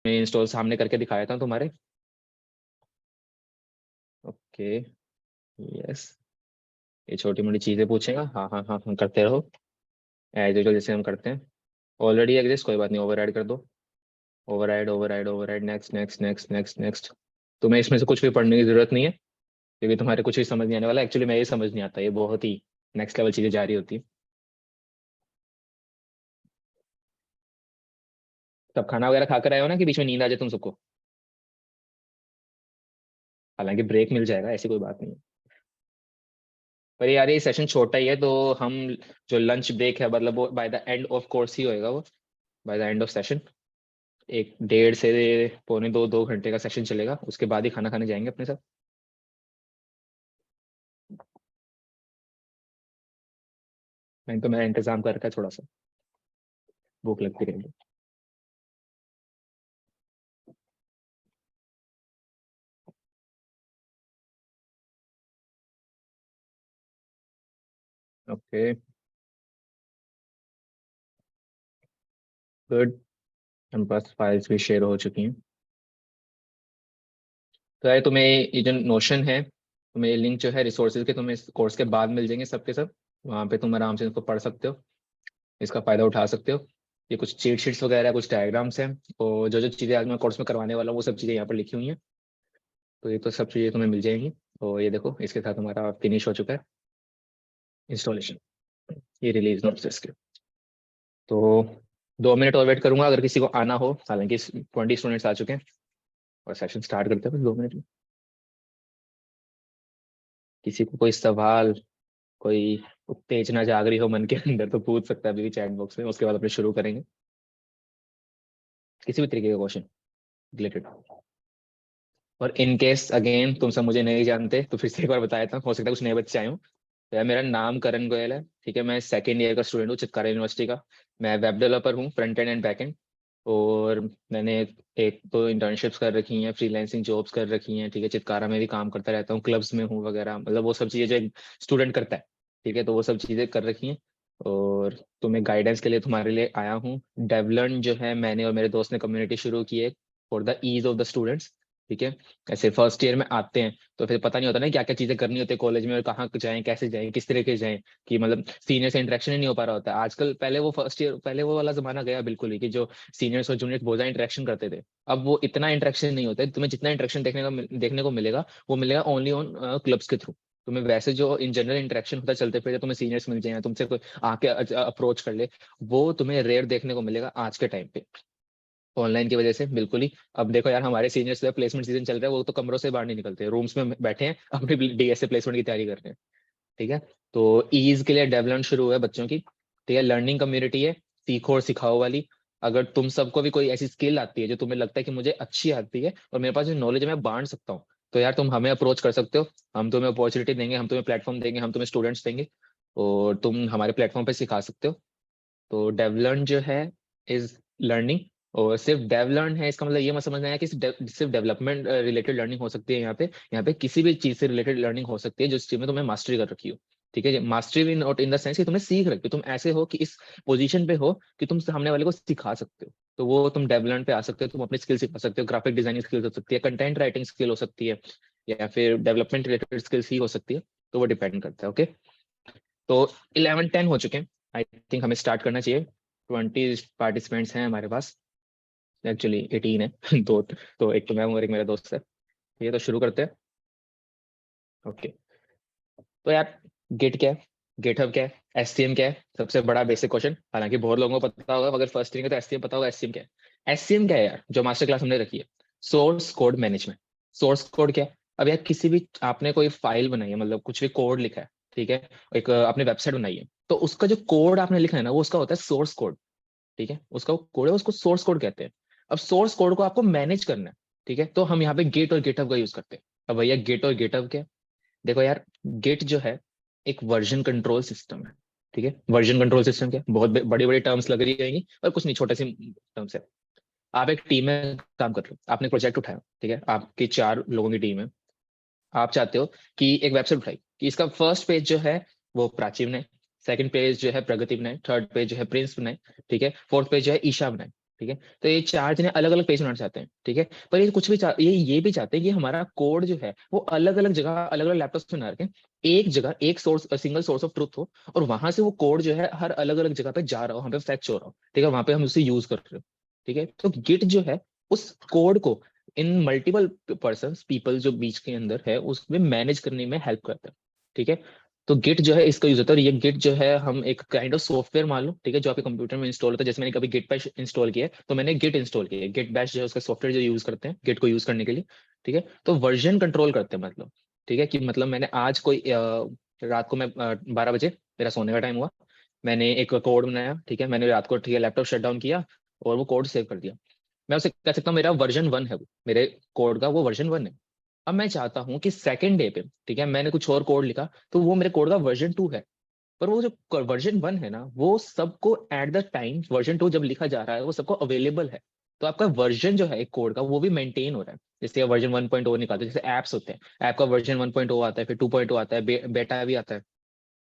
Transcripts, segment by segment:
मैं इंस्टॉल सामने करके दिखाया था तुम्हारे। ओके। यस। ये छोटी मोटी चीजें पूछेगा, हाँ हाँ हाँ हाँ करते रहो एज यूजुअल जैसे हम करते हैं। ऑलरेडी एग्जिस्ट, कोई बात नहीं, ओवरराइड कर दो। Override override override, next next next next next. तुम्हें इसमें से कुछ भी पढ़ने की जरूरत नहीं है, क्योंकि तुम्हारे कुछ भी समझ नहीं आने वाला। एक्चुअली मैं ये समझ नहीं आता, ये बहुत ही नेक्स्ट लेवल चीजें जा रही होती है। तब खाना वगैरह खाकर आए हो ना, कि बीच में नींद आ जाए तुम सबको? हालांकि ब्रेक मिल जाएगा, ऐसी कोई बात नहीं है। पर यार ये सेशन छोटा ही है, तो हम जो लंच ब्रेक है मतलब वो by the end of course ही होएगा वो। By the end of session, एक 1.5 से 2.25 घंटे का सेशन चलेगा, उसके बाद ही खाना खाने जाएंगे अपने साथ। मैंने तो मेरा इंतजाम कर रखा है थोड़ा सा, भूख लगती रहेगी। Okay, good. हम पास फाइल्स भी शेयर हो चुकी हैं। तो यार तुम्हें ये जो नोशन है, तुम्हें लिंक जो है रिसोर्सेज के, तुम्हें इस कोर्स के बाद मिल जाएंगे सबके सब। वहाँ पे तुम आराम से इसको पढ़ सकते हो, इसका फायदा उठा सकते हो। ये कुछ चीट शीट्स वगैरह, कुछ डायग्राम्स हैं, और जो जो चीज़ें आज मैं कोर्स में करवाने वाला हूँ वो सब चीज़ें यहाँ पर लिखी हुई हैं। तो ये तो सब चीज़ें तुम्हें मिल जाएंगी। और ये देखो, इसके साथ हमारा फिनिश हो चुका है इंस्टॉलेशन। ये रिलीज नोट्स इसके। तो 2 मिनट और वेट करूंगा अगर किसी को आना हो, हालांकि 20 स्टूडेंट्स आ चुके हैं। और सेशन स्टार्ट करते हैं बस 2 मिनट में। किसी को कोई सवाल, कोई उत्तेजना जाग रही हो मन के अंदर, तो पूछ सकता है अभी भी चैट बॉक्स में, उसके बाद अपने शुरू करेंगे किसी भी तरीके का क्वेश्चन रिलेटेड। और इन केस अगेन तुम सब मुझे नहीं जानते, तो फिर से एक बार बताया था, हो सकता है कुछ नए बच्चे आए हों। तो यार मेरा नाम करण गोयल है, ठीक है। मैं सेकेंड ईयर का स्टूडेंट हूँ चित्कारा यूनिवर्सिटी का। मैं वेब डेवलपर हूँ, front end and back and. और मैंने एक तो इंटर्नशिप्स कर रखी हैं, फ्रीलांसिंग जॉब्स कर रखी हैं, ठीक है। चित्कारा में भी काम करता रहता हूँ, क्लब्स में हूँ वगैरह, मतलब वो सब चीज़ें जो एक स्टूडेंट करता है, ठीक है। तो वो सब चीज़ें कर रखी हैं। और तुम्हें गाइडेंस के लिए तुम्हारे लिए आया हूँ। डेवलर्न जो है, मैंने और मेरे दोस्त ने कम्युनिटी शुरू की है for the ease of the students, ठीक है। ऐसे फर्स्ट ईयर में आते हैं तो फिर पता नहीं होता ना क्या क्या चीजें करनी होती है कॉलेज में, और कहाँ जाएं, कैसे जाएं, किस तरीके से जाएं, कि मतलब सीनियर से इंटरेक्शन ही नहीं हो पा रहा होता है आजकल। पहले वो फर्स्ट ईयर, पहले वो वाला जमाना गया बिल्कुल ही, कि जो सीनियर्स और जूनियर्स बहुत ज्यादा इंटरेक्शन करते थे। अब वो इतना इंटरेक्शन नहीं होता है। तुम्हें जितना इंटरेक्शन देखने को मिलेगा, वो मिलेगा ओनली ऑन क्लब्स के थ्रू। तुम्हें वैसे जो इन जनरल इंटरेक्शन होता है चलते फिरते, तुम्हें सीनियर्स मिल जाए, तुमसे कोई आके अप्रोच कर ले, वो तुम्हें रेयर देखने को मिलेगा आज के टाइम पे, ऑनलाइन की वजह से बिल्कुल ही। अब देखो यार, हमारे सीनियर्स का प्लेसमेंट सीजन चल रहा है, वो तो कमरों से बाहर नहीं निकलते, रूम्स में बैठे हैं, अपने डीएसए प्लेसमेंट की तैयारी कर रहे हैं, ठीक है। तो ईज के लिए डेवलपमेंट शुरू हुआ है बच्चों की, ठीक है। लर्निंग कम्युनिटी है, सीखो और सिखाओ वाली। अगर तुम सबको भी कोई ऐसी स्किल आती है जो तुम्हें लगता है कि मुझे अच्छी आती है और मेरे पास जो नॉलेज है मैं बांट सकता हूँ, तो यार तुम हमें अप्रोच कर सकते हो। हम तुम्हें अपॉर्चुनिटी देंगे, हम तुम्हें प्लेटफॉर्म देंगे, हम तुम्हें स्टूडेंट्स देंगे, और तुम हमारे प्लेटफॉर्म पे सिखा सकते हो। तो डेवलर्न जो है इज लर्निंग। और सिर्फ डेव लर्न है इसका मतलब ये मत समझना है कि सिर्फ डेवलपमेंट रिलेटेड लर्निंग हो सकती है। यहाँ पे किसी भी चीज से रिलेटेड लर्निंग हो सकती है जो चीज में तुमने मास्टरी कर रखी हो, ठीक है। मास्टरी भी नॉट इन द सेंस कि तुमने सीख रखी हो, तुम ऐसे हो कि इस पोजीशन पे हो कि तुम सामने वाले को सिखा सकते हो, तो वो तुम डेवलपमेंट पे आ सकते हो। तुम अपनी स्किल सिखा सकते हो, ग्राफिक डिजाइनिंग स्किल हो सकती है, कंटेंट राइटिंग स्किल हो सकती है, या फिर डेवलपमेंट रिलेटेड स्किल्स ही हो सकती है। तो वो डिपेंड करता है, ओके। तो 11-10 हो चुके हैं, आई थिंक हमें स्टार्ट करना चाहिए। 20 पार्टिसिपेंट्स हैं हमारे पास, एक्चुअली 18 है। तो एक तो मैं हूँ और एक मेरा दोस्त है। ये तो शुरू करते हैं, ओके। तो यार, गिट क्या है, गिटहब क्या है, एससीएम क्या है, सबसे बड़ा बेसिक क्वेश्चन। हालांकि बहुत लोगों को पता होगा, मगर फर्स्ट ईयर का तो एससीएम पता होगा। एससीएम क्या है? एससीएम क्या है यार, जो मास्टर क्लास हमने रखी है, source code management. Source code क्या है? अब यार किसी भी आपने कोई फाइल बनाई है, मतलब कुछ भी कोड लिखा है, ठीक है। एक आपने वेबसाइट बनाई है, तो उसका जो कोड आपने लिखा है ना, वो उसका होता है सोर्स कोड, ठीक है। उसका कोड है, उसको सोर्स कोड कहते हैं। अब सोर्स कोड को आपको मैनेज करना है, ठीक है। तो हम यहाँ पे गेट और गेटअप का यूज करते हैं। अब भैया गेट और गेटअप क्या है? देखो यार, गेट जो है एक वर्जन कंट्रोल सिस्टम है, ठीक है। वर्जन कंट्रोल सिस्टम क्या है? बहुत बड़ी बड़ी टर्म्स लग रही रहेंगी, और कुछ नहीं, छोटे सी टर्म्स है। आप एक टीम में काम कर रहे हो, आपने प्रोजेक्ट उठाया, ठीक है। आपकी 4 लोगों की टीम है। आप चाहते हो कि एक वेबसाइट उठाई, कि इसका फर्स्ट पेज जो है वो प्राची बनाए, सेकंड पेज जो है प्रगति बनाए, थर्ड पेज जो है प्रिंस बनाए, ठीक है, फोर्थ पेज जो है ईशा बनाए। ठीक है। तो ये 4 जने अलग अलग पेज बनाना चाहते हैं, ठीक है। पर ये कुछ भी ये भी चाहते हैं कि हमारा कोड जो है वो अलग अलग जगह अलग अलग लैपटॉप में ना रखें, एक जगह एक source single source of truth हो, और वहां से वो कोड जो है हर अलग अलग जगह पे जा रहा हो, वहां पे फैक्च हो रहा हो, ठीक है, वहां पे हम उसे यूज कर रहे हो, ठीक है। तो गिट जो है उस कोड को इन मल्टीपल पर्सन पीपल जो बीच के अंदर है उसमें मैनेज करने में हेल्प करता है, ठीक है। तो गिट जो है इसका यूज होता है, और ये गिट जो है हम एक काइंड ऑफ सॉफ्टवेयर मान लो, ठीक है, जो आपके कंप्यूटर में इंस्टॉल होता है। जैसे मैंने कभी गिट बैश इंस्टॉल किया है, तो मैंने गिट इंस्टॉल किया है। गिट बैश जो है उसका सॉफ्टवेयर जो यूज करते हैं गिट को यूज करने के लिए, ठीक है। तो वर्जन कंट्रोल करते हैं, मतलब, ठीक है, कि मतलब मैंने आज कोई रात को मैं 12 बजे मेरा सोने का टाइम हुआ, मैंने एक कोड बनाया, ठीक है, मैंने रात को, ठीक है, लैपटॉप शट डाउन किया और वो कोड सेव कर दिया। मैं उसे कह सकता हूँ मेरा वर्जन 1 है, वो मेरे कोड का वो वर्जन 1 है। अब मैं चाहता हूँ कि सेकंड डे पे, ठीक है, मैंने कुछ और कोड लिखा, तो वो मेरे कोड का वर्जन 2 है। पर वो जो वर्जन 1 है ना, वो सबको एट द टाइम वर्जन 2 जब लिखा जा रहा है वो सबको अवेलेबल है। तो आपका वर्जन जो है एक कोड का वो भी मेंटेन हो रहा है। जैसे वर्जन 1.0 निकालते हैं, जैसे एप्स होते हैं, ऐप का वर्जन 1.0 आता है, फिर 2.0 आता है, बेटा भी आता है।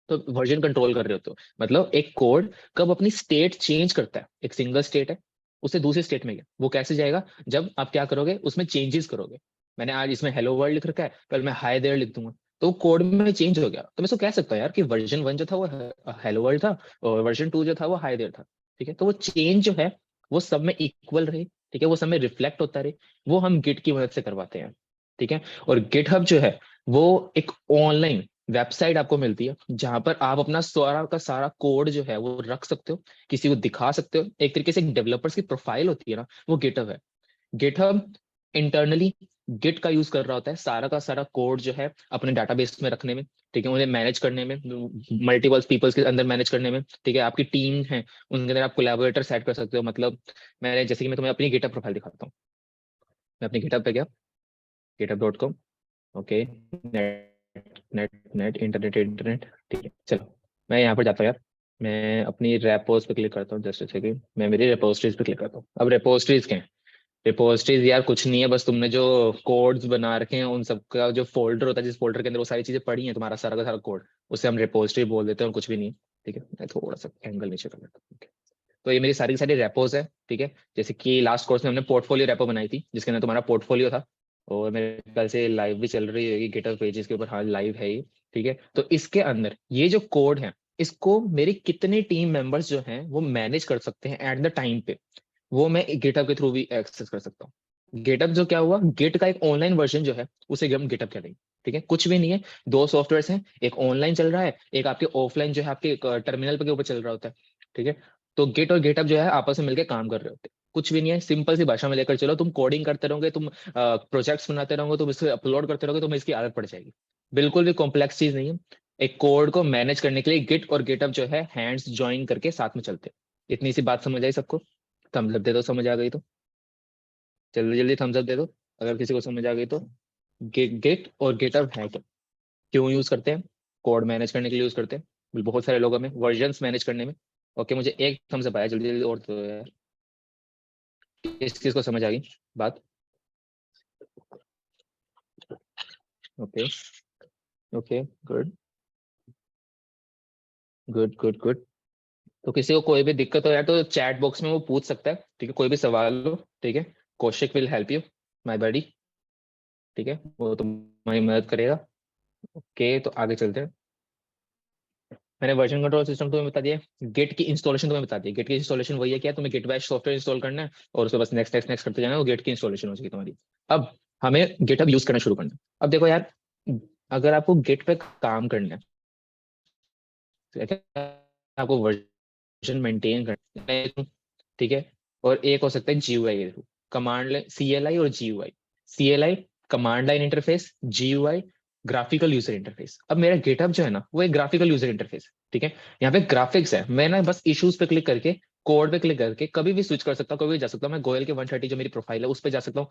तो वर्जन कंट्रोल कर रहे हो, तो मतलब एक कोड कब अपनी स्टेट चेंज करता है, एक सिंगल स्टेट है उसे दूसरे स्टेट में गया, वो कैसे जाएगा, जब आप क्या करोगे उसमें चेंजेस करोगे। मैंने आज इसमें हेलो वर्ल्ड लिख रखा है, कल मैं हाय देयर लिख दूंगा, तो कोड में चेंज हो गया। तो मैं इसको कह सकता हूँ यार कि वर्जन 1 जो था वो हेलो वर्ल्ड था, और वर्जन 2 जो था वो हाय देयर था, ठीक है। तो वो चेंज जो है वो सब में इक्वल रहे, ठीक है, वो सब में रिफ्लेक्ट होता रहे, वो हम गिट की मदद से करवाते हैं, ठीक है। और गिटहब जो है वो एक ऑनलाइन वेबसाइट आपको मिलती है जहां पर आप अपना सारा का सारा कोड जो है वो रख सकते हो, किसी को दिखा सकते हो। एक तरीके से डेवलपर्स की प्रोफाइल होती है ना, वो गिटहब है। गिटहब इंटरनली गिट का यूज कर रहा होता है सारा का सारा कोड जो है अपने डाटाबेस में रखने में, ठीक है, उन्हें मैनेज करने में, मल्टीपल पीपल्स के अंदर मैनेज करने में, ठीक है। आपकी टीम है उनके अंदर आप कोलैबोरेटर सेट कर सकते हो, मतलब मैंने जैसे कि मैं तुम्हें अपनी गिटहब प्रोफाइल दिखाता हूँ। मैं अपनी गिटहब पे गया, github.com, okay, net net net internet internet, ठीक है, चलो मैं यहाँ पर जाता हूँ यार। मैं अपनी रेपोज पे क्लिक करता हूँ, जस्ट सेकंड, मैं मेरी रेपोस्ट्रीज पे क्लिक करता हूँ। अब रेपोस्ट्रीज क्या है? रेपोस्ट्रीज यार कुछ नहीं है, बस तुमने जो कोड्स बना रखे हैं उन सब का जो फोल्डर होता है, जिस फोल्डर के अंदर वो सारी चीजें पड़ी हैं, तुम्हारा सारा का सारा कोड, उसे हम रेपोस्ट्री बोल देते हैं, और कुछ भी नहीं है, ठीक है। मैं थोड़ा सा एंगल नीचे कर लेता हूँ, okay। तो ये मेरी सारी की सारी रेपोज है, ठीक है। जैसे कि लास्ट कोर्स में हमने पोर्टफोलियो रेपो बनाई थी जिसके अंदर तुम्हारा पोर्टफोलियो था, और मेरे ख्याल से लाइव भी चल रही होगी गिटहब पेजेस के ऊपर, हाँ लाइव है ये, ठीक है। तो इसके अंदर ये जो कोड है इसको मेरे कितने टीम मेंबर्स जो हैं वो मैनेज कर सकते हैं एट द टाइम पे, वो मैं गिटहब के थ्रू भी एक्सेस कर सकता हूँ। गिटहब जो क्या हुआ, गिट का एक ऑनलाइन वर्जन जो है उसे हम गिटहब कह देंगे, ठीक है। कुछ भी नहीं है, दो सॉफ्टवेयर हैं, एक ऑनलाइन चल रहा है, एक आपके ऑफलाइन जो है आपके टर्मिनल पे के ऊपर चल रहा होता है, ठीक है। तो गिट और गिटहब जो है आपस में मिलकर काम कर रहे होते हैं। कुछ भी नहीं है, सिंपल सी भाषा में लेकर चलो, तुम कोडिंग करते रहोगे, तुम प्रोजेक्ट्स बनाते रहोगे, तुम इसे अपलोड करते रहोगे, तुम्हें इसकी आदत पड़ जाएगी। बिल्कुल भी कॉम्प्लेक्स चीज नहीं है। एक कोड को मैनेज करने के लिए गिट और गिटहब जो है हैंड्स ज्वाइन करके साथ में चलते हैं। इतनी सी बात समझ आई सबको? थम्स अप दे दो समझ आ गई तो, जल्दी जल्दी थम्स अप दे दो अगर किसी को समझ आ गई तो। गिट और गिटहब है क्या, क्यों यूज करते हैं? कोड मैनेज करने के लिए यूज करते हैं बहुत सारे लोगों में, वर्जन्स मैनेज करने में। ओके, मुझे एक थम्स अप आया, जल्दी जल्दी और दो यार। किस किस को समझ आ गई बात? Okay, okay, good good good good. तो किसी को कोई भी दिक्कत हो यार तो चैट बॉक्स में वो पूछ सकता है, ठीक है, कोई भी सवाल हो, ठीक है। Kaushik will help you, my buddy, ठीक है, वो तुम्हारी मदद करेगा। ओके, तो आगे चलते हैं। मैंने वर्जन कंट्रोल सिस्टम तुम्हें बता दिया, गेट की इंस्टॉलेशन तुम्हें बता दी। गेट की इंस्टॉलेशन वही है, क्या तुम्हें गिट बैश सॉफ्टवेयर इंस्टॉल करना है और उसके बस नेक्स्ट नेक्स्ट नेक्स्ट करते जाना है, वो गेट की इंस्टॉलेशन हो जाएगी तुम्हारी। अब हमें गिटहब यूज करना शुरू करना है। अब देखो यार, अगर आपको गिट पे काम करना है, ठीक है, आपको वर्जन मेंटेन करना है, ठीक है, और एक हो सकता है जीयूआई, कमांड लाइन, सीएलआई और GUI. CLI command line interface, GUI graphical user interface. अब मेरा गिटहब जो है ना वो एक ग्राफिकल यूजर इंटरफेस, ठीक है। यहाँ पे ग्राफिक्स है, मैं ना बस इश्यूज पे क्लिक करके, कोड पे क्लिक करके कभी भी स्विच कर सकता हूँ, कभी भी जा सकता हूँ। मैं गोयल के 130 जो मेरी प्रोफाइल है उस पर जा सकता हूँ,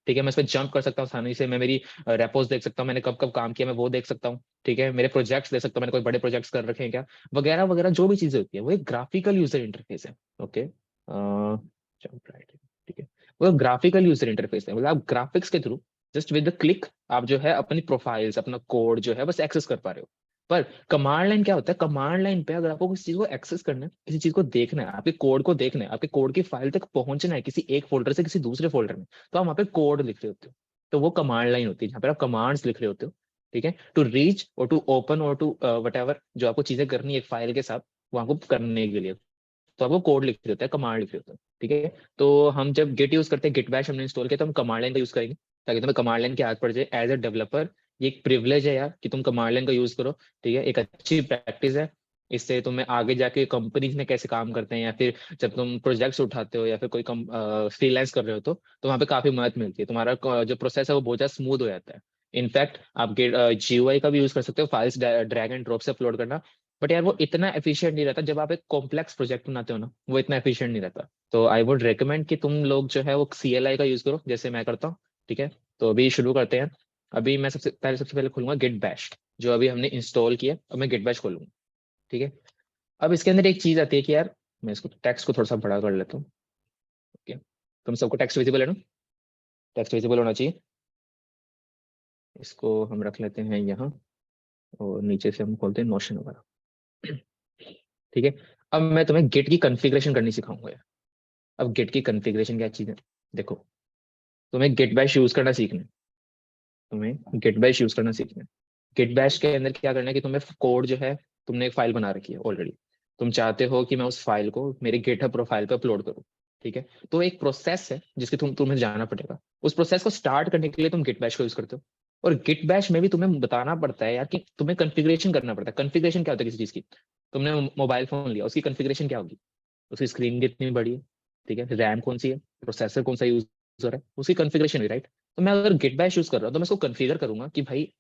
ठीक है। मैं इस पर जंप कर सकता हूँ आसानी से, मैं मेरी रेपोज देख सकता हूँ, मैंने कब कब काम किया मैं वो देख सकता हूँ, ठीक है। मेरे प्रोजेक्ट्स देख सकता हूँ, मैंने कोई बड़े प्रोजेक्ट्स कर रखे हैं क्या, वगैरह वगैरह जो भी चीजें होती है वो एक ग्राफिकल यूजर इंटरफेस है। ओके, जंप राइट, ठीक है। वो ग्राफिकल यूजर इंटरफेस है, मतलब आप ग्राफिक्स के through just with the click आप जो है अपनी प्रोफाइल्स अपना कोड जो है बस एक्सेस कर पा रहे हो। पर कमांड लाइन क्या होता है, कमांड लाइन पे अगर आपको किसी चीज को एक्सेस करना है, किसी चीज को देखना है, आपके कोड को देखना है, आपके कोड की फाइल तक पहुंचना है किसी एक फोल्डर से किसी दूसरे फोल्डर में, तो आप वहाँ पे कोड लिख रहे होते हो, तो वो कमांड लाइन होती है जहाँ पे आप कमांड्स लिख रहे होते हो। ठीक है, टू रीच और टू ओपन और टू वट एवर, जो आपको चीजें करनी है एक फाइल के साथ वहां को करने के लिए, तो आपको कोड लिख रहे होते हैं, कमांड लिख रहे होते हैं। ठीक है, तो हम जब गिट यूज करते हैं, गिट बैश हमने इंस्टॉल किया, तो हम कमांड लाइन का यूज करेंगे ताकि तुम्हें कमांड लाइन की आदत पड़ जाए एज अ डेवलपर। ये एक प्रिविलेज है यार कि तुम कमांड लाइन का यूज करो। ठीक है, एक अच्छी प्रैक्टिस है। इससे तुम्हें आगे जाके कंपनीज में कैसे काम करते हैं, या फिर जब तुम प्रोजेक्ट्स उठाते हो या फिर कोई फ्रीलांस कर रहे हो, तो वहाँ पे काफी मदद मिलती है, तुम्हारा जो प्रोसेस है वो बहुत ज्यादा स्मूथ हो जाता है। इनफैक्ट आप GUI का भी यूज कर सकते हो, फाइल्स ड्रैग एंड ड्रॉप से अपलोड करना। बट यार वो इतना एफिशिएंट नहीं रहता, जब आप एक कॉम्प्लेक्स प्रोजेक्ट बनाते हो ना, वो इतना एफिशिएंट नहीं रहता। तो आई वुड रिकमेंड कि तुम लोग जो है वो CLI का यूज करो, जैसे मैं करता हूँ। ठीक है, तो अभी शुरू करते हैं। अभी मैं सबसे पहले खोलूंगा गिट बैश, जो अभी हमने इंस्टॉल किया, अब मैं गिट बैश खोलूंगा। ठीक है, अब इसके अंदर एक चीज आती है कि यार, मैं इसको टेक्स्ट को थोड़ा सा बड़ा कर लेता हूँ। ओके, तुम सबको टेक्स्ट विजिबल है ना, टेक्स्ट विजिबल होना चाहिए। इसको हम रख लेते हैं यहाँ, और नीचे से हम खोलते हैं नोशन वगैरह। ठीक है, अब मैं तुम्हें गिट की कॉन्फ़िगरेशन करनी सिखाऊंगा यार। अब गिट की कॉन्फ़िगरेशन क्या चीज है, देखो, तुम्हें गिट बैश यूज करना सीखना है, तुम्हें गिट बैश यूज करना सीखना है। गिट बैश के अंदर क्या करना है कि तुम्हें कोड जो है, तुमने एक फाइल बना रखी है ऑलरेडी, तुम चाहते हो कि मैं उस फाइल को मेरे गिटहब प्रोफाइल पे अपलोड करूँ। ठीक है, तो एक प्रोसेस है जिसके तुम्हें जाना पड़ेगा। उस प्रोसेस को स्टार्ट करने के लिए तुम गिट बैश को यूज करते हो, और गिट बैश में भी तुम्हें बताना पड़ता है यार कि तुम्हें कॉन्फ़िगरेशन करना पड़ता है। कॉन्फ़िगरेशन क्या होता है किसी चीज की, तुमने मोबाइल फोन लिया, उसकी कॉन्फ़िगरेशन क्या होगी, उसकी स्क्रीन कितनी बड़ी है, ठीक है, रैम कौन सी है, प्रोसेसर कौन सा यूज हो रहा है, उसकी कॉन्फ़िगरेशन है, राइट। तो मैं अगर गिट बैश यूज कर रहा हूँ तो मैं इसको कॉन्फ़िगर करूंगा कि भाई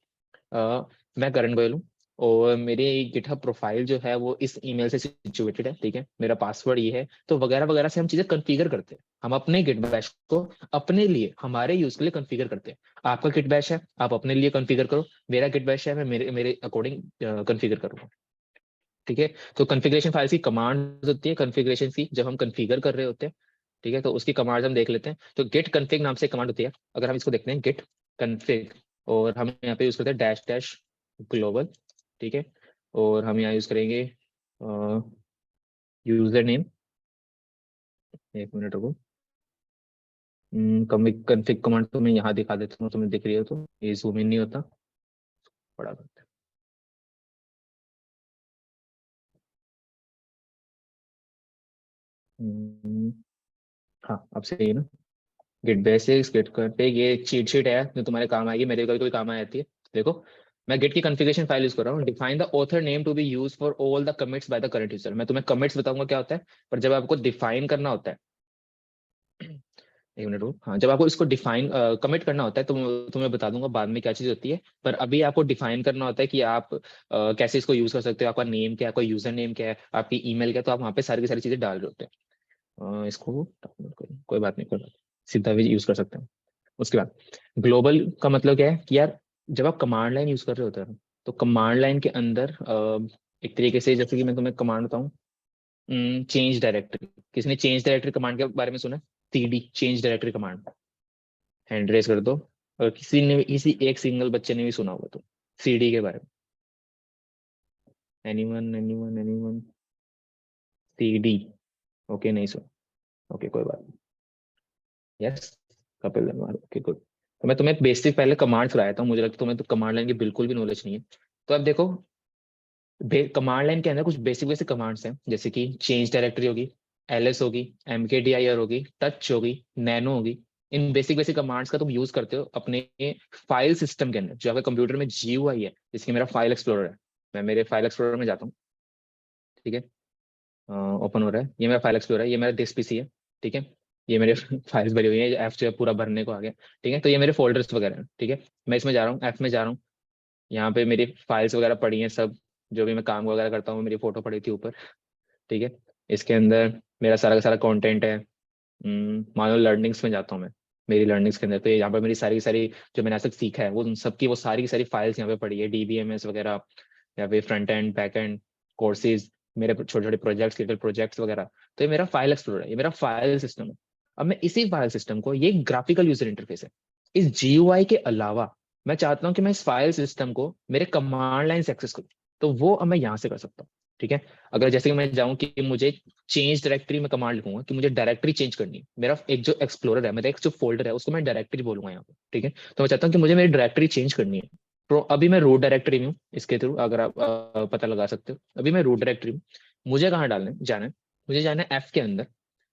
मैं करण गोयल हूँ, और मेरी गिटहब प्रोफाइल जो है वो इस ईमेल से सिचुएटेड है, ठीक है, मेरा पासवर्ड ये है, तो वगैरह वगैरह से हम चीजें कॉन्फ़िगर करते हैं। हम अपने गिट बैश को अपने लिए, हमारे यूज के लिए कॉन्फ़िगर करते हैं। आपका गिट बैश है, आप अपने लिए कॉन्फ़िगर करो। मेरा गिट बैश है, मैं मेरे मेरे अकॉर्डिंग कॉन्फ़िगर करूंगा। ठीक है, तो कॉन्फ़िगरेशन फाइल्स की कमांड होती है कॉन्फ़िगरेशन की, जब हम कॉन्फ़िगर कर रहे होते हैं। ठीक है, तो उसकी कमांड हम देख लेते हैं। तो गेट कॉन्फ़िग नाम से कमांड होती है, अगर हम इसको देखते हैं गेट कॉन्फ़िग, और हम यहाँ पे यूज करते हैं डैश डैश ग्लोबल। ठीक है, और हम यहाँ यूज करेंगे यूजर नेम। एक मिनट रुको, कॉन्फ़िग कमांड तो मैं यहाँ दिखा देता हूँ, तुम्हें दिख रही हो तो ये जूम इन नहीं होता, बड़ा करते हैं। हम्म, हाँ अब सही है ना। गिट बेसिक्स, गिट config, ये एक चीट शीट है जो तुम्हारे काम आएगी, मेरे कभी कभी काम आ जाती है। देखो, मैं गिट की कॉन्फ़िगरेशन फाइल यूज कर रहा हूँ। Define the author name to be use for all the commits by the current user. मैं तुम्हें कमिट्स बताऊंगा क्या होता है, पर जब आपको डिफाइन करना होता है, एक मिनट रुको, हाँ, जब आपको इसको डिफाइन कमिट करना होता है तो मैं तुम्हें बता दूंगा बाद में क्या चीज होती है। पर अभी आपको डिफाइन करना होता है कि आप कैसे इसको यूज कर सकते हो, आपका नेम क्या है, कोई यूजर नेम क्या है, आपकी ईमेल क्या है, तो आप वहाँ पे सारी की सारी चीजें डाल रहे होते हैं। इसको download करो, कोई बात नहीं, कोई बात नहीं, सीधा भी यूज कर सकते हैं। उसके बाद ग्लोबल का मतलब क्या है कि यार, जब आप कमांड लाइन यूज कर रहे होते हैं, तो कमांड लाइन के अंदर एक तरीके से, जैसे कि मैं तुम्हें कमांड बताऊं, चेंज डायरेक्टरी। किसने चेंज डायरेक्टरी कमांड के बारे में सुना है? CD change directory command, hand raise कर दो। और किसी ने किसी एक सिंगल बच्चे ने भी सुना होगा तो CD के बारे में, anyone anyone anyone, CD, okay नहीं सुना, ओके कोई बात नहीं, yes, Kapil Dev, okay good. तो मैं तुम्हें बेसिक पहले कमांड सुनाया था, मुझे लगता है तुम्हें तो कमांड लाइन की बिल्कुल भी नॉलेज नहीं है। तो अब देखो, कमांड लाइन के अंदर कुछ बेसिक बेसिक कमांड्स हैं, जैसे कि चेंज डायरेक्टरी होगी, LS होगी, MKDIR होगी, टच होगी, नैनो होगी। इन बेसिक बेसिक कमांड्स का तुम यूज करते हो अपने फाइल सिस्टम के अंदर, जो आपके कंप्यूटर में GUI है, जिसकी मेरा फाइल एक्सप्लोरर है। मैं मेरे फाइल एक्सप्लोरर में जाता हूँ। ठीक है, ओपन हो रहा है, ये मेरा फाइल एक्सप्लोरर है, ये मेरा डिस्क PC है। ठीक है, ये मेरे फाइल्स भरी हुई है, एफ जो है पूरा भरने को आ गया। ठीक है, तो ये मेरे फोल्डर्स वगैरह हैं। ठीक है, मैं इसमें जा रहा हूँ, F में जा रहा हूँ, यहाँ पे मेरी फाइल्स वगैरह पड़ी हैं सब, जो भी मैं काम वगैरह करता हूँ, मेरी फोटो पड़ी थी ऊपर। ठीक है, इसके अंदर मेरा सारा का सारा कंटेंट है। मान लो लर्निंग्स में जाता हूँ मैं, मेरी लर्निंग्स के अंदर, तो यहाँ पर मेरी सारी की सारी जो मैंने आज तक सीखा है, वो उन सबकी वो सारी की सारी फाइल्स यहाँ पे पड़ी है, DBMS वगैरह, या फिर front end back and courses, मेरे छोटे छोटे प्रोजेक्ट्स, लिटिल प्रोजेक्ट्स वगैरह। तो ये मेरा फाइल एक्सप्लोरर है, ये मेरा फाइल सिस्टम है। अब मैं इसी फाइल सिस्टम को, ये ग्राफिकल यूजर इंटरफेस है, इस GUI के अलावा मैं चाहता हूँ कि मैं इस फाइल सिस्टम को मेरे कमांड लाइन से एक्सेस करूँ। तो वो अब मैं यहाँ से कर सकता हूँ। ठीक है, अगर जैसे कि मैं जाऊँ कि मुझे चेंज डायरेक्टरी में कमांड लिखूंगा कि मुझे डायरेक्टरी चेंज करनी है, मेरा एक जो एक्सप्लोरर है, मेरा एक जो फोल्डर है उसको मैं डायरेक्टरी बोलूंगा यहाँ पे। ठीक है, तो मैं चाहता हूँ कि मुझे मेरी डायरेक्टरी चेंज करनी है। तो अभी मैं रूट डायरेक्टरी में हूँ, इसके थ्रू अगर आप पता लगा सकते हो, अभी मैं रूट डायरेक्टरी में। मुझे कहाँ जाना है, मुझे जाना है एफ के अंदर,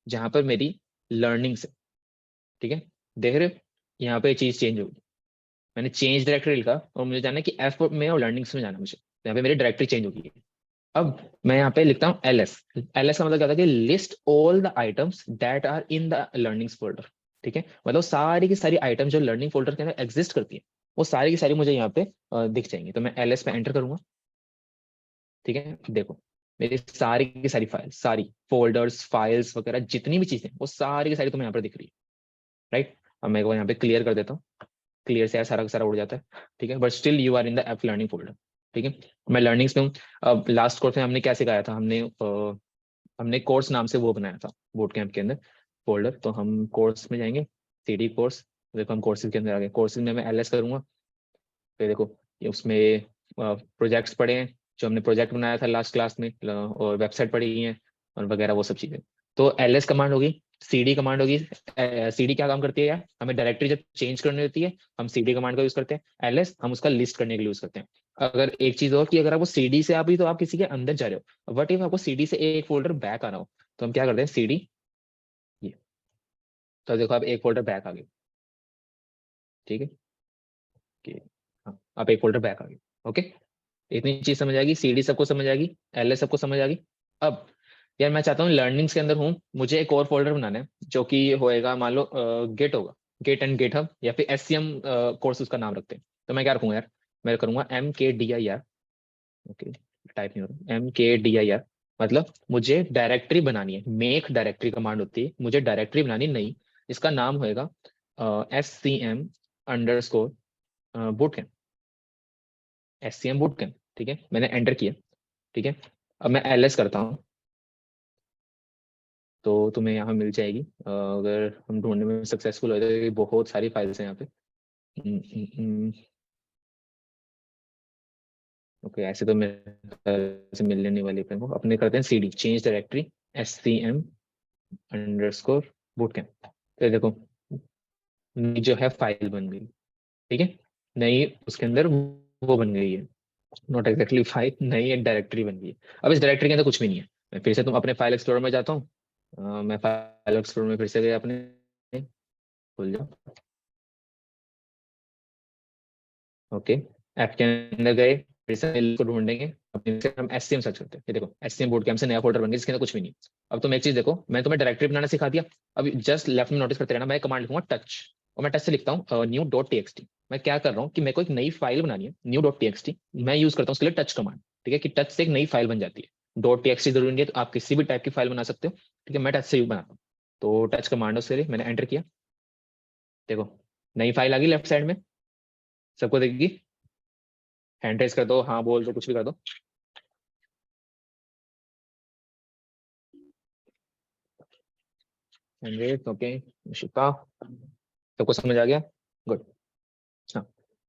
जहां पर मेरी लर्निंग्स है। ठीक है, देख रहे हो यहाँ पे चीज चेंज होगी, मैंने चेंज डायरेक्टरी लिखा और मुझे जाना है कि एफ में और लर्निंग्स में जाना है मुझे, तो यहाँ पे मेरी डायरेक्टरी चेंज होगी। अब मैं यहाँ पे लिखता हूँ एल एस। एल एस का मतलब क्या था कि list all the items that are in the learnings folder. ठीक है, मतलब सारी की सारी आइटम जो लर्निंग फोल्डर के अंदर एग्जिस्ट करती है, वो सारी की सारी मुझे यहाँ पे दिख जाएंगी। तो मैं एल एस पे एंटर करूंगा। ठीक है, देखो मेरी सारी की सारी फाइल, सारी फोल्डर्स फाइल्स वगैरह जितनी भी चीजें, वो सारी की सारी तुम्हें यहाँ पर दिख रही है। राइट, अब मैं वो यहाँ पे क्लियर कर देता हूँ। क्लियर से यार सारा का सारा उड़ जाता है। ठीक है, but still you are in the app learning folder. ठीक है, मैं लर्निंग्स में हूँ। अब लास्ट कोर्स में हमने क्या सिखाया था, हमने कोर्स नाम से वो बनाया था बूट कैंप के अंदर फोल्डर। तो हम कोर्स में जाएंगे, सीडी कोर्स। देखो हम कोर्सेज के अंदर आ गए, कोर्सेज में मैं एलएस करूंगा। फिर देखो ये उसमें प्रोजेक्ट्स पड़े हैं, जो हमने प्रोजेक्ट बनाया था लास्ट क्लास में, और वेबसाइट पड़ी है और वगैरह वो सब चीजें। तो एलएस कमांड होगी, सीडी कमांड होगी। सीडी क्या काम करती है यार, हमें डायरेक्टरी जब चेंज करनी होती है हम सीडी कमांड का यूज करते हैं। एलएस हम उसका लिस्ट करने के लिए यूज करते हैं। अगर एक चीज और कि अगर आपको सीडी से आप ही तो आप किसी के अंदर जा रहे हो, वट इफ आपको सीडी से एक फोल्डर बैक आना हो, तो हम क्या करते हैं सीडी ये। तो देखो आप एक फोल्डर बैक आ गए। ठीक है कि हाँ, आप एक फोल्डर बैक आ गए। ओके, इतनी चीज समझ आएगी, सीडी सबको समझ आएगी, एलएस सबको समझ आ गई। अब यार मैं चाहता हूँ लर्निंग्स के अंदर हूँ, मुझे एक और फोल्डर बनाना है जो कि होएगा, मान लो गेट होगा, गेट एंड गेटहब या फिर एससीएम कोर्स उसका नाम रखते हैं। तो मैं क्या रखूंगा यार, मैं करूंगा MKDIR। ओके, टाइप नहीं हो रहा, MKDIR मतलब मुझे डायरेक्टरी बनानी है, मेक डायरेक्टरी कमांड होती है, मुझे डायरेक्टरी बनानी नहीं। इसका नाम होएगा SCM_bootcamp, SCM bootcamp। ठीक है, मैंने एंटर किया। ठीक है, अब मैं एलएस करता हूँ तो तुम्हें यहाँ मिल जाएगी। अगर हम ढूंढने में सक्सेसफुल हो जाए तो बहुत सारी फाइल्स हैं यहाँ पे। ओके, ऐसे तो मेरे ख्याल से मिलने नहीं वाली अपने को। अपने करते हैं सीडी चेंज डायरेक्टरी SCM_bootcamp। तो ये देखो नई जो है फाइल बन गई। ठीक है, नई उसके अंदर वो बन गई है, नॉट एग्जैक्टली फाइल, नई एक डायरेक्टरी बन गई है। अब इस डायरेक्टरी के अंदर कुछ भी नहीं है। मैं फिर से तुम अपने फाइल एक्सप्लोरर में जाता हूँ। मैं फाइल एक्सप्लोरर में फिर से गया अपने, खुल जाओ। ओके, ऐप के अंदर गए, फिर से मेल को ढूंढेंगे, अपने से हम एससीएम सर्च करते हैं। ये देखो एससीएम बोर्ड कैंप से नया फोल्डर बन गया जिसके अंदर कुछ भी नहीं है। अब तुम एक चीज देखो, मैं तुम्हें डायरेक्टरी बनाना सिखा दिया। अब जस्ट लेफ्ट में नोटिस करते रहना, मैं कमांड लिखूंगा टच, और मैं टच से लिखता हूँ new.txt। मैं क्या कर रहा हूँ कि मेरे को एक नई फाइल बनानी है new.txt, मैं यूज करता हूँ उसके लिए टच कमांड। ठीक है, कि टच से एक नई फाइल बन जाती है। .txt जरूरी नहीं है, तो आप किसी भी टाइप की फाइल बना सकते हो। ठीक है, मैं टच से ही बनाता हूँ। तो टच कमांड उसके लिए मैंने एंटर किया। देखो नई फाइल आ गई लेफ्ट साइड में, सबको देखेगी। हैंड रेस कर दो, हाँ बोल दो, कुछ भी कर दो। हैंड रेस, ओके, शिका, सबको समझ आ गया। गुड। हाँ,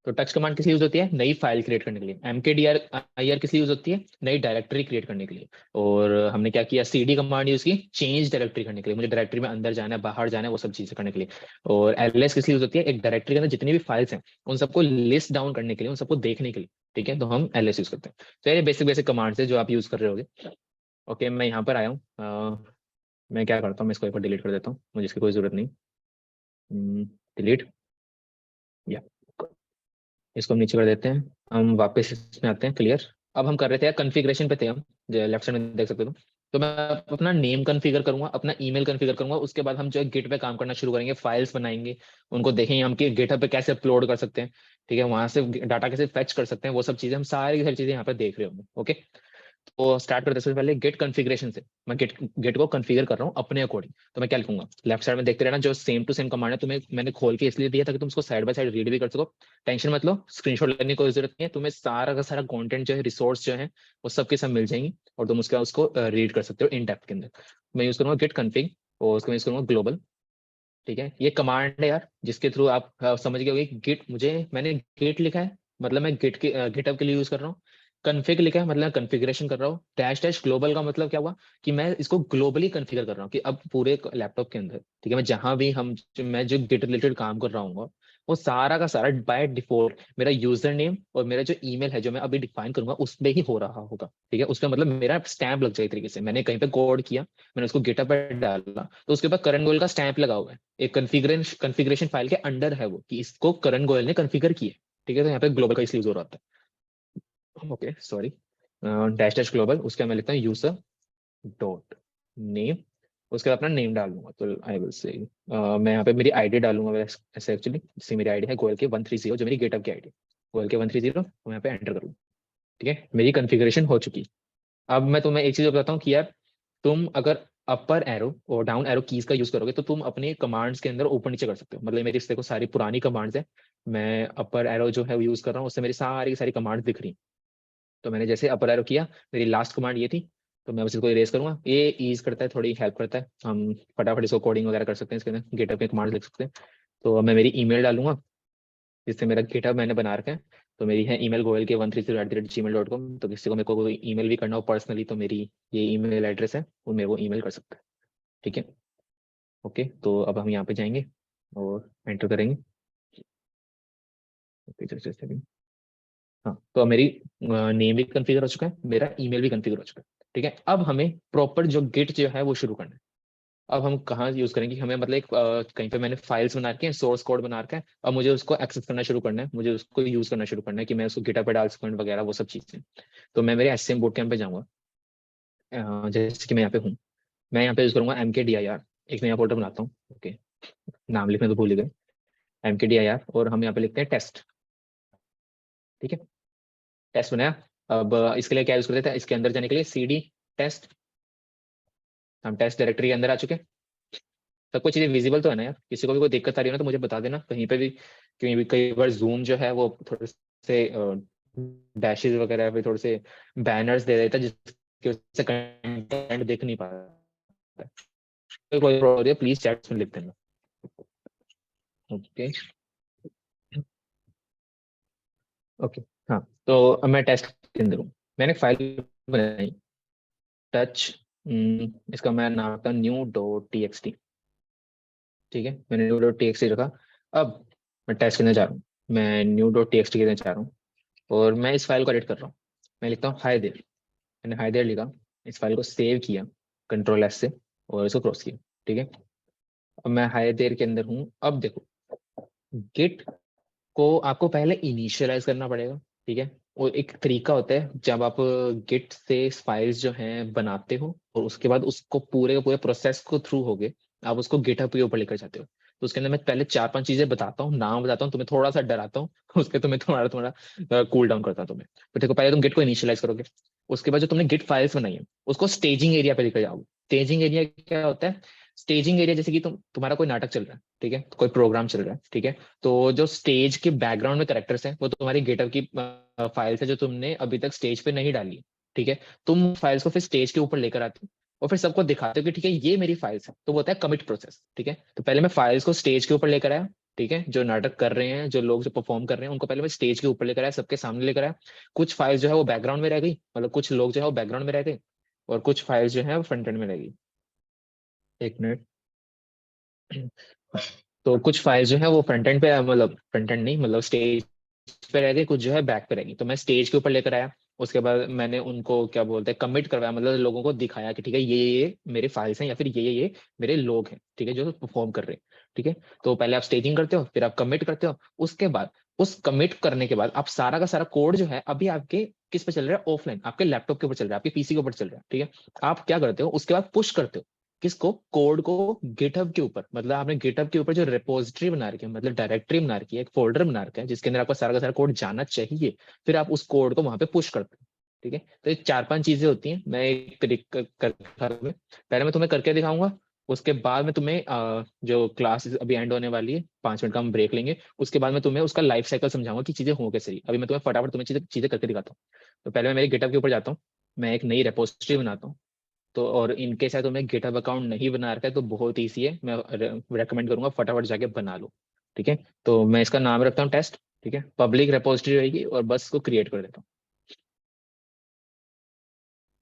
तो टच कमांड किस लिए यूज होती है, नई फाइल क्रिएट करने के लिए। MKDIR किस लिए यूज होती है, नई डायरेक्टरी क्रिएट करने के लिए। और हमने क्या किया, CD कमांड यूज की चेंज डायरेक्टरी करने के लिए, मुझे डायरेक्टरी में अंदर जाना है बाहर जाना है वो सब चीजें करने के लिए। और LS किस लिए यूज होती है, एक डायरेक्टरी के अंदर जितनी भी फाइल्स हैं उन सबको लिस्ट डाउन करने के लिए, उन सबको देखने के लिए। ठीक है, तो हम LS यूज करते हैं। तो ये बेसिक बेसिक कमांड्स है जो आप यूज कर रहे होगे। ओके, मैं यहाँ पर आया हूँ। मैं क्या करता हूँ, मैं इसको एक बार डिलीट कर देता हूँ, मुझे इसकी कोई जरूरत नहीं। डिलीट, या इसको हम नीचे कर देते हैं। हम वापस इसमें आते हैं, क्लियर। अब हम कर रहे थे कॉन्फ़िगरेशन पे थे हम, जो लेफ्ट साइड में देख सकते हो। तो मैं अपना नेम कॉन्फ़िगर करूंगा, अपना ईमेल कॉन्फ़िगर करूंगा, उसके बाद हम जो है गिट पे काम करना शुरू करेंगे, फाइल्स बनाएंगे, उनको देखेंगे हम कि गिटहब पे कैसे अपलोड कर सकते हैं। ठीक है, वहां से डाटा कैसे फेच कर सकते हैं, वो सब चीजें हम सारी की सारी चीजें यहाँ पे देख रहे होंगे। ओके, तो स्टार्ट करते से पहले गेट कॉन्फ़िगरेशन से, मैं गेट को कॉन्फ़िगर कर रहा हूँ अपने अकॉर्डिंग। तो मैं क्या लिखूंगा, लेफ्ट साइड में देखते रहना, जो सेम टू सेम कमांड है तुम्हें मैंने खोल के इसलिए दिया ताकि तुम उसको साइड बाय साइड रीड भी कर सको। टेंशन मत लो, स्क्रीनशॉट लेने की कोई जरूरत नहीं है, तुम्हें सारा का सारा कंटेंट जो है, रिसोर्स जो है, वो सब के सब मिल जाएंगी और तुम उसको रीड कर सकते हो इन डेप्थ के अंदर। मैं यूज करूंगा गेट कॉन्फ़िग, और उसको मैं यूज करूंगा ग्लोबल। ठीक है, ये कमांड है यार जिसके थ्रू आप समझ गए होगे गिट, मैंने गिट लिखा है, मतलब मैं गिटहब के लिए यूज कर रहा हूँ। कन्फिग लिखा है मतलब कॉन्फ़िगरेशन कर रहा हूँ। डैश डैश ग्लोबल का मतलब क्या हुआ कि मैं इसको ग्लोबली कॉन्फ़िगर कर रहा हूँ कि अब पूरे लैपटॉप के अंदर, ठीक है, मैं जहां भी मैं जो गिट रिलेटेड काम कर रहा हूँ वो सारा का सारा बाय डिफॉल्ट मेरा यूजर नेम और मेरा जो ईमेल है जो मैं अभी डिफाइन करूंगा उसमें ही हो रहा होगा, ठीक है। उसमें मतलब मेरा स्टैंप लग जाए तरीके से, मैंने कहीं पे कोड किया, मैंने उसको गिटहब पर डाला तो उसके बाद करण गोयल का स्टैंप लगा हुआ है, एक कॉन्फ़िगरेशन फाइल के अंडर है वो कि इसको करण गोयल ने कॉन्फ़िगर किया, ठीक है। तो यहाँ पे ग्लोबल का इसलिए यूज हो रहा है। Okay sorry, dash dash global, उसके बाद मैं लिखता हूँ यूजर डॉट नेम, उसके बाद अपना नेम डाल दूंगा। तो आई विल से मैं यहाँ पे मेरी आईडी डालूंगा ऐसे एक्चुअली, जैसे मेरी आईडी है गोयल के 130 जो मेरी गेटअप की आईडी, गोयल के 130 मैं यहाँ पे एंटर करूँ, ठीक है। मेरी कॉन्फ़िगरेशन हो चुकी। अब मैं तुम्हें एक चीज बताता हूँ कि यार तुम अगर अपर एरो और डाउन एरो कीज का यूज करोगे तो तुम अपने कमांड्स के अंदर ऊपर नीचे कर सकते हो। मतलब मेरी इस देखो सारी पुरानी कमांड्स है, मैं अपर एरो जो है वो यूज कर रहा हूँ, उससे मेरी सारी की सारी कमांड्स दिख रही। तो मैंने जैसे अपर एरो किया, मेरी लास्ट कमांड ये थी, तो मैं बस इसको इरेज करूंगा। ये ईज करता है, थोड़ी हेल्प करता है, हम फटाफट इसको कोडिंग वगैरह कर सकते हैं, इसके अंदर गेटअप के कमांड लिख सकते हैं। तो अब मैं मेरी ईमेल डालूंगा जिससे मेरा गेटअप मैंने बना रखा है। तो मेरी है ईमेल गोयल के 130@gmail.com। तो किसी को मेरे को कोई ईमेल भी करना हो पर्सनली तो मेरी ये ईमेल एड्रेस है, वो मेरे को ईमेल कर सकता है, ठीक है। ओके तो अब हम यहाँ पे जाएंगे और एंटर करेंगे। Okay just a second। हाँ तो अब मेरी नेम भी कॉन्फ़िगर हो चुका है, मेरा ईमेल भी कॉन्फ़िगर हो चुका है, ठीक है। अब हमें प्रॉपर जो गिट जो है वो शुरू करना है। अब हम कहाँ यूज करेंगे, हमें मतलब एक कहीं पे मैंने फाइल्स बना रखे हैं, सोर्स कोड बना रखा है, अब मुझे उसको एक्सेस करना शुरू करना है, मुझे उसको यूज करना शुरू करना है कि मैं उसको गिटहब पे डाल सकूँ वगैरह वो सब चीजें। तो मैं मेरे एससीएम बूट कैंप पे जाऊंगा। जैसे कि मैं यहाँ पे हूँ, मैं यहाँ पे यूज करूंगा MKDIR, एक नया फोल्डर बनाता हूँ। ओके नाम लिखने तो भूल ही गए, MKDIR, और हम यहाँ पे लिखते हैं टेस्ट, ठीक है। टेस्ट बनाया। अब इसके लिए क्या यूज करते थे, इसके अंदर जाने के लिए CD टेस्ट, हम टेस्ट डायरेक्टरी के अंदर आ चुके हैं। सब कुछ चीजें विजिबल तो है ना यार, किसी को भी कोई दिक्कत आ रही है ना तो मुझे बता देना कहीं पे भी, कहीं भी कई बार जूम जो है वो थोड़े से डैशेज वगैरह पे थोड़े से बैनर्स दे देता है जिसकी वजह से कंटेंट दिख नहीं पाता है। तो कोई प्रॉब्लम हो रही है प्लीज चैट में लिख देना। Okay okay. हाँ तो अब मैं टेस्ट के अंदर हूँ, मैंने फाइल बनाई टच, इसका मैं नाम रखता new.txt, ठीक है। मैंने new.txt रखा। अब मैं टेस्ट करने जा रहा हूँ, मैं new.txt करने जा रहा हूँ और मैं इस फाइल को एडिट कर रहा हूँ। मैं लिखता हूँ हाय देयर, मैंने हाय देयर लिखा, इस फाइल को सेव किया Ctrl+S से और इसको क्रॉस किया, ठीक है। अब मैं हाय देयर के अंदर हूँ। अब देखो गिट को आपको पहले इनिशियलाइज करना पड़ेगा, ठीक है। और एक तरीका होता है जब आप गिट से फाइल्स जो हैं बनाते हो और उसके बाद उसको पूरे के पूरे प्रोसेस को थ्रू हो गए आप उसको गिटहब के ऊपर लेकर जाते हो। तो उसके अंदर मैं पहले 4-5 चीजें बताता हूँ, नाम बताता हूँ, तुम्हें थोड़ा सा डराता हूँ उसके तुम्हें थोड़ा थोड़ा कूल डाउन करता हूँ तुम्हें। तो देखो पहले तुम गिट को इनिशियलाइज करोगे, उसके बाद जो तुमने गिट फाइल्स बनाई है उसको स्टेजिंग एरिया पे लेकर जाओगे। स्टेजिंग एरिया क्या होता है, स्टेजिंग एरिया जैसे कि तुम्हारा कोई नाटक चल रहा है, ठीक है, कोई प्रोग्राम चल रहा है, ठीक है। तो जो स्टेज के बैकग्राउंड में करेक्टर्स हैं वो तुम्हारी गिटहब की फाइल्स है जो तुमने अभी तक स्टेज पे नहीं डाली है, ठीक है। तुम फाइल्स को फिर स्टेज के ऊपर लेकर आते हो और फिर सबको दिखाते हो कि ठीक है ये मेरी फाइल्स है, तो वो होता है कमिट प्रोसेस, ठीक है। तो पहले मैं फाइल्स को स्टेज के ऊपर लेकर आया, ठीक है, जो नाटक कर रहे हैं जो लोग जो परफॉर्म कर रहे हैं उनको पहले मैं स्टेज के ऊपर लेकर आया, सबके सामने लेकर आया। कुछ फाइल्स जो है वो बैकग्राउंड में रह गई, मतलब कुछ लोग जो है वो बैकग्राउंड में रह गए, और कुछ फाइल्स जो है वो फ्रंट एंड में रह गई। एक मिनट। तो कुछ फाइल्स जो है वो फ्रंट एंड पे, मतलब फ्रंट एंड नहीं मतलब स्टेज पे रह गई, कुछ जो है बैक पे रहेगी। तो मैं स्टेज के ऊपर लेकर आया, उसके बाद मैंने उनको क्या बोलते हैं कमिट करवाया, मतलब लोगों को दिखाया कि ठीक है ये मेरे फाइल्स हैं या फिर ये मेरे लोग हैं, ठीक है, जो परफॉर्म कर रहे हैं, ठीक है। तो पहले आप स्टेजिंग करते हो, फिर आप कमिट करते हो, उसके बाद उस कमिट करने के बाद आप सारा का सारा कोड जो है अभी आपके किस पे चल रहा है, ऑफलाइन आपके लैपटॉप के ऊपर चल रहा है, आपके पीसी के ऊपर चल रहा है, ठीक है। आप क्या करते हो उसके बाद पुश करते हो किसको, कोड को गिटहब के ऊपर। मतलब आपने गिटहब के ऊपर जो रिपोजिटरी बना रखी है, मतलब डायरेक्टरी बना रखी है, एक फोल्डर बना रखा है जिसके अंदर आपका सारा का सारा कोड जाना चाहिए, फिर आप उस कोड को वहां पे पुश करते हो, ठीक है। तो ये 4-5 चीजें होती हैं, मैं एक पहले मैं तुम्हें करके दिखाऊंगा, उसके बाद में तुम्हें जो क्लास अभी एंड होने वाली है 5 मिनट का हम ब्रेक लेंगे, उसके बाद मैं तुम्हें उसका लाइफ साइकिल समझाऊंगा कि चीजें हों कैसे। अभी मैं तुम्हें फटाफट तुम्हें चीजें चीजें करके दिखाता हूँ। तो पहले मैं मेरे गिटहब के ऊपर जाता हूँ, मैं एक नई रेपोजिटरी बनाता हूँ। तो और इनके साथ तुम्हें गिटहब अकाउंट नहीं बना रखा है तो बहुत ईजी है, मैं रेकमेंड करूंगा फटाफट जाके बना लो, ठीक है। तो मैं इसका नाम रखता हूँ टेस्ट, ठीक है, पब्लिक रेपोजिटरी रहेगी और बस को क्रिएट कर देता हूँ।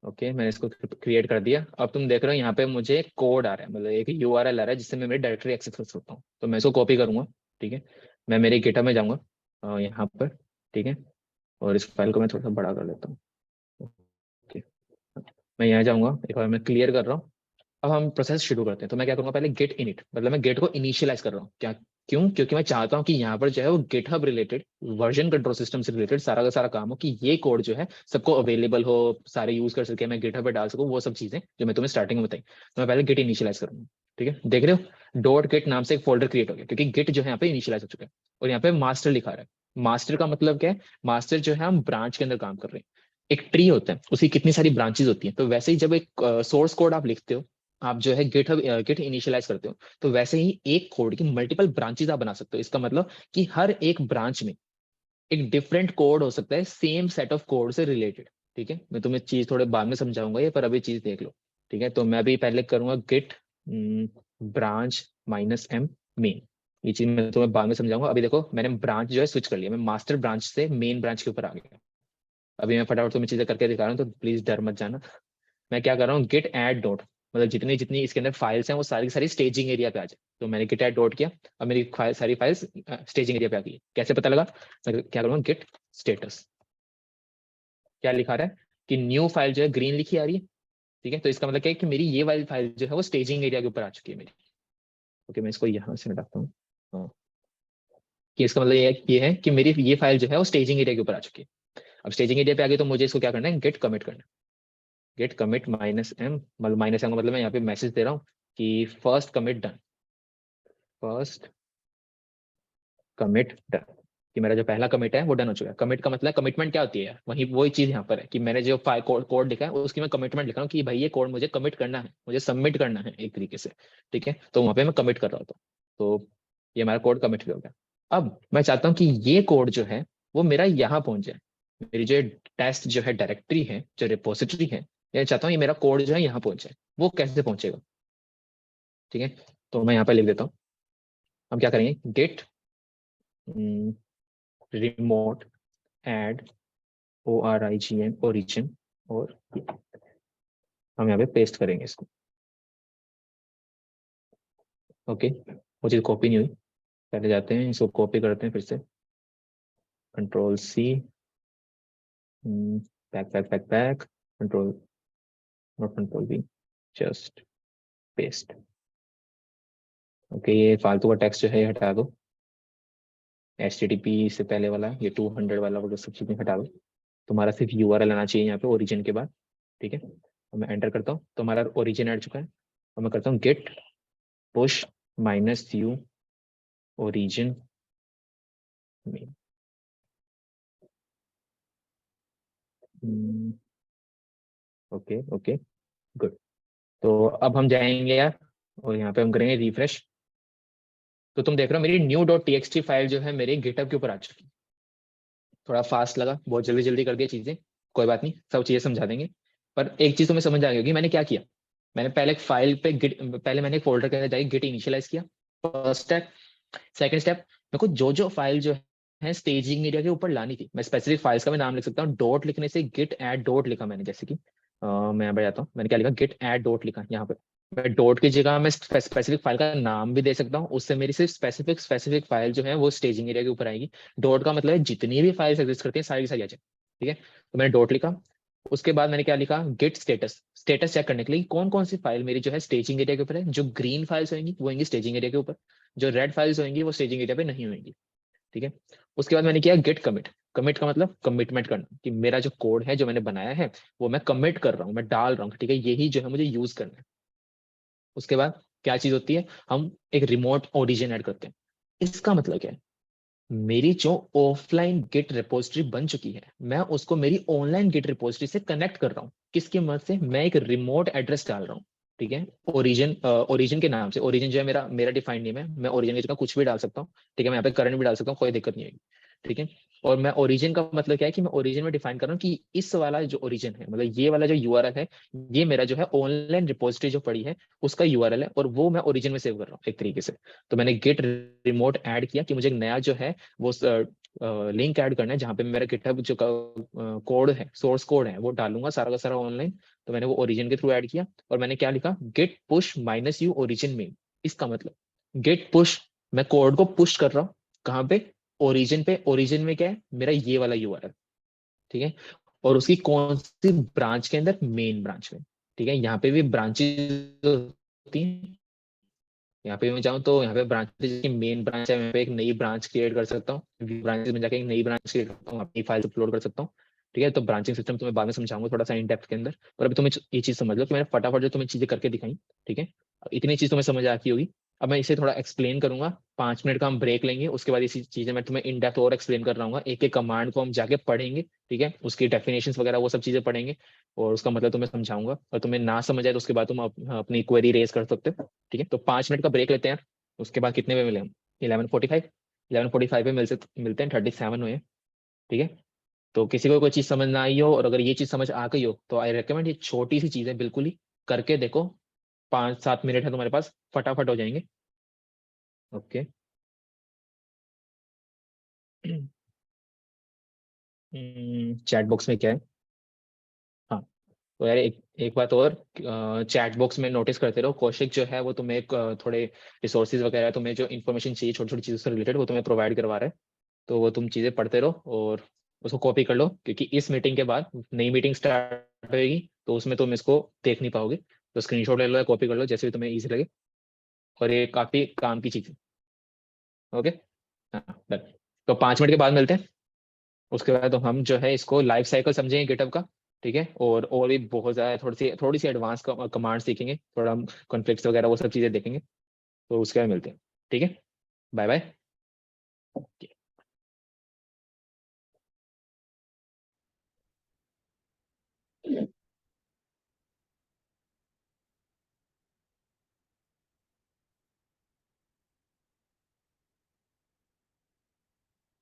ओके, मैंने इसको क्रिएट कर दिया। अब तुम देख रहे हो यहाँ पे मुझे कोड आ रहा है, मतलब एक यूआरएल आ रहा है जिससे मैं मेरी डायरेक्टरी एक्सेस कर सकता हूँ। तो मैं इसको कॉपी करूंगा, ठीक है। मैं मेरे गिटहब में जाऊंगा यहाँ पर, ठीक है। और इस फाइल को मैं थोड़ा सा बड़ा कर लेता हूँ। ओके, मैं यहाँ जाऊंगा, एक बार मैं क्लियर कर रहा हूँ। अब हम प्रोसेस शुरू करते हैं। तो मैं क्या करूंगा, पहले गेट इनिट, मतलब मैं गेट को इनिशियलाइज कर रहा हूँ। क्या, क्यों? क्योंकि मैं चाहता हूँ कि यहाँ पर जो है वो GitHub related, version control system से रिलेटेड सारा का सारा काम हो, कि ये कोड जो है सबको अवेलेबल हो, सारे यूज कर सके, मैं गिटहब पे डाल सकूँ, वो सब चीजें जो मैं तुम्हें स्टार्टिंग में बताई। तो मैं पहले गिट इनिशियलाइज करूंगा, ठीक है। देख रहे हो डॉट गिट नाम से एक फोल्डर क्रिएट हो गया, क्योंकि गिट जो है यहाँ पे इनिशियलाइज हो चुका है। और यहाँ पे मास्टर लिखा रहा है। मास्टर का मतलब क्या है? मास्टर जो है हम ब्रांच के अंदर काम कर रहे हैं। एक ट्री होता है, उसकी कितनी सारी ब्रांचेस होती हैं। तो वैसे ही जब एक सोर्स कोड आप लिखते हो, आप जो है गिट इनिशियलाइज करते हो, तो वैसे ही एक कोड की मल्टीपल ब्रांचेस आप बना सकते हो। इसका मतलब कि हर एक ब्रांच में एक डिफरेंट कोड हो सकता है, सेम सेट ऑफ कोड से रिलेटेड, ठीक है। मैं तुम्हें चीज थोड़े बाद में समझाऊंगा ये, पर अभी चीज देख लो, ठीक है। तो मैं भी पहले करूंगा गिट ब्रांच -m मेन। ये चीज मैं तुम्हें बाद में समझाऊंगा। अभी देखो मैंने ब्रांच जो है स्विच कर लिया, मैं मास्टर ब्रांच से मेन ब्रांच के ऊपर आ गया। अभी मैं फटाफट तुम्हें चीजें करके दिखा रहा हूँ, तो प्लीज डर मत जाना। मैं क्या कर रहा हूँ, गिट ऐड डॉट, मतलब जितनी जितनी इसके अंदर फाइल्स हैं वो सारी की सारी स्टेजिंग एरिया पे आ जाए। तो मैंने गिट ऐड डॉट किया, अब मेरी सारी फाइल्स स्टेजिंग एरिया पे आ गई। कैसे पता लगा? मैं क्या करूँगा, गिट स्टेटस, क्या लिखा रहा है कि न्यू फाइल जो है ग्रीन लिखी आ रही है, ठीक है। तो इसका मतलब क्या है कि मेरी ये वाली फाइल जो है वो स्टेजिंग एरिया के ऊपर आ चुकी है मेरी। ओके, मैं इसको यहाँ से हटाता हूँ। हाँ, कि इसका मतलब ये है कि मेरी ये फाइल जो है वो स्टेजिंग एरिया के ऊपर आ चुकी है। अब स्टेजिंग एरिया पे आ गई, तो मुझे इसको क्या करना है, गेट कमिट करना है। गेट कमिट -m, मतलब -m का मतलब मैं यहाँ पे मैसेज दे रहा हूँ कि first commit done, first commit done, कि मेरा जो पहला कमिट है वो डन हो चुका है। कमिट का मतलब कमिटमेंट क्या होती है यार, वही वही चीज यहाँ पर है कि मैंने जो फाइल कोड लिखा है उसकी मैं कमिटमेंट लिख रहा हूँ कि भाई ये कोड मुझे कमिट करना है, मुझे सबमिट करना है एक तरीके से, ठीक है। तो वहां पे मैं कमिट कर रहा होता हूँ। तो ये हमारा कोड कमिट हो गया। अब मैं चाहता हूँ कि ये कोड जो है वो मेरा यहाँ पहुंच जाए। मेरी जो टेस्ट जो है डायरेक्टरी है, जो रिपोजिटरी है, ये चाहता हूँ ये मेरा कोड जो है यहाँ पहुंच जाए। वो कैसे पहुंचेगा, ठीक है। तो मैं यहाँ पे लिख देता हूँ। हम क्या करेंगे, git remote add ORIGN origin, और हम यहाँ पे पेस्ट करेंगे इसको। ओके, वो चीज कॉपी नहीं हुई, पहले जाते हैं इसको कॉपी करते हैं फिर से, Ctrl+C, back back back back, control, not Ctrl+V, just paste. Okay, ये फालतू का टेक्स्ट जो है हटा दो, HTTP से पहले वाला, ये 200 वाला वो सब चीजें हटा दो। तुम्हारा सिर्फ URL आना चाहिए यहाँ पे ओरिजिन के बाद, ठीक है। तो मैं एंटर करता हूँ, तो हमारा ओरिजिन आ चुका है। और मैं करता हूँ गेट पुश -u ओरिजिन में। Okay okay, good. तो अब हम जाएंगे यार, और यहाँ पे हम करेंगे रिफ्रेश। तो तुम देख रहे हो मेरी new.txt फाइल जो है मेरे गिटहब के ऊपर आ चुकी है। थोड़ा फास्ट लगा, बहुत जल्दी जल्दी कर दिया चीजें, कोई बात नहीं, सब चीजें समझा देंगे। पर एक चीज तुम्हें समझ आ गई होगी मैंने क्या किया। मैंने पहले एक फाइल पे गिट, पहले मैंने एक फोल्डर के अंदर जाके गिट इनिशियलाइज किया, फर्स्ट स्टेप। सेकंड स्टेप, मेरे को जो जो फाइल जो है स्टेजिंग एरिया के ऊपर लानी थी, मैं स्पेसिफिक फाइल्स का मैं नाम लिख सकता हूँ। डॉट लिखने से गिट ऐड डॉट लिखा मैंने, जैसे कि मैं यहाँ पे जाता हूँ, मैंने क्या लिखा, गिट ऐड डॉट लिखा यहाँ पे। मैं डॉट की जगह मैं स्पेसिफिक फाइल का नाम भी दे सकता हूँ, उससे मेरी सिर्फ स्पेसिफिक फाइल जो है वो स्टेजिंग एरिया के ऊपर आएगी। डॉट का मतलब है जितनी भी फाइल्स एग्जिस्ट करती हैं सारी की सारी आ जाए, ठीक है। तो मैंने डॉट लिखा। उसके बाद मैंने क्या लिखा, गेट स्टेटस, स्टेटस चेक करने के लिए कौन कौन सी फाइल मेरी जो है स्टेजिंग एरिया के ऊपर है। जो ग्रीन फाइल्स होंगी वो होंगी स्टेजिंग एरिया के ऊपर, जो रेड फाइल्स होंगी वो स्टेजिंग एरिया पे नहीं होंगी, ठीक है। उसके बाद मैंने किया गेट कमिट। कमिट का मतलब कमिटमेंट करना, कि मेरा जो कोड है जो मैंने बनाया है वो मैं कमिट कर रहा हूँ, मैं डाल रहा हूँ, ठीक है, यही जो है मुझे यूज करना है। उसके बाद क्या चीज होती है, हम एक रिमोट ओरिजिन ऐड करते हैं। इसका मतलब क्या है, मेरी जो ऑफलाइन गिट रिपोजिटरी बन चुकी है, मैं उसको मेरी ऑनलाइन गिट रिपोजिटरी से कनेक्ट कर रहा हूँ। किसकी मदद से, मैं एक रिमोट एड्रेस डाल रहा हूँ, ठीक है। ओरिजिन, ओरिजिन के नाम से, ओरिजिन जो है मेरा मेरा डिफाइंड नेम है, मैं ओरिजिन की जगह कुछ भी डाल सकता हूँ, ठीक है। मैं यहाँ पे करंट भी डाल सकता हूँ, कोई दिक्कत नहीं आएगी, ठीक है। और मैं ओरिजिन का मतलब क्या है कि मैं ओरिजिन में डिफाइन कर रहा हूँ कि इस वाला जो ओरिजिन है, मतलब ये वाला जो यूआरएल है, ये मेरा जो है ऑनलाइन रिपोजिटरी जो पड़ी है उसका यूआरएल है, और वो मैं ओरिजिन में सेव कर रहा हूँ एक तरीके से। तो मैंने गेट रिमोट ऐड किया कि मुझे एक नया जो है वो लिंक ऐड करना है जहाँ पे मेरा गिटहब जो कोड है, सोर्स कोड है, वो डालूंगा सारा का सारा ऑनलाइन। तो मैंने वो ओरिजिन के थ्रू ऐड किया, और मैंने क्या लिखा, gate push minus u origin में। इसका मतलब गेट पुश, मैं कोड को पुश कर रहा हूँ कहाँ पे, ओरिजिन पे। ओरिजिन में क्या है, मेरा ये वाला यूआरएल, ठीक है। और उसकी कौन सी ब्रांच के अंदर, मेन ब्रांच में, ठीक है। यहाँ पे भी ब्रांचेज होती हैं, यहाँ पे मैं चाहूँ तो यहाँ पे ब्रांचेज की मेन ब्रांच है, मैं पे एक नई ब्रांच क्रिएट कर सकता हूँ, ब्रांचेज में जाके एक नई ब्रांच क्रिएट करता हूँ, अपनी फाइल अपलोड कर सकता हूँ। ठीक है, तो ब्रांचिंग सिस्टम तुम्हें बाद में समझाऊंगा थोड़ा सा इन डेप्थ के अंदर, पर अभी तुम्हें ये चीज समझ लो कि मैंने फटाफट जो तुम्हें चीजें करके दिखाई, ठीक है। इतनी चीज तुम्हें समझ आती होगी। अब मैं इसे थोड़ा एक्सप्लेन करूंगा, 5 मिनट का हम ब्रेक लेंगे, उसके बाद इसी चीजें मैं तुम्हें इन डेप्थ और एक्सप्लेन कर रहा हूँ, एक एक कमांड को हम जाके पढ़ेंगे, ठीक है, उसकी डेफिनेशंस वगैरह वो सब चीजें पढ़ेंगे, और उसका मतलब तुम्हें समझाऊंगा। और तुम्हें ना समझ आए तो उसके बाद तुम अपनी क्वेरी रेज कर सकते हो, ठीक है। तो 5 मिनट का ब्रेक लेते हैं। उसके बाद कितने पे मिले हम, 11:45। 11:45 पे मिलते हैं, 37 हुए, ठीक है। तो किसी को कोई चीज समझ ना आई हो, और अगर ये चीज समझ आ गई हो, तो आई रेकमेंड ये छोटी सी चीजें बिल्कुल ही करके देखो। 5-7 मिनट है तुम्हारे पास, फटाफट हो जाएंगे। ओके। चैट बॉक्स में क्या है? हाँ, तो यार एक एक बात और, चैट बॉक्स में नोटिस करते रहो, कौशिक जो है वो तुम्हें थोड़े रिसोर्सेज वगैरह, तुम्हें जो इन्फॉर्मेशन चाहिए छोटी छोटी चीजों से रिलेटेड, वो तुम्हें प्रोवाइड करवा रहा है। तो वो तुम चीजें पढ़ते रहो, और उसको कॉपी कर लो, क्योंकि इस मीटिंग के बाद नई मीटिंग स्टार्ट होगी, तो उसमें तुम इसको देख नहीं पाओगे। तो स्क्रीनशॉट ले लो या कॉपी कर लो, जैसे भी तुम्हें ईजी लगे। और ये काफी काम की चीज है। ओके। हाँ, डन। तो 5 मिनट के बाद मिलते हैं। उसके बाद तो हम जो है इसको लाइफ साइकिल समझेंगे गिटहब का, ठीक है। और भी बहुत ज्यादा थोड़ी सी एडवांस कमांड सीखेंगे, थोड़ा हम कॉन्फ्लिक्ट्स वगैरह वो सब चीजें देखेंगे। तो उसके बाद मिलते हैं, ठीक है। Bye bye.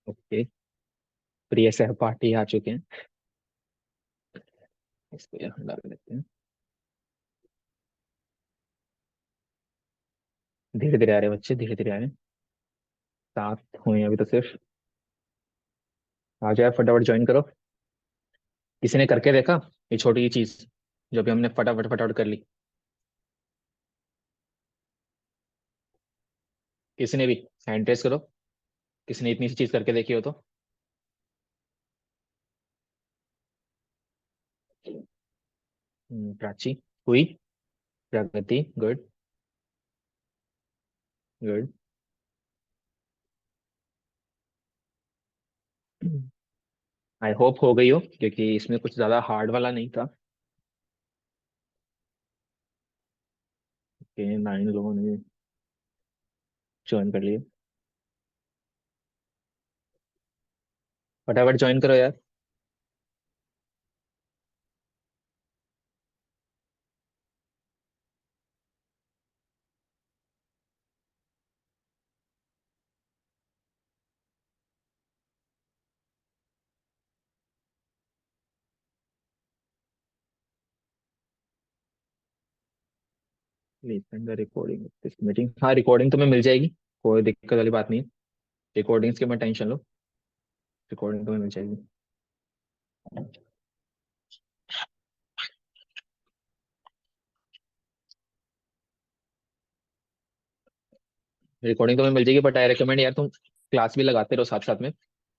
ओके, प्रिय सहपाठी आ चुके हैं, इसको यहाँ डाल देते हैं। धीरे धीरे आ रहे हैं बच्चे, धीरे धीरे आ रहे हैं। 7 हुए हैं अभी तो सिर्फ। आ जाए, फटाफट ज्वाइन करो। किसी ने करके देखा ये छोटी सी चीज जो भी हमने फटाफट फटाफट कर ली? किसी ने भी हैंड रेस करो, किसी ने इतनी सी चीज करके देखी हो तो। प्राची हुई, प्रगति गुड, गुड। आई होप हो गई हो, क्योंकि इसमें कुछ ज्यादा हार्ड वाला नहीं था। कि 9 लोगों ने ज्वाइन कर लिए। फटाफट ज्वाइन करो यार। द रिकॉर्डिंग दिस मीटिंग, हाँ रिकॉर्डिंग तुम्हें मिल जाएगी, कोई दिक्कत वाली बात नहीं है। रिकॉर्डिंग्स की मत टेंशन लो, रिकॉर्डिंग तुम्हें मिल जाएगी। रिकॉर्डिंग तुम्हें मिल जाएगी, बट आई रिकमेंड यार तुम क्लास भी लगाते रहो साथ साथ में,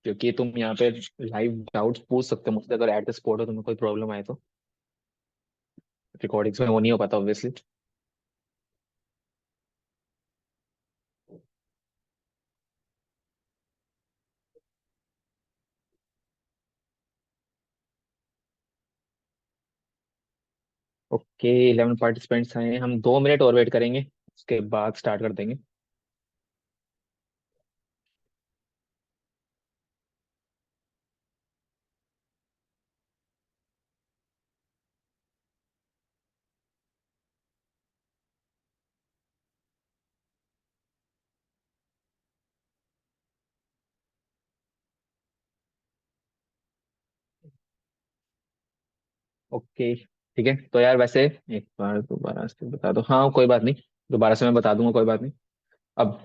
क्योंकि तुम यहाँ पे लाइव डाउट्स पूछ सकते हो मुझसे, अगर एट द स्पॉट हो तुम्हें कोई प्रॉब्लम आए तो। रिकॉर्डिंग्स में वो नहीं हो पाता ऑब्वियसली। ओके, 11 पार्टिसिपेंट्स आए हैं, हम 2 मिनट और वेट करेंगे, उसके बाद स्टार्ट कर देंगे। ओके, ठीक है। तो यार वैसे एक बार दोबारा से बता दो, हाँ कोई बात नहीं, दोबारा से मैं बता दूंगा, कोई बात नहीं। अब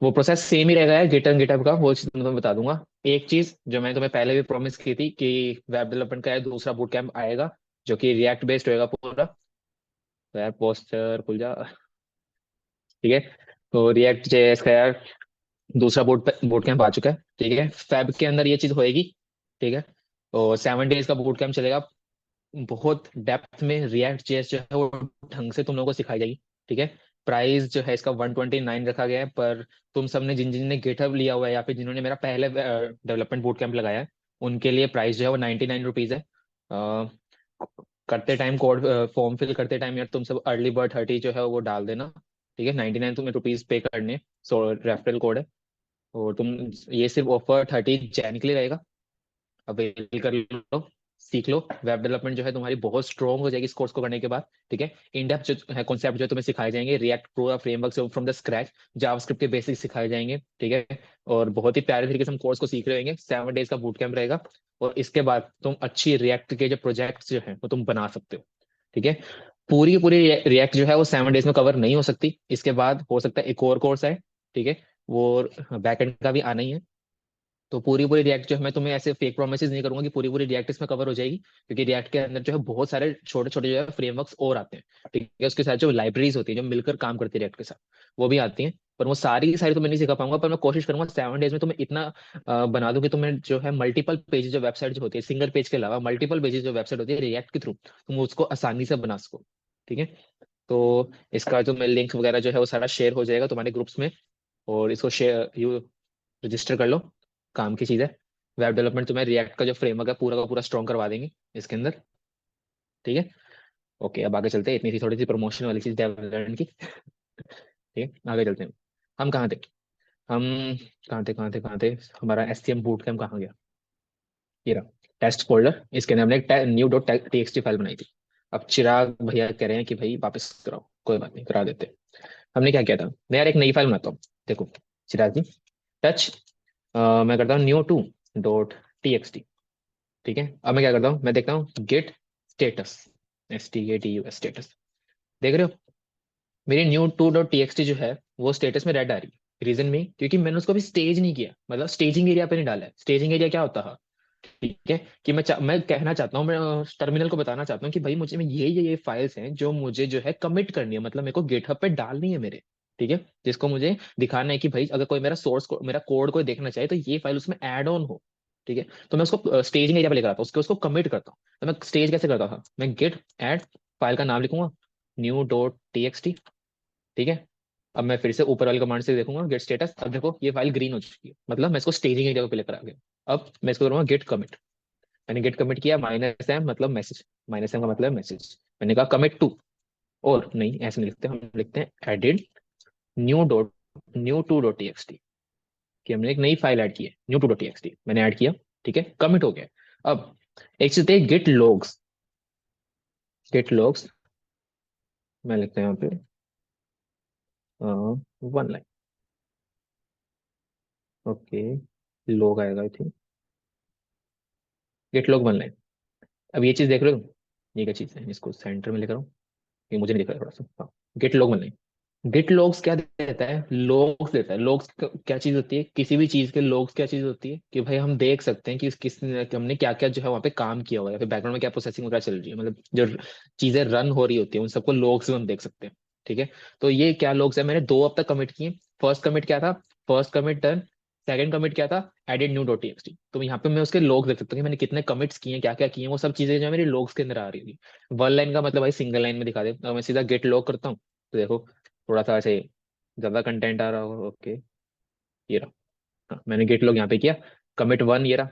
वो प्रोसेस सेम ही रहेगा यार, गिटहब का, वो चीज़ मैं तुम्हें बता दूंगा। एक चीज जो मैंने तुम्हें पहले भी प्रॉमिस की थी कि वेब डेवलपमेंट का है दूसरा बूट कैंप आएगा, जो कि रिएक्ट बेस्ड होएगा पूरा। तो यार पोस्टर खुल जा, ठीक है। तो रिएक्ट जेएस का यार दूसरा बूट कैंप आ चुका है, ठीक है, फेब के अंदर ये चीज होएगी, ठीक है। तो 7 डेज का बूट कैंप चलेगा, बहुत डेप्थ में रिएक्ट जेएस जो है वो ढंग से तुम लोगों को सिखाई जाएगी, ठीक है। प्राइस जो है इसका 129 रखा गया है, पर तुम सबने जिन जिन ने गिटहब लिया हुआ है या फिर जिन्होंने मेरा पहले डेवलपमेंट बूट कैंप लगाया है, उनके लिए प्राइस जो है वो 99 रुपीज है। अ, करते टाइम कोड, फॉर्म फिल करते टाइम यार तुम सब अर्ली बर्ड 30 जो है वो डाल देना, ठीक है। 99 तुम्हें रुपीज पे करने, सो रेफरल कोड है। और तुम, ये सिर्फ ऑफर 30 जैन के लिए रहेगा, अवेल कर लो, सीख लो। वेब डेवलपमेंट जो है तुम्हारी बहुत स्ट्रॉन्ग हो जाएगी इस कोर्स को करने के बाद, ठीक है। इन डेप्थ जो है कॉन्सेप्ट जो तुम्हें सिखाए जाएंगे, रिएक्ट पूरा फ्रेमवर्क से फ्रॉम द स्क्रैच, जावास्क्रिप्ट के बेसिक्स सिखाए जाएंगे, ठीक है। और बहुत ही प्यारे तरीके से हम कोर्स को सीख रहे होंगे। 7 डेज का बूट कैंप रहेगा, और इसके बाद तुम अच्छी रिएक्ट के जो प्रोजेक्ट्स जो है वो तुम बना सकते हो, ठीक है। पूरी की पूरी रिएक्ट जो है वो 7 डेज में कवर नहीं हो सकती, इसके बाद हो सकता है एक और कोर्स है, ठीक है। वो बैकएंड का भी आना ही है। तो पूरी पूरी रिएक्ट जो है, मैं तुम्हें ऐसे फेक प्रोमिस नहीं करूंगा कि पूरी पूरी रिएक्ट इसमें कवर हो जाएगी, क्योंकि रिएक्ट के अंदर जो है बहुत सारे छोटे छोटे जो है फ्रेमवर्क्स और आते हैं, ठीक है। उसके साथ जो लाइब्रेरीज होती है जो मिलकर काम करती है रिएक्ट के साथ, वो भी आती हैं। पर वो सारी की सारी तो मैं नहीं सिखा पाऊंगा, पर मैं कोशिश करूंगा 7 डेज में तुम्हें इतना बना दूं कि तुम्हें जो है मल्टीपल पेजेस जो वेबसाइट जो होती है, सिंगल पेज के अलावा मल्टीपल पेजेस जो वेबसाइट होती है रिएक्ट के थ्रू, तुम उसको आसानी से बना सको, ठीक है। तो इसका जो मैं लिंक वगैरह जो है वो सारा शेयर हो जाएगा तुम्हारे ग्रुप्स में, और इसको शेयर रजिस्टर कर लो। काम की चीज़ है। वेब डेवलपमेंट तुम्हें रिएक्ट का जो फ्रेमवर्क है पूरा का पूरा स्ट्रॉन्ग करवा देंगे इसके अंदर, ठीक है। ओके, अब आगे चलते हैं, इतनी सी थोड़ी सी प्रमोशन वाली चीज डेवलपमेंट की, ठीक है। आगे चलते हैं। हम कहाँ थे? हम कहाँ थे? हमारा एसटीएम बूट कैम्प कहाँ गया? ये रहा टेस्ट फोल्डर, इसके अंदर हमने एक न्यू डॉट टीएक्सटी फाइल बनाई थी। अब चिराग भैया कह रहे हैं कि भाई वापस कराओ, कोई बात नहीं, करा देते। हमने क्या किया था, मैं यार एक नई फाइल बनाता हूँ, देखो चिराग जी, टच, मैं करता हूँ new2.txt, ठीक है। अब मैं क्या करता हूँ, मैं देखता हूँ गेट स्टेटस, STATUS स्टेटस, देख रहे हो? मेरी new2.txt जो है वो स्टेटस में रेड आ रही है। रीजन में, क्योंकि मैंने उसको अभी स्टेज नहीं किया, मतलब स्टेजिंग एरिया पे नहीं डाला है। स्टेजिंग एरिया क्या होता है, ठीक है, कि मैं कहना चाहता हूँ, मैं टर्मिनल को बताना चाहता हूँ कि भाई मुझे में ये फाइल्स हैं जो मुझे जो है कमिट करनी है, मतलब मेरे को गिटहब पे डालनी है मेरे, ठीक है। जिसको मुझे दिखाना है कि भाई अगर कोई मेरा सोर्स को, मेरा कोड कोई देखना चाहे तो ये फाइल उसमें ऐड ऑन हो, ठीक है। तो मैं उसको स्टेजिंग एरिया पे लेकर आता हूँ, उसको कमिट करता हूँ। तो मैं स्टेज कैसे करता था, मैं गेट ऐड, फाइल का नाम लिखूंगा new.txt, ठीक है। अब मैं फिर से ऊपर वाली कमांड से देखूंगा गेट स्टेटस, अब देखो ये फाइल ग्रीन हो चुकी है, मतलब मैं इसको स्टेजिंग एरिया पे लेकर आ गया। अब मैं इसको करूंगा गेट कमिट, मैंने गेट कमिट किया, -m मतलब मैसेज, -m का मतलब मैसेज। मैंने कहा कमिट टू, और नहीं ऐसे नहीं लिखते, हम लिखते हैं एडिड new2.txt, कि हमने एक नई फाइल ऐड की है new2.txt, मैंने ऐड किया, ठीक है, कमिट हो गया। अब एक चीज है गेट लॉग्स, गेट लॉग्स मैं लिखता हूँ यहाँ पे 1 लाइन, ओके, लॉग आएगा I think, gate log 1 line. अब ये चीज देख रहे हो, ये क्या चीज है, इसको सेंटर में लेकर आऊँ, ये मुझे नहीं दिख रहा थोड़ा सा, हाँ, git log 1 line. Git logs क्या देता है, लॉग्स देता है। लॉग्स क्या चीज होती है, किसी भी चीज के लॉग्स क्या चीज होती है, कि भाई हम देख सकते हैं कि कि हमने क्या क्या जो है वहाँ पे काम किया हुआ है, या फिर बैकग्राउंड में क्या प्रोसेसिंग वगैरह चल रही है, मतलब जो चीजें रन हो रही होती है उन सबको लॉग्स में हम देख सकते हैं, ठीक है। तो ये क्या लॉग्स है, मैंने 2 अब तक कमिट किए। फर्स्ट कमिट क्या था, first commit done. Second commit क्या था, एडिड new.txt। तो यहाँ पे मैं उसके लॉग्स देख सकता हूँ कि मैंने कितने कमिट्स किए हैं, क्या क्या किए हैं, वो सब चीजें जो है मेरी लॉग्स के अंदर आ रही थी। 1 लाइन का मतलब भाई सिंगल लाइन में दिखा दे, तो मैं सीधा गेट लॉग करता हूँ, तो देखो थोड़ा सा ऐसे ज्यादा कंटेंट आ रहा होगा, ओके, ये रहा। हाँ, मैंने गेट लॉग यहाँ पे किया, कमिट 1 ये रहा,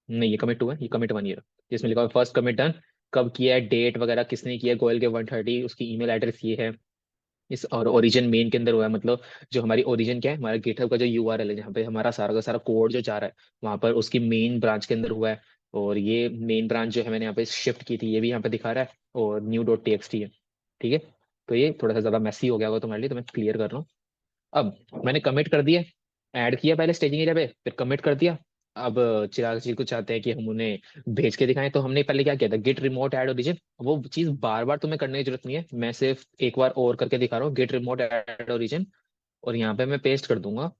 नहीं ये कमिट 2 है, ये कमिट 1 ये रहा, जिसमें लिखा हुआ फर्स्ट कमिट डन, कब किया है, डेट वगैरह किसने किया, गोयल के 130, उसकी ईमेल एड्रेस ये है। इस और ओरिजिन मेन के अंदर हुआ है, मतलब जो हमारी ओरिजिन क्या है, हमारा गिटहब का जो यूआरएल है जहाँ पे हमारा सारा का सारा कोड जो जा रहा है, वहां पर उसकी मेन ब्रांच के अंदर हुआ है। और ये मेन ब्रांच जो है मैंने यहाँ पे शिफ्ट की थी, ये भी यहाँ पे दिखा रहा है, और new.txt है, ठीक है। तो ये थोड़ा सा ज्यादा मैसी हो गया होगा तुम्हारे लिए, तो मैं क्लियर कर रहा हूँ। अब मैंने कमिट कर दिया, ऐड किया पहले स्टेजिंग एरिया पे, फिर कमिट कर दिया। अब चिराग जी को चाहते हैं कि हम उन्हें भेज के दिखाएं, तो हमने पहले क्या किया था, गेट रिमोट ऐड ओरिजिन। वो चीज बार बार तुम्हें करने की जरूरत नहीं है, मैं सिर्फ एक बार और करके दिखा रहा हूँ, गेट रिमोट ऐड ओरिजिन, और यहाँ पे मैं पेस्ट कर दूंगा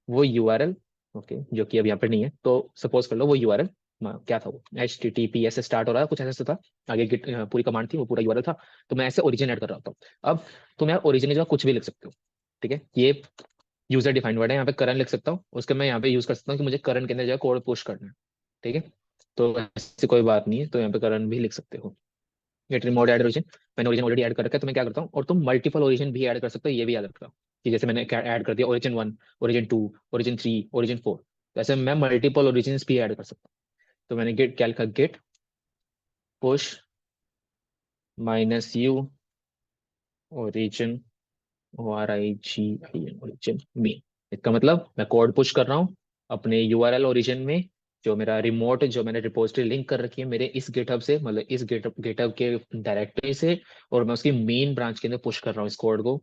वो यूआरएल, ओके, जो कि अब यहाँ पर नहीं है, तो सपोज कर लो वो यूआरएल क्या था, वो HTTP से स्टार्ट हो रहा है, कुछ ऐसा था। आगे गिट पूरी कमांड थी, वो पूरा यूआरएल था। तो मैं ऐसे ओरिजिन ऐड कर रहा था। अब तुम यार ओरिजिन जो कुछ भी लिख सकते हो, ठीक है, ये यूजर डिफाइंड वर्ड है। यहाँ पे करंट लिख सकता हूँ, उसके मैं यहाँ पे यूज कर सकता हूँ कि मुझे करंट के अंदर जो है कोड पुश करना है, ठीक है। तो ऐसी कोई बात नहीं है, तो यहाँ पे करंट भी लिख सकते हो। गेट रिमोट ऐड ओरिजिन, मैंने ओरिजिन ऑलरेडी ऐड कर रखा है, तो मैं क्या करता हूँ, और तुम मल्टीपल ओरिजिन भी ऐड कर सकते हो, ये भी याद रखता हूँ कि जैसे मैंने ऐड कर दिया ओरिजिन 1, ओरिजिन 2, ओरिजिन 3, ओरिजिन 4, वैसे मैं मल्टीपल ओरिजिन भी ऐड कर सकता हूँ। तो मैंने गेट क्या लिखा, gate push -u origin, ORIGIN origin me. इसका मतलब मैं कोड पुश कर रहा हूँ अपने यूआरएल ओरिजिन में, जो मेरा रिमोट, जो मैंने रिपोजिटरी लिंक कर रखी है मेरे इस गिटहब से, मतलब इस गिटहब के डायरेक्टरी से, और मैं उसकी मेन ब्रांच के अंदर पुश कर रहा हूँ इस कोड को।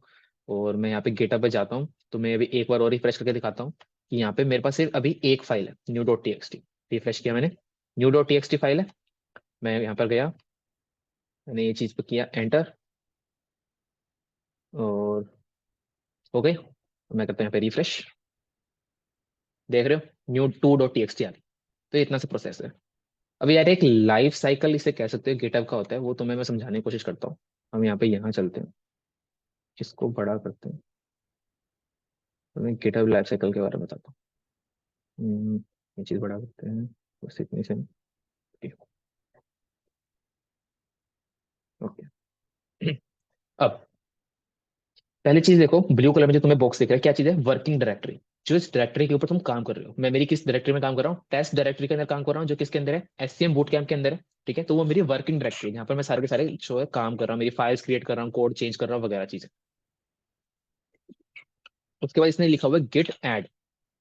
और मैं यहाँ पे गिटहब पे जाता हूँ, तो मैं अभी एक बार और रिफ्रेश करके दिखाता हूँ कि यहाँ पे मेरे पास सिर्फ अभी एक फाइल है, new.txt। रिफ्रेश किया मैंने, new.txt फाइल है। मैं यहाँ पर गया, मैंने ये चीज पे किया एंटर, और हो गई। मैं करता हूँ यहाँ पे रिफ्रेश, देख रहे हो new2.txt आ गई। तो ये इतना सा प्रोसेस है। अब यार एक लाइफ साइकिल इसे कह सकते हो गिटहब का होता है, वो तुम्हें मैं समझाने की कोशिश करता हूँ। हम यहाँ पे यहाँ चलते हैं, इसको बड़ा करते हैं, तो मैं गिटहब लाइफ साइकिल के बारे में बताता हूँ। ये चीज बड़ा करते हैं, बस इतनी से। ओके। अब पहली चीज देखो, ब्लू कलर में जो तुम्हें बॉक्स दिख रहा है, क्या चीज है, वर्किंग डायरेक्टरी। जो इस डायरेक्टरी के ऊपर तुम काम कर रहे हो, मैं मेरी किस डायरेक्टरी में काम कर रहा हूँ, टेस्ट डायरेक्टरी के अंदर काम कर रहा हूँ, जो किसके अंदर है, SCM बूट कैंप के अंदर है, ठीक है। तो वो मेरी वर्किंग डायरेक्टरी है, जहाँ पर मैं सारे के सारे जो है काम कर रहा हूँ, मेरी फाइल्स क्रिएट कर रहा हूँ, कोड चेंज कर रहा हूँ, वगैरह चीजें। उसके बाद इसने लिखा हुआ है गिट ऐड।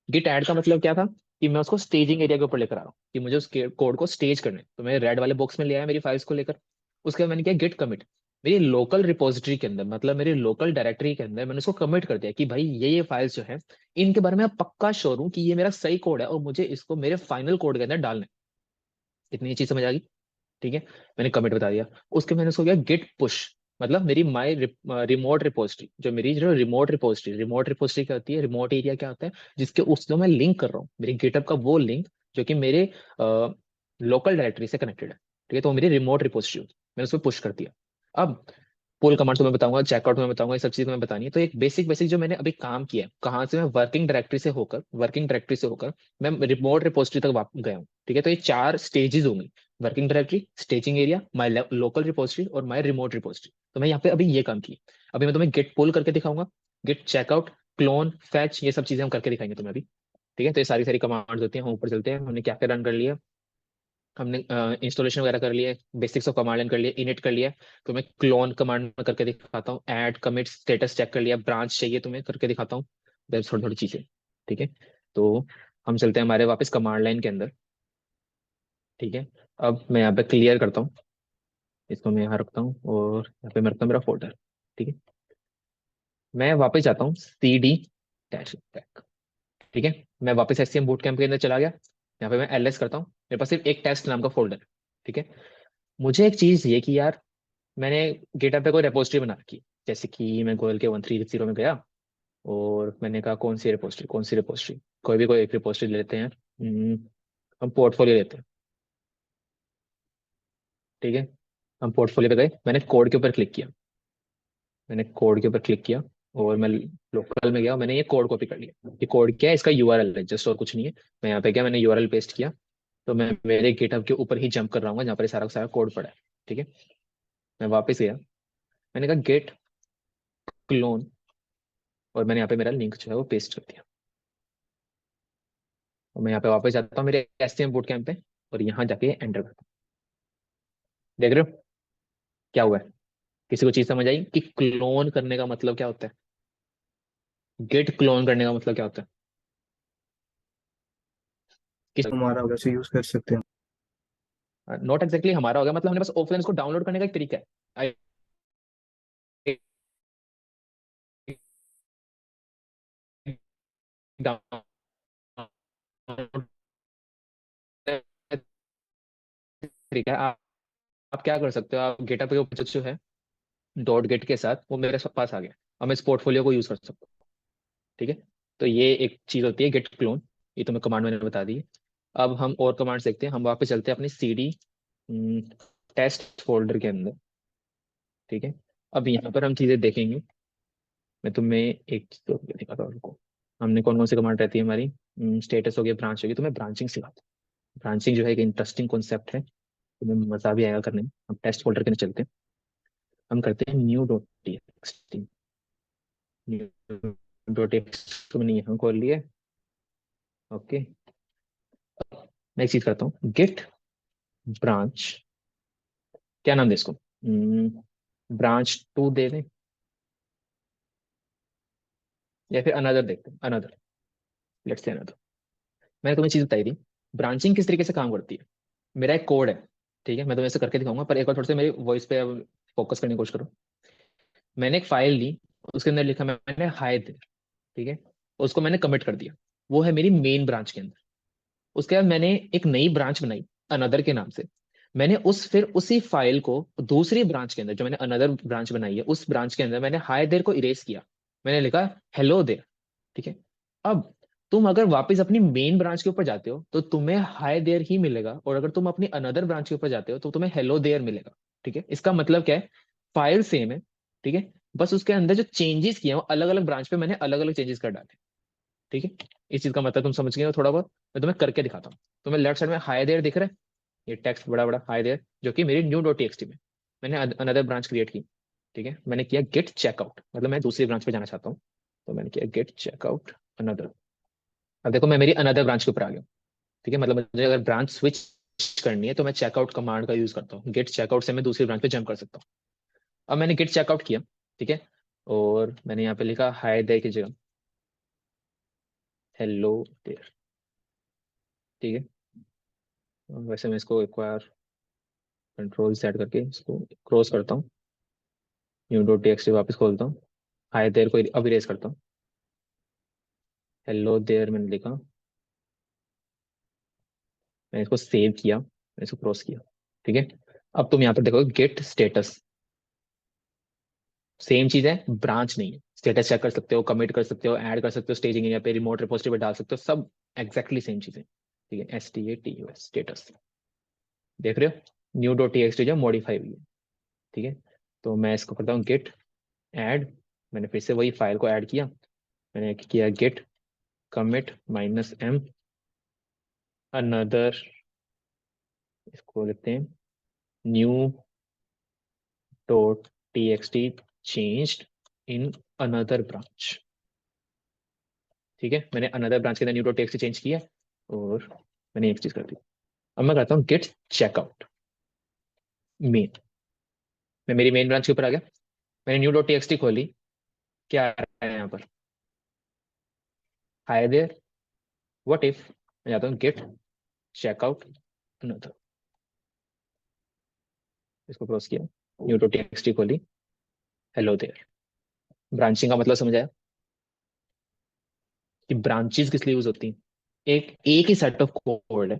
गिट ऐड का मतलब क्या था, कि मैं उसको स्टेजिंग एरिया के ऊपर लेकर आ रहा हूँ, कि मुझे उस कोड को स्टेज करना है। तो मैं रेड वाले बॉक्स में ले आया मेरी फाइल्स को लेकर। उसके बाद मैंने किया गिट कमिट, मेरी लोकल रिपोजिटरी के अंदर, मतलब मेरी लोकल डायरेक्टरी के अंदर मैंने उसको कमिट कर दिया कि भाई ये फाइल्स जो है, इनके बारे में मैं पक्का श्योर हूँ कि ये मेरा सही कोड है, और मुझे इसको मेरे फाइनल कोड के अंदर डालना है। इतनी चीज समझ आ गई, ठीक है। मैंने कमिट बता दिया। उसके मैंने उसको किया गिट पुश, मतलब मेरी माई रिमोट रिपोजिटरी, जो मेरी जो रिमोट रिपोजिटरी क्या होती है, रिमोट एरिया क्या होता है, जिसके उसको मैं लिंक कर रहा हूँ, मेरी गिटअप का वो लिंक जो कि मेरे लोकल डायरेक्टरी से कनेक्टेड है, ठीक है। तो वो मेरी रिमोट रिपोजिटरी, मैंने उसको पुश कर दिया। अब पुल कमांड तुम्हें बताऊंगा, चेकआउट में बताऊंगा, ये सब चीजें तुम्हें बतानी है। तो एक बेसिक बेसिक जो मैंने अभी काम किया है, कहाँ से, मैं वर्किंग डायरेक्टरी से होकर मैं रिमोट रिपोजिटरी तक गया हूँ, ठीक है। तो ये 4 स्टेजेस होंगी, working directory, staging area, my local repository, और माय रिमोट रिपोजिटरी। तो मैं यहाँ पे अभी ये काम की। अभी मैं तुम्हें गेट पुल करके दिखाऊंगा, गेट चेकआउट, क्लोन, फैच, ये सब चीजें हम करके दिखाएंगे तुम्हें अभी, ठीक है। तो ये सारी सारी कमांड्स होती हैं। हम ऊपर चलते हैं, हमने क्या क्या रन कर लिया। हमने इंस्टॉलेशन वगैरह कर लिया, बेसिक्स ऑफ कमांड लाइन कर लिया, इनिट कर लिया। तो मैं क्लोन कमांड में करके दिखाता हूँ, ऐड कमिट स्टेटस चेक कर लिया, ब्रांच चाहिए तुम्हें करके दिखाता हूँ, बस थोड़ी थोड़ी चीजें, ठीक है। तो हम चलते हैं हमारे वापस कमांड लाइन के अंदर, ठीक है। अब मैं यहाँ पे क्लियर करता हूँ, इसको मैं यहाँ रखता हूँ, और यहाँ पे मैं रखता हूँ मेरा फोल्डर, ठीक है। मैं वापस जाता हूँ CD डैश बैक, ठीक है। मैं वापस SCM बूट कैंप के अंदर चला गया। यहाँ पे मैं LS करता हूँ, मेरे पास सिर्फ एक टेस्ट नाम का फोल्डर है, ठीक है। मुझे एक चीज ये कि यार मैंने गिटहब पे कोई रेपोजिटरी बना रखी है, जैसे कि मैं गोयल के 1360 में गया, और मैंने कहा कौन सी रेपोजिटरी, कोई एक रेपोजिटरी लेते हैं। हम पोर्टफोलियो लेते हैं, ठीक है। हम पोर्टफोलियो पे गए, मैंने कोड के ऊपर क्लिक किया, और मैं लोकल में गया और मैंने ये कोड कॉपी कर लिया। ये कोड क्या है, इसका यूआरएल है जस्ट, और कुछ नहीं है। मैं यहाँ पे गया, मैंने यूआरएल पेस्ट किया। तो मैं मेरे गिटहब के ऊपर ही जंप कर रहा हूँ, जहाँ पर ये सारा का सारा कोड पड़ा है, ठीक है। मैं वापस गया, मैंने कहा गेट क्लोन, और मैंने यहाँ पे मेरा लिंक जो है वो पेस्ट कर दिया। और मैं यहाँ पे वापस जाता हूँ मेरे SCM बूट कैंप पे, और यहाँ जाके एंटर करता हूँ। देख रहे हो क्या हुआ है, किसी को चीज समझ आई कि क्लोन करने का मतलब क्या होता है, गेट क्लोन करने का मतलब क्या होता है, किस, हमारा वैसे यूज कर सकते हैं। नॉट एग्जैक्टली हमारा होगा, मतलब हमने बस ऑफलाइन इसको डाउनलोड करने का एक तरीका है। डाउनलोड तरीका है। आप क्या कर सकते हो, आप गेटअप के ऊपर जो है डॉट गेट के साथ, वो मेरे पास आ गया। अब मैं इस पोर्टफोलियो को यूज कर सकता हूँ, ठीक है। तो ये एक चीज होती है गेट क्लोन, ये तुम्हें कमांड मैंने बता दी है। अब हम और कमांड देखते हैं, हम वापस चलते हैं अपनी सीडी टेस्ट फोल्डर के अंदर। ठीक है, अब यहाँ पर हम चीजें देखेंगे। मैं तुम्हें एक चीज तो दिखाता हूँ, रुको। हमने कौन कौन सी कमांड रहती है हमारी, स्टेटस हो गया, ब्रांच होगी, तुम्हें ब्रांचिंग सिखाता हूँ। ब्रांचिंग जो है एक इंटरेस्टिंग कॉन्सेप्ट है, तुम्हें मजा भी आएगा करने में। हम टेस्ट फोल्डर के अंदर चलते हैं, हम करते हैं new dot T. New dot text मैंने यहाँ खोल लिया। ओके, मैं एक चीज करता हूँ, गेट ब्रांच, क्या नाम दे इसको, ब्रांच टू दे दें, या फिर अनदर देखते हैं, अनदर, लेट्स से अनदर। मैंने तुम्हें चीज बताई थी, ब्रांचिंग किस तरीके से काम करती है। मेरा एक कोड है, ठीक है, मैं तुम्हें ऐसे करके दिखाऊंगा, पर एक बार थोड़ा सा मेरी वॉइस पे फोकस करने की कोशिश करो। मैंने एक फाइल ली, उसके अंदर लिखा मैंने हाय देयर, ठीक है, उसको मैंने कमिट कर दिया, वो है मेरी मेन ब्रांच के अंदर। उसके बाद मैंने एक नई ब्रांच बनाई अनदर के नाम से। मैंने उस फिर उसी फाइल को दूसरी ब्रांच के अंदर, जो मैंने अनदर ब्रांच बनाई है, उस ब्रांच के अंदर मैंने हाय देयर को इरेज किया, मैंने लिखा हेलो देयर। ठीक है, अब तुम अगर वापस अपनी मेन ब्रांच के ऊपर जाते हो तो तुम्हें हाय देयर ही मिलेगा, और अगर तुम अपनी अनदर ब्रांच के ऊपर जाते हो तो तुम्हें हेलो देयर मिलेगा। ठीक है, इसका मतलब क्या है, फाइल सेम है, ठीक है, बस उसके अंदर जो चेंजेस किए हैं वो अलग अलग ब्रांच पे मैंने अलग अलग चेंजेस कर डाले। ठीक है, इस चीज का मतलब तुम समझ गए हो थोड़ा बहुत। मैं तुम्हें करके दिखाता हूँ। तुम्हें लेफ्ट साइड में हाय देयर दिख रहा है, ये टेक्स्ट बड़ा बड़ा हाय देयर, जो कि मेरी न्यू डॉट टीएक्सटी में मैंने अनदर ब्रांच क्रिएट की। ठीक है, मैंने किया गेट चेकआउट, मतलब मैं दूसरी ब्रांच पे जाना चाहता हूँ, तो मैंने किया गेट चेकआउट अनदर। अब देखो मैं मेरी अनदर ब्रांच के ऊपर आ गया। ठीक है, मतलब मुझे अगर ब्रांच स्विच करनी है तो मैं चेकआउट कमांड का यूज करता हूँ, गेट चेकआउट से मैं दूसरी ब्रांच पे जंप कर सकता हूँ। अब मैंने गेट चेकआउट किया, ठीक है, और मैंने यहाँ पे लिखा हाय देयर की जगह हेलो देयर। ठीक है, वैसे मैं इसको एक बार कंट्रोल सेट करके इसको क्रॉस करता हूँ, न्यू डॉट टीएक्सटी वापस खोलता हूँ, हाय देयर को अब इरेज करता हूँ, हेलो देयर मैंने लिखा, मैंने इसको सेव किया, मैंने इसको क्रॉस किया। ठीक है, अब तुम यहाँ पर देखोगे गेट स्टेटस, सेम चीज है, ब्रांच नहीं है। स्टेटस चेक कर सकते हो, कमिट कर सकते हो, ऐड कर सकते हो, स्टेजिंग एरिया पे, रिमोट रिपोजिटरी पे डाल सकते हो, सब एग्जैक्टली सेम चीज है। ठीक है, STATUS स्टेटस, देख रहे हो, न्यू डॉट टी एक्सटी जो मॉडिफाई हुई है। ठीक है, तो मैं इसको करता हूँ गेट ऐड, मैंने फिर से वही फाइल को ऐड किया, मैंने किया गेट कमिट -m अनदर, इसको लिखते हैं new dot T XT changed in another branch. ठीक है, मैंने अनदर ब्रांच के अंदर new dot T XT change किया, और मैंने एक चीज कर दी। अब मैं करता हूँ गेट चेकआउट मेन, मैं मेरी मेन ब्रांच के ऊपर आ गया, मैंने न्यू डॉट टी एक्सटी खोली, क्या आ रहा है यहाँ पर, हाय देयर, व्हाट इफ, मैं जाता हूँ गेट चेकआउट अनदर, इसको क्रॉस किया, न्यू डॉट टी एक्सटी खोली, हेलो देयर। ब्रांचिंग का मतलब समझ आया कि ब्रांचेस किस लिए यूज होती हैं। एक ही सेट ऑफ कोड है,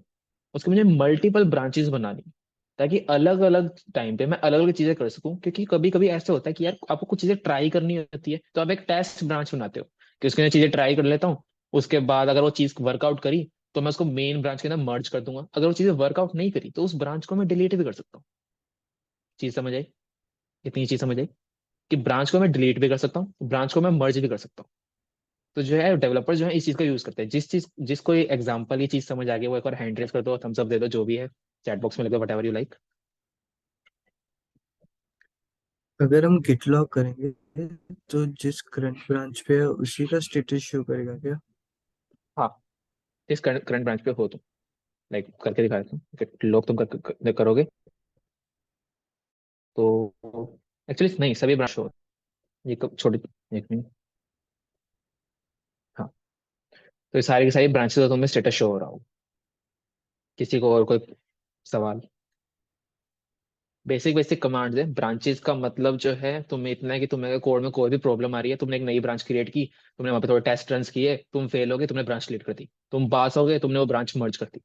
उसके मुझे मल्टीपल ब्रांचेस बनानी है, ताकि अलग अलग टाइम पे मैं अलग अलग चीजें कर सकूं। क्योंकि कभी कभी ऐसा होता है कि यार आपको कुछ चीजें ट्राई करनी होती है, तो आप एक टेस्ट ब्रांच बनाते हो कि उसके अंदर चीजें ट्राई कर लेता हूँ, उसके बाद अगर वो चीज वर्कआउट करी तो मैं उसको मेन ब्रांच के अंदर मर्ज कर दूंगा, अगर वो चीजें वर्कआउट नहीं करी तो उस ब्रांच को मैं डिलीट भी कर सकता हूँ। चीज समझ आई, इतनी चीज समझ आई कि ब्रांच को मैं डिलीट भी कर सकता हूँ, ब्रांच को मैं मर्ज भी कर सकता हूँ। तो जो है डेवलपर जो है इस चीज का यूज करते हैं, जिसको ये एग्जांपल ये चीज समझ आ गई वो एक बार हैंड रेस कर दो, थम्स अप दे दो, जो भी है चैट बॉक्स में लिखो, वट एवर यू लाइक। अगर हम गिट लॉग करेंगे तो जिस करंट ब्रांच पे है उसी का स्टेटस शो करेगा क्या? हाँ, जिस करंट ब्रांच पे हो तुम, लाइक करके दिखा देता हूँ, लोग तुम करोगे तो एक्चुअली नहीं, सभी ब्रांच हो, ये छोटी, एक मिनट, हाँ, तो ये सारी की सारी ब्रांचेस तुम्हें स्टेटस शो हो रहा हो। किसी को और कोई सवाल, बेसिक बेसिक कमांड्स है। ब्रांचेस का मतलब जो है तुम्हें इतना है कि तुम्हें कोड में कोई भी प्रॉब्लम आ रही है, तुमने एक नई ब्रांच क्रिएट की, तुमने वहां पे थोड़े टेस्ट रन किए, तुम फेल हो गए, तुमने ब्रांच डिलीट कर दी, तुम पास हो गए, तुमने वो ब्रांच मर्ज कर दी।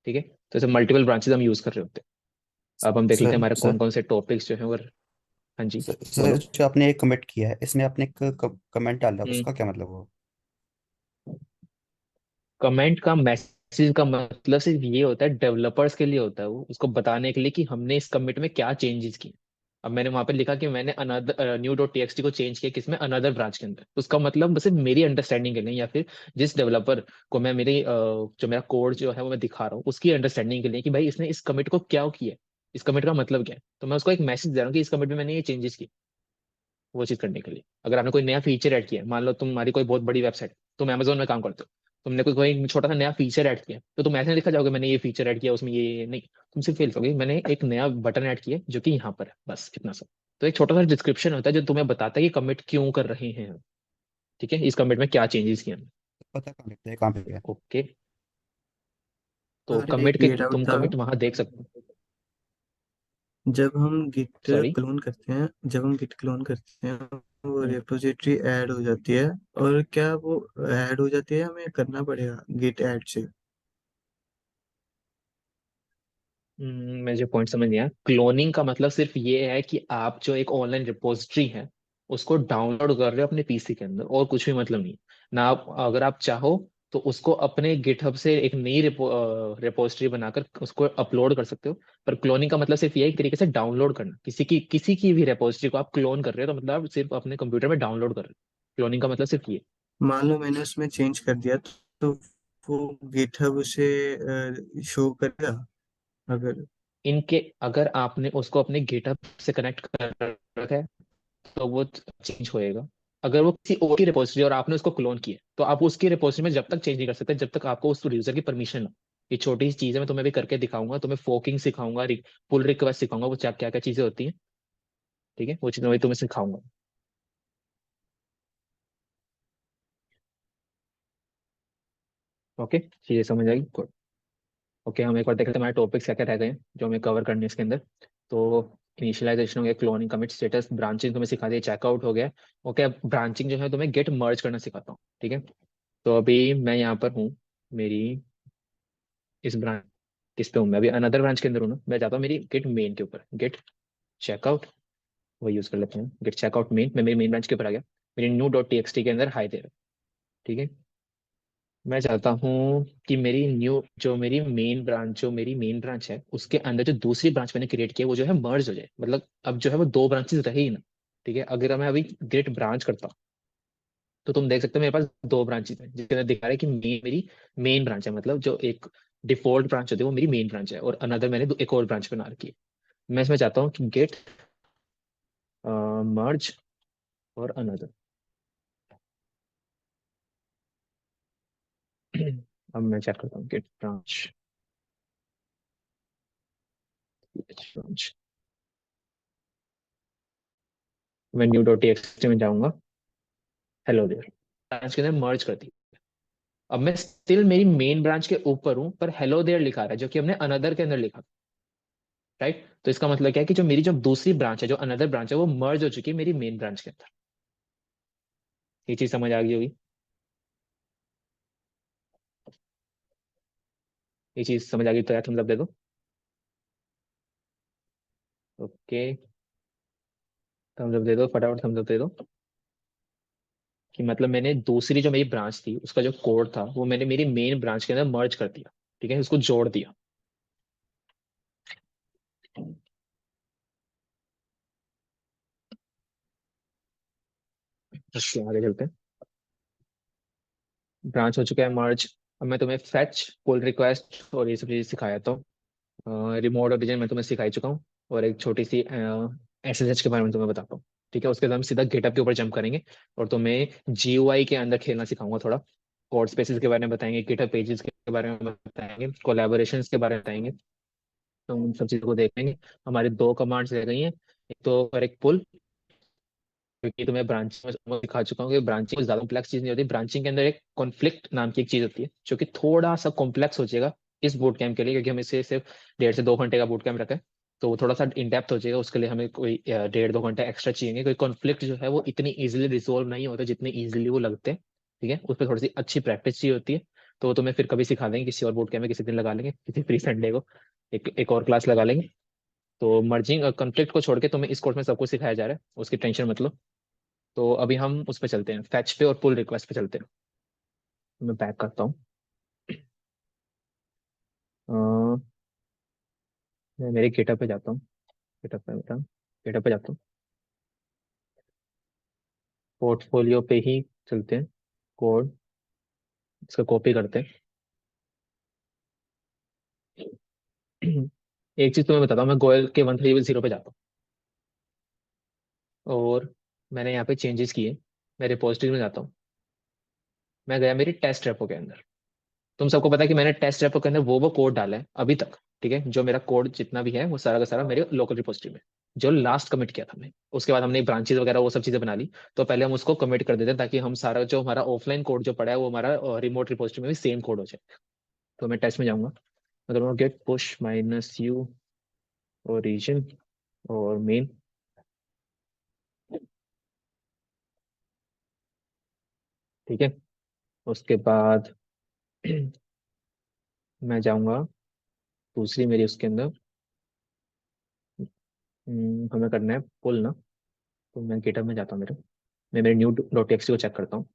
ठीक है, तो ऐसे मल्टीपल ब्रांचेस हम यूज कर रहे होते हैं। अब हम देख लेते हैं सर हमारे सर कौन कौन से टॉपिक्स जो है, और हाँ जी, सर, बोलो। जो आपने एक कमेंट किया है इसमें आपने एक कमेंट डाला हम्म उसका क्या मतलब हुआ? कमेंट का मैसेज का मतलब सिर्फ ये होता है, डेवलपर्स के लिए होता है, वो उसको बताने के लिए कि हमने इस कमिट में क्या चेंजेस किए। अब मैंने वहां पे लिखा कि मैंने अनदर न्यू डॉट टीएक्सटी को चेंज किया किसमें, अनदर ब्रांच के अंदर, तो उसका मतलब बस सिर्फ मेरी अंडरस्टैंडिंग के लिए, या फिर जिस डेवलपर को मैं मेरी जो मेरा कोड जो है वो मैं दिखा रहा हूँ उसकी अंडरस्टैंडिंग के लिए, कि भाई इसने इस कमिट को क्या किया है, इस कमिट का मतलब क्या है, तो मैं उसको एक मैसेज दे रहा हूँ कि इस कमिट में मैंने ये चेंजेस किए। वो चीज करने के लिए, अगर आपने कोई नया फीचर ऐड किया है, मान लो तुम्हारी कोई बहुत बड़ी वेबसाइट, तुम अमेजोन में काम करते हो, तुमने कोई छोटा सा नया फीचर ऐड किया, तो तुम ऐसे नहीं लिखा जाओगे मैंने ये फीचर ऐड किया उसमें ये नहीं, तुम सिर्फ ये लिखोगे मैंने एक नया बटन ऐड किया जो कि यहाँ पर है, बस इतना सा। तो एक छोटा सा डिस्क्रिप्शन होता है जो तुम्हें बताता है कि कमिट क्यों कर रहे हैं हम, ठीक है, इस कमिट में क्या चेंजेस किए हमने। पता कहाँ लिखते हैं, कहाँ पे है? ओके, तो और एक कमिट के ये डाउट तुम था, कमिट वहां देख सकते हो। जब हम गिट सॉरी। क्लोन करते हैं, जब हम गिट क्लोन करते हैं, वो हम्म। रिपोजिटरी ऐड हो जाती है, और क्या वो ऐड हो जाती है, हमें करना पड़ेगा गिट ऐड से? मुझे पॉइंट समझ नहीं आया। क्लोनिंग का मतलब सिर्फ ये है कि आप जो एक ऑनलाइन रिपोजिटरी है उसको डाउनलोड कर रहे हो अपने पीसी के अंदर, और कुछ भी मतलब नहीं। ना आप, अगर आप चाहो तो उसको अपने गिटहब से एक नई रिपोजिटरी बनाकर उसको अपलोड कर सकते हो। पर क्लोनिंग का मतलब सिर्फ ये एक तरीके से डाउनलोड करना, किसी की भी रिपोजिटरी को आप क्लोन कर रहे हो तो मतलब आप सिर्फ अपने कंप्यूटर में डाउनलोड कर रहे हो। क्लोनिंग का मतलब सिर्फ ये। मान लो मैंने उसमें चेंज कर दिया, तो वो गिटहब उसे शो करेगा अगर? इनके अगर आपने उसको अपने गिटहब से कनेक्ट कर रखा है तो वो चेंज होएगा। अगर वो किसी और की रिपोजिटरी और आपने उसको क्लोन किया तो आप उसकी रिपोजिटरी में जब तक चेंज नहीं कर सकते जब तक आपको उस यूजर की परमिशन ना। ये छोटी सी चीज है, मैं तुम्हें भी करके दिखाऊंगा, तुम्हें फोकिंग सिखाऊंगा, पुल रिक्वेस्ट सिखाऊंगा, वो क्या क्या चीजें होती हैं। ठीक है, वो चीजें वही तुम्हें सिखाऊंगा। ओके, चीजें समझ आएगी, गुड। ओके, हम एक बार देखते हैं हमारे टॉपिक्स क्या क्या रह गए हैं जो हमें कवर करने हैं इसके अंदर। तो इनिशियलाइजेशन हो गया, क्लोनिंग, कमिट स्टेटस, ब्रांचिंग तुम्हें सिखा दिया, चेकआउट हो गया। ओके, अब ब्रांचिंग जो है तुम्हें गेट मर्ज करना सिखाता हूँ, ठीक है। तो अभी मैं यहाँ पर हूँ, मेरी इस ब्रांच, किस पे हूँ मैं अभी, अनदर ब्रांच के अंदर हूँ ना, मैं जाता हूँ मेरी गेट मेन के ऊपर, गेट चेकआउट, वो यूज कर लेते हैं, गेट चेकआउट मेन, मैं मेरी मेन ब्रांच के ऊपर आ गया। मेरी न्यू डॉट टी के अंदर हाई दे रहा है, ठीक है। मैं चाहता हूँ कि मेरी न्यू जो मेरी मेन ब्रांच है उसके अंदर जो दूसरी ब्रांच मैंने क्रिएट की है वो जो है मर्ज हो जाए, मतलब अब जो है वो दो ब्रांचेस रहे ही ना। ठीक है, अगर मैं अभी गेट ब्रांच करता हूँ तो तुम देख सकते हो मेरे पास दो ब्रांचेस हैं जिसके अंदर दिखा रहा है कि मेरी मेन ब्रांच है, मतलब जो एक डिफॉल्ट ब्रांच होती है वो मेरी मेन ब्रांच है, और अनदर मैंने एक और ब्रांच बना रखी है। मैं इसमें चाहता हूँ कि गेट मर्ज और अनदर। अब मैं चेक करता हूँ गेट ब्रांच, ब्रांच, मैं न्यू डॉट टी में जाऊंगा, हेलो देयर, ब्रांच के अंदर मर्ज कर दी। अब मैं स्टिल मेरी मेन ब्रांच के ऊपर हूँ पर हेलो देयर लिखा रहा है जो कि हमने अनदर के अंदर लिखा, राइट। तो इसका मतलब क्या है कि जो मेरी जो दूसरी ब्रांच है, जो अनदर ब्रांच है, वो मर्ज हो चुकी है मेरी मेन ब्रांच के अंदर। ये चीज समझ आ गई होगी। ये चीज समझ आ गई तो यार थम्स अप दे दो। ओके, थम्स अप दे दो, फटाफट थम्स अप दे दो। कि मतलब मैंने दूसरी जो मेरी ब्रांच थी उसका जो कोड था वो मैंने मेरी मेन ब्रांच के अंदर मर्ज कर दिया, ठीक है, उसको जोड़ दिया। इसके आगे चलते हैं। ब्रांच हो चुका है मर्ज। अब मैं तुम्हें फेच, पुल रिक्वेस्ट और ये सब चीजें सिखाया था। रिमोट ओरिजिन मैं तुम्हें सिखा ही चुका हूँ, और एक छोटी सी एसएसएच के बारे में तुम्हें बताता हूँ। ठीक है, उसके बाद हम सीधा गिटअप के ऊपर जंप करेंगे और तुम्हें जीयूआई के अंदर खेलना सिखाऊंगा थोड़ा। कोड स्पेसेस के बारे में बताएंगे, गिटहब पेजेस के बारे में बताएंगे, कोलैबोरेशंस के बारे में बताएंगे। तो उन सब चीज़ों को देखेंगे। हमारी दो कमांड्स रह गई हैं, एक तो और एक पुल, क्योंकि तुम्हें ब्रांचिंग में सिखा चुका हूँ कि ब्रांचिंग ज्यादा कॉम्प्लेक्स चीज नहीं होती। ब्रांचिंग के अंदर एक कॉन्फ्लिक्ट नाम की एक चीज होती है जो कि थोड़ा सा कॉम्प्लेक्स हो जाएगा इस बूट कैंप के लिए, क्योंकि हम इसे सिर्फ 1.5 से 2 घंटे का बूट कैंप रखा है। तो वो थोड़ा सा इन डेप्थ हो जाएगा, उसके लिए हमें कोई 1.5-2 घंटे एक्स्ट्रा चाहिए, कोई कॉन्फ्लिक्ट जो है वो इतनी इजीली रिजोल्व नहीं होता जितनी इजीली वो लगते हैं। ठीक है, उस पर थोड़ी सी अच्छी प्रैक्टिस चाहिए होती है। तो वो तुम्हें फिर कभी सिखा देंगे किसी और बूट कैंप में, किसी दिन लगा लेंगे, किसी फ्री संडे को एक और क्लास लगा लेंगे। तो मर्जिंग और कॉन्फ्लिक्ट को छोड़ के तुम्हें इस कोर्स में सब कुछ सिखाया जा रहा है, उसकी टेंशन मत लो। तो अभी हम उस पे चलते हैं, फैच पे और पुल रिक्वेस्ट पे चलते हैं। मैं बैक करता हूँ। मैं मेरे गिटहब पे जाता हूँ। गिटहब पे बता, गिटहब पे जाता हूँ, पोर्टफोलियो पे ही चलते हैं, कोड इसका कॉपी करते हैं। एक चीज तुम्हें बताता हूँ, मैं गोयल के 1300 पे जाता हूँ और मैंने यहाँ पे चेंजेस किए। मैं रिपोजिटरी में जाता हूँ, मैं गया मेरी टेस्ट रेपो के अंदर। तुम सबको पता है कि मैंने टेस्ट रेपो के अंदर वो कोड डाला है अभी तक, ठीक है। जो मेरा कोड जितना भी है वो सारा का सारा मेरे लोकल रिपोजिटरी में, जो लास्ट कमिट किया था मैं। उसके बाद हमने ब्रांचेस वगैरह वो सब चीजें बना ली, तो पहले हम उसको कमिट कर देते हैं ताकि हम सारा जो हमारा ऑफलाइन कोड जो पड़ा है वो हमारा रिमोट रिपोजिटरी में भी सेम कोड हो जाए। तो मैं टेस्ट में जाऊंगा, मैं करूँगा गेट पुश -u ओरिजिन और मेन, ठीक है। उसके बाद मैं जाऊंगा दूसरी मेरी उसके अंदर, हमें करना है पुल ना। तो मैं गिटहब में जाता हूँ मेरे, मैं मेरे न्यू डॉट टी को चेक करता हूँ।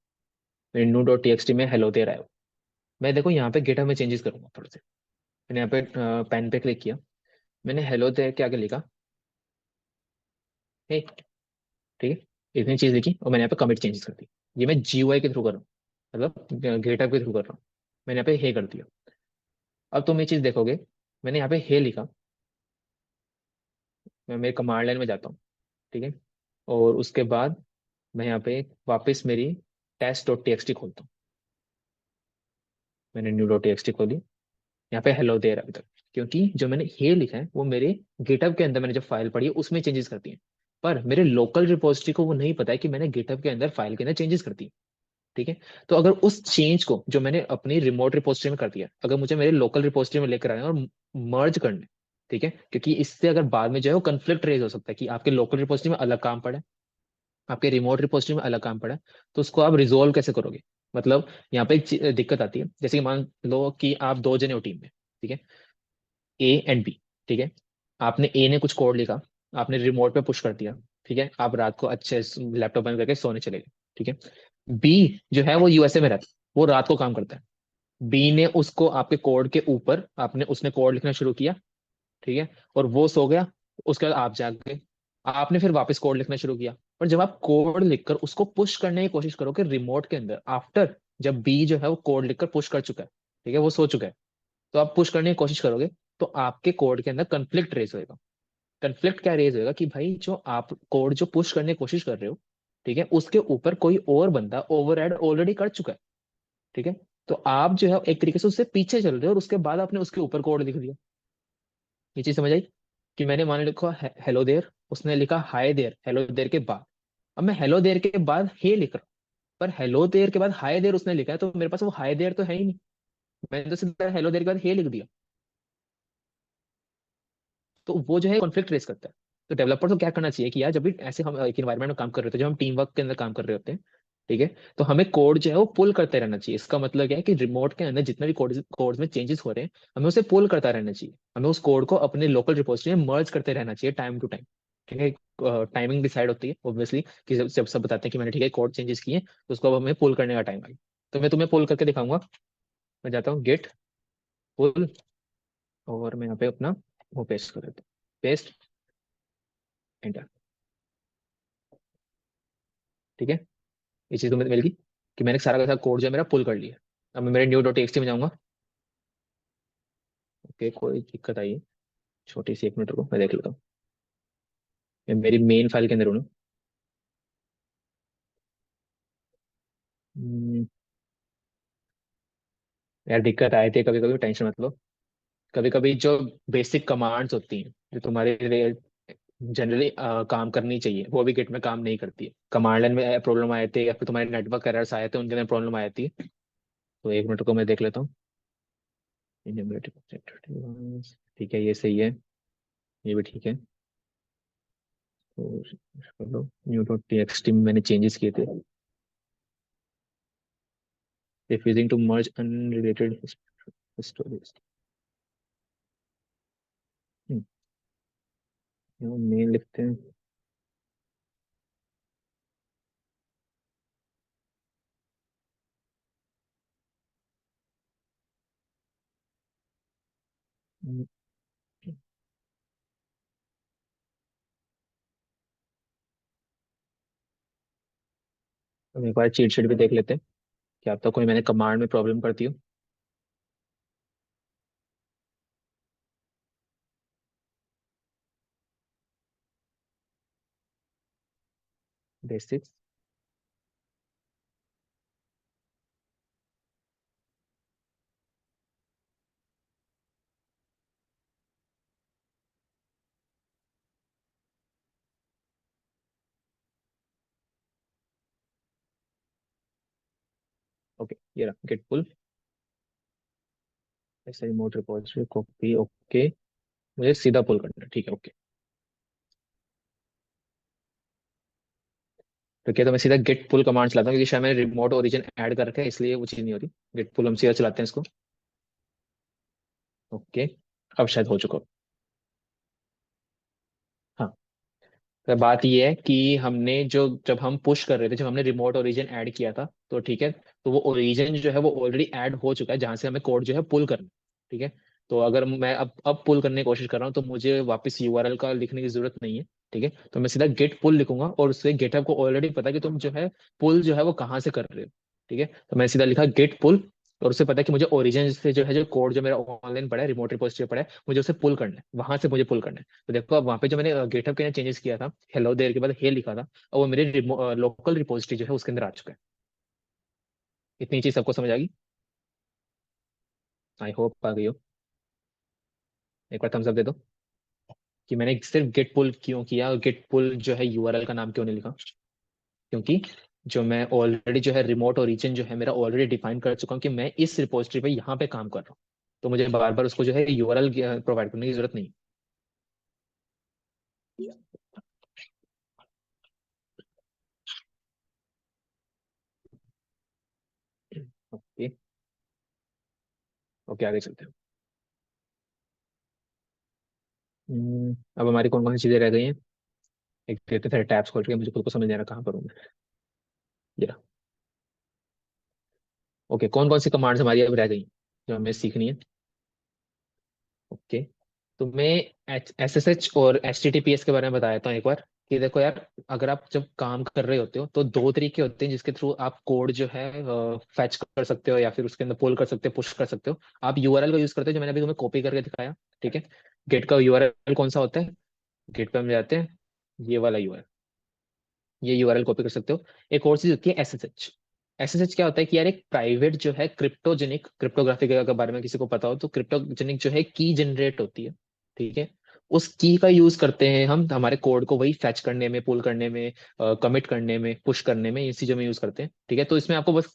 मेरे न्यू डॉट टी में हेलो देर आया। मैं देखो यहाँ पे गिटहब में चेंजेस करूंगा थोड़े से। मैंने यहाँ पे पेन पे क्लिक किया, मैंने हेलो देर के आगे लिखा हे, ठीक है। इतनी चीज लिखी और मैंने यहाँ पे कमिट चेंजेस कर दी। ये मैं GUI के थ्रू कर रहा हूँ, मतलब गिटहब के थ्रू कर रहा हूँ। मैंने यहाँ पे हे कर दिया। अब तुम ये चीज देखोगे, मैंने यहाँ पे हे लिखा, मैं मेरे कमांड लाइन में जाता हूँ, ठीक है। और उसके बाद मैं यहाँ पे वापस मेरी टेस्ट डॉट टी खोलता हूँ। मैंने न्यू डॉट टी खोली, यहाँ पे हेलो देयर अभी तक, क्योंकि जो मैंने हे लिखा है वो मेरे गिटहब के अंदर मैंने जो फाइल पढ़ी है उसमें चेंजेस करती है। पर मेरे लोकल रिपोजिटरी को वो नहीं पता है कि मैंने गिटहब के अंदर फाइल के अंदर चेंजेस कर दी, ठीक है। तो अगर उस चेंज को जो मैंने अपनी रिमोट रिपोजिटरी में कर दिया, अगर मुझे मेरे लोकल रिपोजिटरी में लेकर आए और मर्ज करने, ठीक है, क्योंकि इससे अगर बाद में जो है वो कंफ्लिक्ट रेज हो सकता है कि आपके लोकल रिपोजिटरी में अलग काम पड़ा है, आपके रिमोट रिपोजिटरी में अलग काम पड़ा है, तो उसको आप रिजोल्व कैसे करोगे। मतलब यहाँ पे एक दिक्कत आती है, जैसे कि मान लो कि आप दो जने हो टीम में, ठीक है, A एंड B, ठीक है। आपने ए ने कुछ कोड लिखा, आपने रिमोट पे पुश कर दिया, ठीक है। आप रात को अच्छे लैपटॉप बंद करके सोने चले गए, ठीक है। बी जो है वो यूएसए में रहता है, वो रात को काम करता है। बी ने उसको आपके कोड के ऊपर आपने उसने कोड लिखना शुरू किया, ठीक है, और वो सो गया। उसके बाद आप जाग गए, आपने फिर वापस कोड लिखना शुरू किया। और जब आप कोड लिखकर उसको पुश करने की कोशिश करोगे रिमोट के अंदर, आफ्टर जब बी जो है वो कोड लिखकर पुश कर चुका है, ठीक है, वो सो चुका है, तो आप पुश करने की कोशिश करोगे, तो आपके कोड के अंदर कंफ्लिक्ट रेज होएगा। कंफ्लिक्ट क्या रेज होएगा कि भाई जो आप कोड जो पुश करने की कोशिश कर रहे हो, ठीक है, उसके ऊपर कोई और बंदा ओवरराइड ऑलरेडी कर चुका है, ठीक है। तो आप जो है एक तरीके से उससे पीछे चल रहे हो और उसके बाद आपने उसके ऊपर कोड लिख दिया। ये चीज समझ आई कि मैंने मान लिखा हेलो देर, उसने लिखा हाय देर हेलो देर के बाद। अब मैं हेलो देर के बाद हे लिख रहा हूँ, पर हेलो देर के बाद हाय देर उसने लिखा है, तो मेरे पास वो हाय देर तो है ही नहीं। मैंने तो सीधा हेलो देर के बाद हे लिख दिया। तो वो जो है कॉन्फ्लिक्ट रेस करता है। तो डेवलपर को क्या करना चाहिए कि यार जब भी ऐसे हम एक इन्वायरमेंट में काम कर रहे होते हैं, जब हम टीम वर्क के अंदर काम कर रहे होते हैं, ठीक है, तो हमें कोड जो है वो पुल करते रहना चाहिए। इसका मतलब क्या है कि रिमोट के अंदर जितने भी कोड में चेंजेस हो रहे हैं, हमें उसे पुल करता रहना चाहिए। हमें उस कोड को अपने लोकल रिपोजिटरी में मर्ज करते रहना चाहिए टाइम टू टाइम, ठीक है। टाइमिंग डिसाइड होती है ऑब्वियसली कि जब सब बताते हैं कि मैंने ठीक है कोड चेंजेस किए, तो उसको अब हमें पुल करने का टाइम आई। तो मैं तुम्हें पुल करके दिखाऊंगा। मैं जाता हूँ गेट पुल, और मैं यहाँ पे अपना वो पेस्ट कर देता हूँ, पेस्ट एंटर, ठीक है। ये चीज तुम्हें मिल गई कि मैंने सारा का सारा कोड जो है मेरा पुल कर लिया। अब मैं मेरे न्यू डॉट टी में जाऊंगा। ओके, कोई दिक्कत आई है छोटी सी, 1 मिनट रुको मैं देख लेता हूँ। मैं मेरी मेन फाइल के अंदर हूँ ना। हम्म, यार दिक्कत आए थे कभी कभी, टेंशन मत लो। कभी कभी जो बेसिक कमांड्स होती हैं जो तुम्हारे जनरली काम करनी चाहिए, वो भी गिट में काम नहीं करती है। कमांड लाइन में प्रॉब्लम आए थे या फिर तुम्हारे नेटवर्क एरर्स आए थे, उनके अंदर प्रॉब्लम आ जाती है। तो 1 मिनट को मैं देख लेता हूँ। ठीक है, ये सही है, ये भी ठीक है। तो न्यू डॉट टी में मैंने चेंजेस किए थे। refusing to merge unrelated stories। मेल लिखते हैं। हम्म, हम एक बार चीट शीट भी देख लेते हैं, क्या तो कोई मैंने कमांड में प्रॉब्लम करती हो। बेसिक्स। ओके, ये रहा गेट पुल। ऐसे रिमोट रिपोजिटरी कॉपी। ओके, मुझे सीधा पुल करना है, ठीक है ओके। तो क्या, तो मैं सीधा गेट पुल कमांड चलाता हूँ क्योंकि शायद मैंने रिमोट ओरिजिन ऐड कर रखा है, इसलिए वो चीज़ नहीं हो रही। गेट पुल हम सीधा चलाते हैं इसको। ओके, अब शायद हो चुका हो। हाँ, तो बात ये है कि हमने जो जब हम पुश कर रहे थे, जब हमने रिमोट ओरिजिन ऐड किया था, तो ठीक है, तो वो ओरिजिन जो है वो ऑलरेडी ऐड हो चुका है जहां से हमें कोड जो है पुल करना है, ठीक है। तो अगर मैं अब पुल करने की कोशिश कर रहा हूँ तो मुझे वापस यूआरएल का लिखने की जरूरत नहीं है, ठीक है। तो मैं सीधा गेट पुल लिखूंगा और उससे गेटअप को ऑलरेडी पता है कि तुम जो है पुल जो है वो कहाँ से कर रहे हो, ठीक है। तो मैं सीधा लिखा गेट पुल, और उससे पता है कि मुझे ओरिजिन से जो है, जो कोड जो मेरा ऑनलाइन पड़ा है, रिमोट रिपोजिटरी पड़ा है, मुझे उसे पुल करना है, वहां से मुझे पुल करना है। तो देखो अब वहाँ पे जो मैंने गेटअप के चेंजेस किया था, हेलो देयर के बाद हे लिखा था, और वो मेरे लोकल रिपोजिटरी जो है उसके अंदर आ चुका है। इतनी चीज सबको समझ आ गई? आई होप आ गई हो। एक बार थम्स अप दे दो कि मैंने सिर्फ गेट पुल क्यों किया, और गेट पुल जो है यूआरएल का नाम क्यों नहीं लिखा। क्योंकि जो मैं ऑलरेडी जो है रिमोट ओरिजिन जो है मेरा ऑलरेडी डिफाइन कर चुका हूँ कि मैं इस रिपोजिटरी पे यहाँ पे काम कर रहा हूँ, तो मुझे बार बार उसको जो है यूआरएल प्रोवाइड करने की जरूरत नहीं। ओके। ओके, आगे चलते हैं। अब हमारी कौन कौन सी चीजें रह गई हैं? एक इतने सारे टैब्स खोल के मुझे खुद को समझ नहीं आ रहा कहाँ पर हूँ मैं। ये रहा। ओके, कौन कौन सी कमांड्स हमारी अब रह गई जो हमें सीखनी है? ओके, तो मैं एस एस एच और H T T P S के बारे में बताया था एक बार। कि देखो यार, अगर आप जब काम कर रहे होते हो तो दो तरीके होते हैं जिसके थ्रू आप कोड जो है फैच कर सकते हो, या फिर उसके अंदर पुल कर सकते हो, पुश कर सकते हो। आप यूआरएल का यूज करते हो, जो मैंने अभी तुम्हें कॉपी करके दिखाया, ठीक है। गेट का यूआरएल कौन सा होता है? गेट पे हम जाते हैं, ये वाला यूआरएल, ये यूआरएल कॉपी कर सकते हो। एक और चीज होती है एसएसएच। एसएसएच क्या होता है कि यार, एक प्राइवेट जो है क्रिप्टोजेनिक, क्रिप्टोग्राफी के बारे में किसी को पता हो तो, क्रिप्टोजेनिक जो है की जनरेट होती है, ठीक है। उस की का यूज करते हैं हम हमारे कोड को वही फैच करने में, पुल करने में, कमिट करने में, पुश करने में, ये चीजों में यूज करते हैं, ठीक है। तो इसमें आपको बस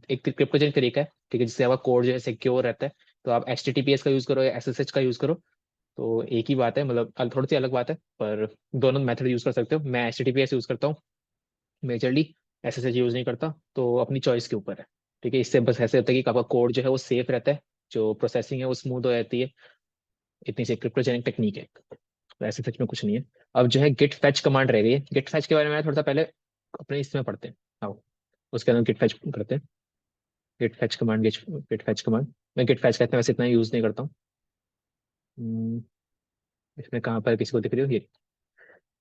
एक क्रिप्टोजेनिक तरीका है, ठीक है, जिससे आपका कोड जो है सिक्योर रहता है। तो आप एच का यूज करो या एसएसएच का यूज करो, तो एक ही बात है, मतलब थोड़ी सी अलग बात है, पर दोनों मेथड यूज कर सकते हो। मैं एच यूज करता हूँ मेजरली, एसएसएच यूज नहीं करता, तो अपनी चॉइस के ऊपर है, ठीक है। इससे बस ऐसे होता है कि आपका कोड जो है वो सेफ रहता है, जो प्रोसेसिंग है वो स्मूथ हो जाती है। इतनी सी क्रिप्टोजेनिक टेक्निक है, तो एसएसएच में कुछ नहीं है। अब जो है गिट फैच कमांड रह गई है। गिट फैच के बारे में थोड़ा सा पहले अपने इसमें पढ़ते हैं, आओ उसके अंदर गिट फैच करते हैं। Git fetch command, git fetch command, मैं गिट फैच कहते हैं, वैसे इतना यूज नहीं करता हूँ। हम्म, इसमें कहाँ पर किसी को दिख रही हो? ये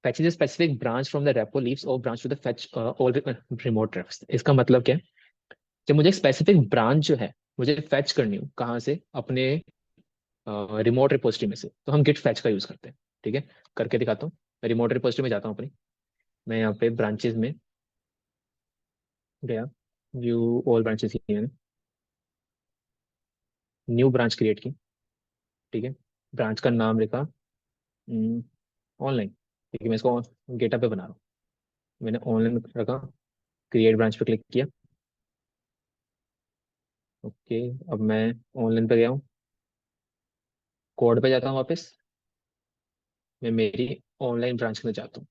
fetches a specific branch from the repo leaves or branch to the fetch all remote refs। इसका मतलब क्या है? जब मुझे एक स्पेसिफिक ब्रांच जो है मुझे फैच करनी हो, कहाँ से? अपने रिमोट रिपोजिटरी में से, तो हम गिट फैच का यूज करते हैं, ठीक है। करके दिखाता हूँ। मैं रिमोट रिपोजिटरी में जाता हूँ अपनी, मैं यहाँ पे ब्रांचेस में गया, व्यू ऑल ब्रांचेस की मैंने न्यू ब्रांच क्रिएट की, ठीक है। ब्रांच का नाम लिखा ऑनलाइन, ठीक है। मैं इसको गेटअप पे बना रहा हूँ, मैंने ऑनलाइन रखा, क्रिएट ब्रांच पे क्लिक किया। ओके, अब मैं ऑनलाइन पे गया हूँ, कोड पे जाता हूँ वापस, मैं मेरी ऑनलाइन ब्रांच में जाता हूँ।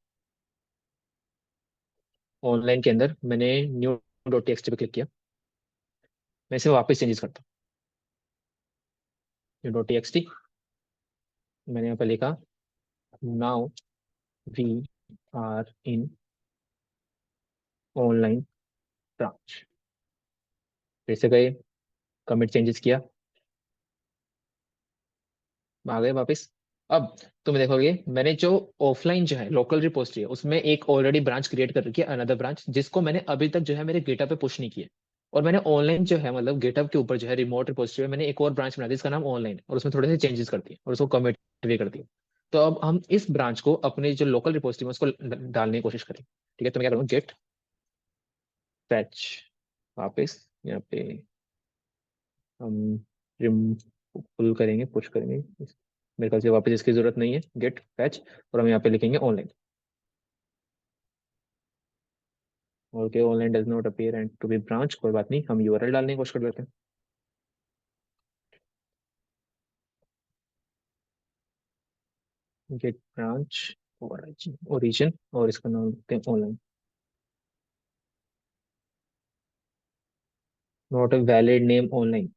ऑनलाइन के अंदर मैंने न्यू डॉट टीएक्सटी पे क्लिक किया, मैं इसे वापस चेंजेस करता हूँ। न्यू डॉट टीएक्सटी, मैंने यहाँ पे लिखा now we are in online branch. फिर से गए, कमिट चेंजेस किया, आ गए वापस, अब तुम देखोगे मैंने जो ऑफलाइन जो है लोकल रिपोजिटरी है उसमें एक ऑलरेडी ब्रांच क्रिएट कर रखी है, अनदर ब्रांच, जिसको मैंने अभी तक जो है मेरे गिटहब पे पुश नहीं किया। और मैंने ऑनलाइन जो है मतलब गिटहब के ऊपर जो है रिमोट रिपोजिटरी में मैंने एक और ब्रांच बना दी, इसका नाम ऑनलाइन है, और उसमें थोड़े से चेंजेस करती है और उसको कमिट भी करती है। तो अब हम इस ब्रांच को अपने जो लोकल रिपोजिटरी में उसको डालने की कोशिश करें। ठीक है, तो मैं क्या करूँगा, गेट फैच, वापस यहाँ पे हम रिम पुल करेंगे, पुश करेंगे। मेरे ख्याल से वापस इसकी जरूरत नहीं है, गेट फैच, और हम यहाँ पे लिखेंगे online. Okay, online does not appear and to be branch, कोई बात नहीं, हम यूआरएल डालने की कोशिश कर लेते हैं। गेट ब्रांच ओरिजिन, और इसका नाम देते हैं online. Not a valid name online.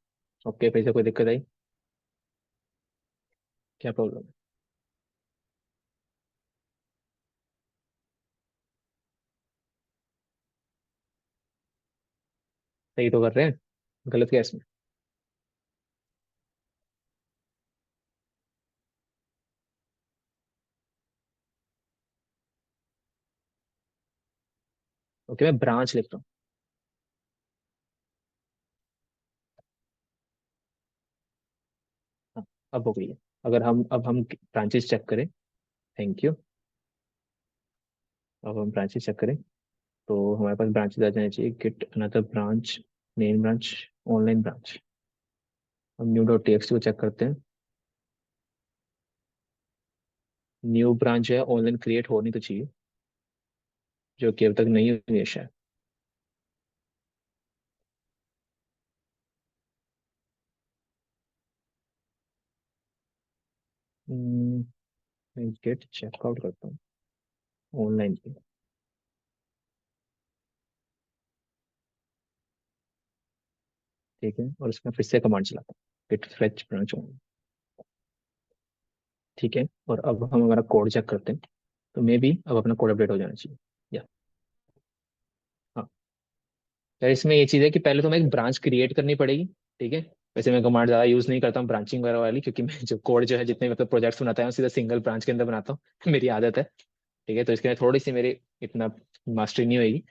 Okay, फिर से कोई दिक्कत आई? क्या प्रॉब्लम है? सही तो कर रहे हैं, गलत क्या है इसमें? ओके, मैं ब्रांच लिख रहा हूँ। हाँ, अब हो गई है। अगर हम अब हम ब्रांचेस चेक करें, थैंक यू, अब हम ब्रांचेस चेक करें तो हमारे पास ब्रांचेस आ जाने चाहिए, get another branch, main branch, online branch. हम न्यू डॉट टीएक्सटी को चेक करते हैं। न्यू ब्रांच जो है ऑनलाइन क्रिएट होनी तो चाहिए, जो कि अब तक नहीं हुई है शायद। हम्म, मैं गेट चेकआउट करता हूँ ऑनलाइन पे। ठीक है, और इसमें फिर से कमांड चलाता हूँ, गेट फेच ब्रांच ऑनलाइन। ठीक है, और अब हम हमारा कोड चेक करते हैं, तो मे बी अब अपना कोड अपडेट हो जाना चाहिए। या हाँ, यार इसमें ये चीज़ है कि पहले तो हमें एक ब्रांच क्रिएट करनी पड़ेगी। ठीक है, वैसे मैं कमांड ज़्यादा यूज़ नहीं करता हूँ ब्रांचिंग वगैरह वाली, क्योंकि मैं जो कोड जो है जितने मतलब प्रोजेक्ट्स बनाता हूँ सीधा सिंगल ब्रांच के अंदर बनाता हूँ मेरी आदत है। ठीक है, तो इसके लिए थोड़ी सी मेरी इतना मास्टरी नहीं होगी।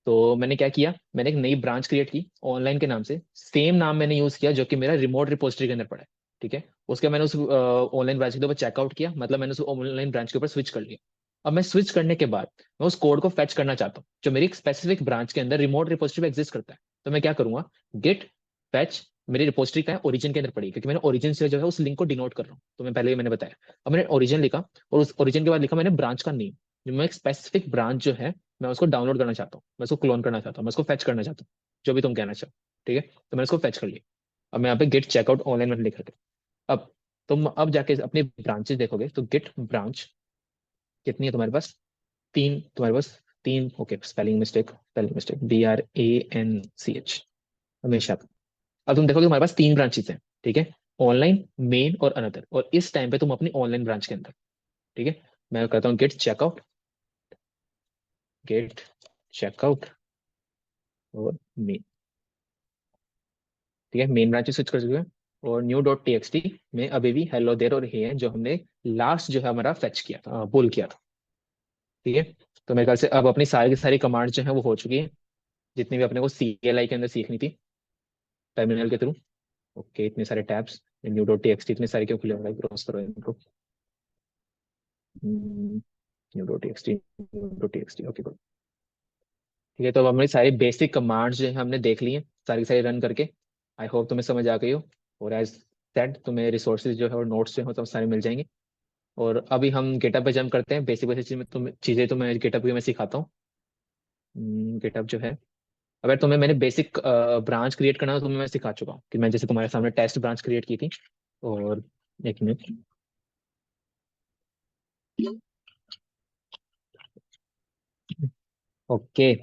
तो मैंने क्या किया, मैंने एक नई ब्रांच क्रिएट की ऑनलाइन के नाम से, सेम नाम मैंने यूज किया जो कि मेरा रिमोट रिपोजिटरी के अंदर पड़ा है। ठीक है, उसके मैंने उस ऑनलाइन ब्रांच के ऊपर चेकआउट किया, मतलब मैंने उस ऑनलाइन ब्रांच के ऊपर स्विच कर लिया। अब मैं स्विच करने के बाद मैं उस कोड को फेच करना चाहता हूँ जो मेरी एक स्पेसिफिक ब्रांच के अंदर रिमोट रिपोजिटरी में एग्जिस्ट करता है। तो मैं क्या करूंगा, गेट फैच, मेरी रिपोजिटरी का है ओरिजिन के अंदर पड़ी, क्योंकि मैंने ओरिजिन से जो है उस लिंक को डिनोट कर रहा हूँ, तो मैं पहले ही मैंने बताया। अब मैंने ओरिजिन लिखा, और उस ओरिजिन के बाद लिखा मैंने ब्रांच का नेम, जो मैं एक स्पेसिफिक ब्रांच जो है मैं उसको डाउनलोड करना चाहता हूँ, मैं उसको क्लोन करना चाहता हूँ, मैं उसको फेच करना चाहता हूँ, जो भी तुम कहना चाहो। ठीक है, तो मैंने उसको फेच कर लिया। अब मैं यहाँ पे गेट चेकआउट ऑनलाइन में लिख रखा है। अब तुम अब जाके अपने ब्रांचेस देखोगे तो गेट ब्रांच कितनी है तुम्हारे पास? तीन तुम्हारे पास, तीन। ओके, स्पेलिंग मिस्टेक, BRANCH, हमेशा। अब तुम देखोगे तुम्हारे पास तीन ब्रांचेस हैं। ठीक है, ऑनलाइन, मेन और अनदर, और इस टाइम पे तुम अपनी ऑनलाइन ब्रांच के अंदर। ठीक है, मैं कहता हूँ गेट चेकआउट, गेट चेकआउट और मेन। ठीक है, मेन ब्रांचेस स्विच कर चुके हैं, और new dot T x T में अभी भी हेलो देर और हे है, जो हमने लास्ट जो है हमारा फेच किया था, पुल किया था। ठीक है, तो मेरे ख्याल से अब अपनी सारी की सारी कमांड जो है वो हो चुकी है, जितनी भी अपने को CLI के अंदर सीखनी थी टर्मिनल के थ्रू। ओके, इतने सारे tabs, new dot T x T इतने सारे क्यों खुले हो रहा है, क्रॉस करो इनको। New dot T x T, new dot T x T, okay. ठीक है, तो अब हमारी सारी बेसिक कमांड्स जो है हमने देख ली हैं, सारी सारी रन करके। आई होप तुम्हें समझ आ गई हो। और एज सेड तुम्हें रिसोर्सेज जो है और नोट्स जो है तो सारे मिल जाएंगे। और अभी हम गेटअप पे जंप करते हैं, बेसिक बेसिक चीजें तुम्हें गेटअप की मैं सिखाता हूँ। गेटअप जो है, अगर तुम्हें मैंने बेसिक ब्रांच क्रिएट करना हो तो मैं सिखा चुका हूँ, कि मैं जैसे तुम्हारे सामने टेस्ट ब्रांच क्रिएट की थी। और एक मिनट, ओके,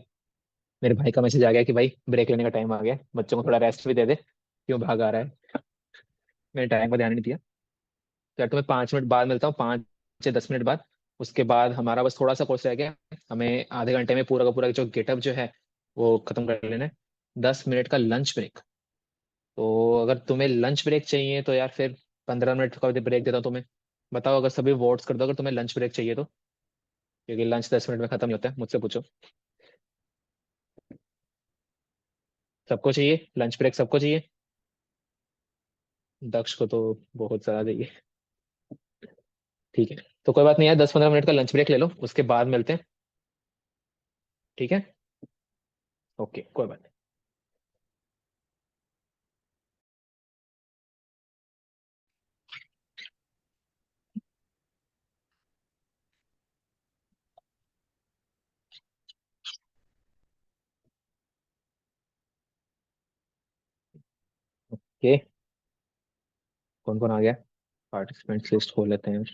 मेरे भाई का मैसेज आ गया कि भाई ब्रेक लेने का टाइम आ गया, बच्चों को थोड़ा रेस्ट भी दे दे, क्यों भाग आ रहा है। मैंने टाइम का ध्यान ही नहीं दिया। तो यार तुम्हें 5 मिनट बाद मिलता हूँ, 5 से 10 मिनट बाद। उसके बाद हमारा बस थोड़ा सा कोर्स रह गया, हमें आधे घंटे में पूरा का पूरा जो गेटअप जो है वो खत्म कर लेना है। 10 मिनट का लंच ब्रेक। तो अगर तुम्हें लंच ब्रेक चाहिए तो यार फिर 15 मिनट का ब्रेक देता हूँ तुम्हें। बताओ अगर सभी वोट्स कर दो, अगर तुम्हें लंच ब्रेक चाहिए तो, क्योंकि लंच 10 मिनट में खत्म नहीं होता है। मुझसे पूछो। सबको चाहिए लंच ब्रेक, सबको चाहिए? दक्ष को तो बहुत ज्यादा चाहिए। ठीक है, तो कोई बात नहीं यार, 10-15 मिनट का लंच ब्रेक ले लो, उसके बाद मिलते हैं। ठीक है, ओके, कोई बात नहीं। ओके, कौन कौन आ गया? पार्टिसिपेंट्स लिस्ट खोल लेते हैं।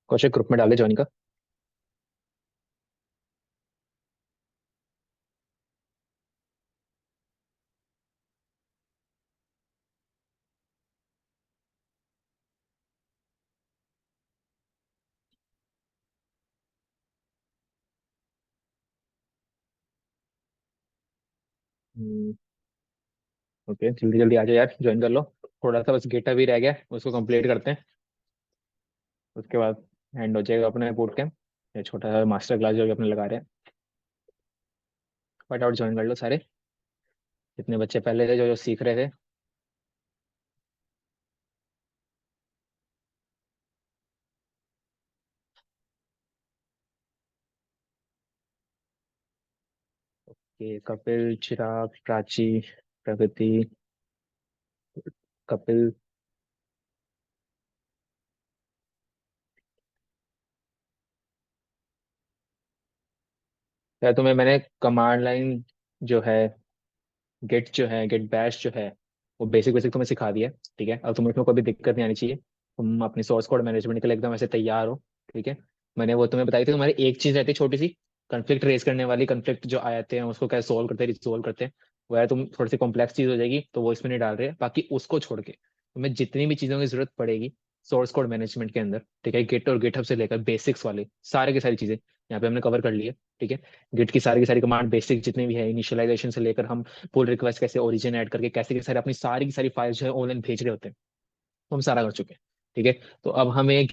कौशिक ग्रुप में डाले ज्वाइन का। ओके, जल्दी जल्दी आ जाओ यार, ज्वाइन कर लो। थोड़ा सा बस गेटा भी रह गया, उसको कंप्लीट करते हैं। उसके बाद एंड हो जाएगा अपने बूट कैंप, ये छोटा सा मास्टर क्लास जो भी अपने लगा रहे हैं। फटाफट ज्वाइन कर लो सारे, जितने बच्चे पहले थे जो जो सीख रहे थे। ये कपिल, चिराग, प्राची, प्रगति, कपिल। या तुम्हें मैंने कमांड लाइन जो है, गेट जो है, गेट बैश जो है, वो बेसिक बेसिक तुम्हें सिखा दिया है। ठीक है, अब तुम्हें इसमें कोई भी दिक्कत नहीं आनी चाहिए। तुम अपनी सोर्स कोड मैनेजमेंट के लिए एकदम ऐसे तैयार हो। ठीक है, मैंने वो तुम्हें बताई थी, तुम्हारी एक चीज रहती है छोटी सी, कंफ्लिक्ट रेज करने वाली। कंफ्लिक्ट जो आते हैं उसको कैसे सोल्व करते हैं, रिसोल्व करते हैं। वो यार तुम थोड़ी सी कॉम्प्लेक्स चीज हो जाएगी तो वो इसमें नहीं डाल रहे, बाकी उसको छोड़ के तुम्हें जितनी भी चीजों की जरूरत पड़ेगी सोर्स कोड मैनेजमेंट के अंदर, ठीक है, गिट और गिटहब से लेकर बेसिक्स वाले सारे की सारी चीजें यहाँ पे हमने कवर कर ली है। ठीक है, गिट की सारी कमांड बेसिक जितनी भी है, इनिशियलाइजेशन से लेकर हम पुल रिक्वेस्ट कैसे ओरिजिन ऐड करके कैसे के सारे अपनी सारी की सारी फाइल्स जो है ऑनलाइन भेज रहे होते हैं, तो हम सारा कर चुके हैं। ठीक है, तो अब हमें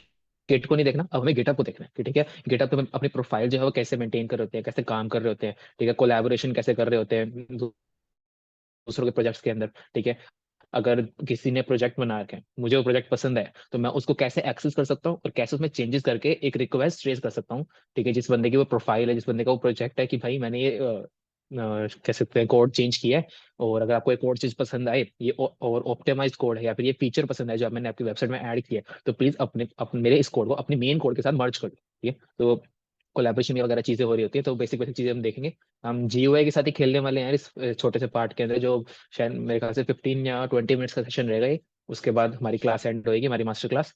गिट को नहीं देखना, अब हमें गिटअप को देखना है कि ठीक है, गिटअप पे हम अपनी प्रोफाइल जो है वो कैसे मेंटेन कर रहे होते हैं, कैसे काम कर रहे होते हैं। ठीक है, कोलैबोरेशन कैसे कर रहे होते हैं दूसरों के प्रोजेक्ट्स के अंदर। ठीक है, अगर किसी ने प्रोजेक्ट बना रखे हैं, मुझे वो प्रोजेक्ट पसंद है, तो मैं उसको कैसे एक्सेस कर सकता हूँ और कैसे उसमें चेंजेस करके एक रिक्वेस्ट रेज कर सकता हूँ। ठीक है, जिस बंदे की वो प्रोफाइल है, जिस बंदे का वो प्रोजेक्ट है, कि भाई मैंने ये कह सकते हैं कोड चेंज किया है, और अगर आपको ये कोड चीज पसंद आए, ये और ऑप्टिमाइज कोड है, या फिर ये फीचर पसंद है जो मैंने आपकी वेबसाइट में ऐड किया है, तो प्लीज अपने मेरे इस कोड को अपने मेन कोड के साथ मर्ज कर दो। ठीक है, तो कोलैबोरेशन वगैरह चीजें हो रही होती है, तो बेसिक बेसिक चीजें हम देखेंगे। हम जीयूआई के साथ ही खेलने वाले हैं इस छोटे से पार्ट के अंदर, जो शायद मेरे ख्याल से 15 या 20 मिनट्स का सेशन रहेगा ये। उसके बाद हमारी क्लास एंड होगी, हमारी मास्टर क्लास।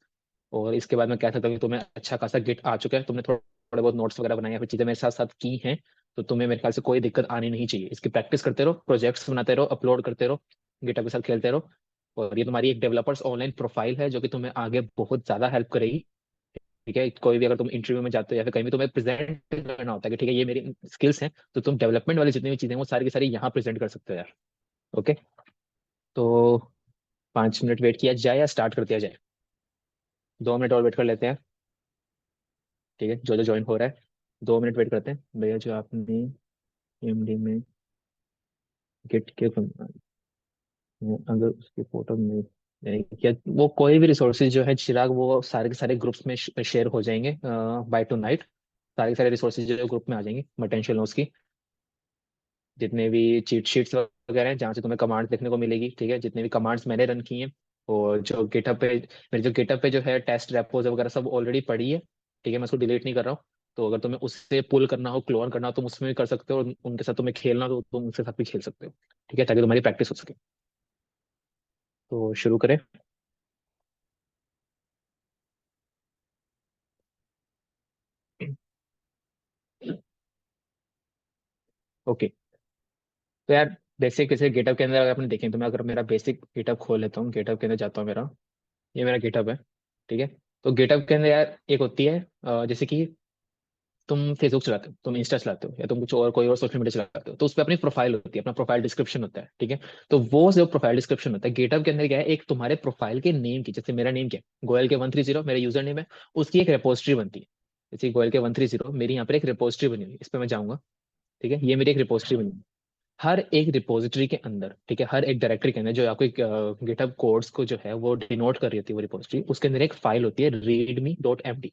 और इसके बाद मैं कह सकता हूँ कि तुम्हें अच्छा खासा गिट आ चुका है, तुमने थोड़े बहुत नोट्स वगैरह बनाए या फिर चीजें मेरे साथ साथ की हैं, तो तुम्हें मेरे ख्याल से कोई दिक्कत आनी नहीं चाहिए। इसकी प्रैक्टिस करते रहो, प्रोजेक्ट्स बनाते रहो, अपलोड करते रहो, गिटहब के साथ खेलते रहो। और ये तुम्हारी एक डेवलपर्स ऑनलाइन प्रोफाइल है जो कि तुम्हें आगे बहुत ज्यादा हेल्प करेगी। ठीक है, कोई भी अगर तुम इंटरव्यू में जाते हो या फिर कहीं भी तुम्हें प्रेजेंट करना होता है कि ठीक है ये मेरी स्किल्स हैं, तो तुम डेवलपमेंट वाली जितनी भी चीजें हैं वो सारी की सारी यहाँ प्रेजेंट कर सकते हो यार। ओके, तो 5 मिनट वेट किया जाए या स्टार्ट कर दिया जाए? 2 मिनट और वेट कर लेते हैं। ठीक है, जो जो ज्वाइन हो रहा है, 2 मिनट वेट करते हैं भैया। जो आपने एमडी में गेट के अगर उसकी फोटो में क्या, वो कोई भी रिसोर्सेज जो है चिराग, वो सारे के सारे ग्रुप्स में शेयर हो जाएंगे बाय टू नाइट। सारे के सारे रिसोर्सेज जो ग्रुप में आ जाएंगे पोटेंशियल नोट्स की, जितने भी चीट शीट्स वगैरह हैं जहाँ से तुम्हें कमांड्स देखने को मिलेगी। ठीक है, जितने भी कमांड्स मैंने रन किए हैं, और जो गिटहब पे, मेरे जो गिटहब पे जो है टेस्ट रेपोज वगैरह सब ऑलरेडी पड़ी है। ठीक है, मैं उसको डिलीट नहीं कर रहा हूँ। तो अगर तुम्हें उससे पुल करना हो, क्लोन करना हो, तुम उसमें भी कर सकते हो, और उनके साथ तुम्हें खेलना हो तो तुम उनके साथ भी खेल सकते हो। ठीक है, ताकि तुम्हारी प्रैक्टिस हो सके। तो शुरू करें। ओके, तो यार बेसिक जैसे गेटअप के अंदर अगर आपने देखें, तो मैं अगर मेरा बेसिक गेटअप खोल लेता हूँ, गेटअप के अंदर जाता हूँ, मेरा ये मेरा गेटअप है। ठीक है, तो गेटअप के अंदर यार एक होती है जैसे कि तुम फेसबुक चलाते हो, तुम इंस्टा चलाते हो, या तुम कुछ और कोई और सोशल मीडिया चलाते हो, तो उस पर अपनी प्रोफाइल होती है, अपना प्रोफाइल डिस्क्रिप्शन होता है, ठीक है। तो वो जो प्रोफाइल डिस्क्रिप्शन होता है गेटअप के अंदर क्या है, एक तुम्हारे प्रोफाइल के नेम की, जैसे मेरा नेम क्या है, गोयल के 130 मेरा यूजर नेम है, उसकी एक रेपोजिटरी बनती है। जैसे गोयल के 130 मेरी यहाँ पर एक रेपोजिटरी बनी हुई है, इस पर मैं जाऊंगा, ठीक है, ये मेरी एक रिपोजिटरी बनी है। हर एक रिपोजिटरी के अंदर, ठीक है, हर एक डायरेक्टरी के अंदर जो आपको गिटहब कोड्स को जो है वो डिनोट कर रही होती है वो रिपोजिटरी, उसके अंदर एक फाइल होती है readme.md।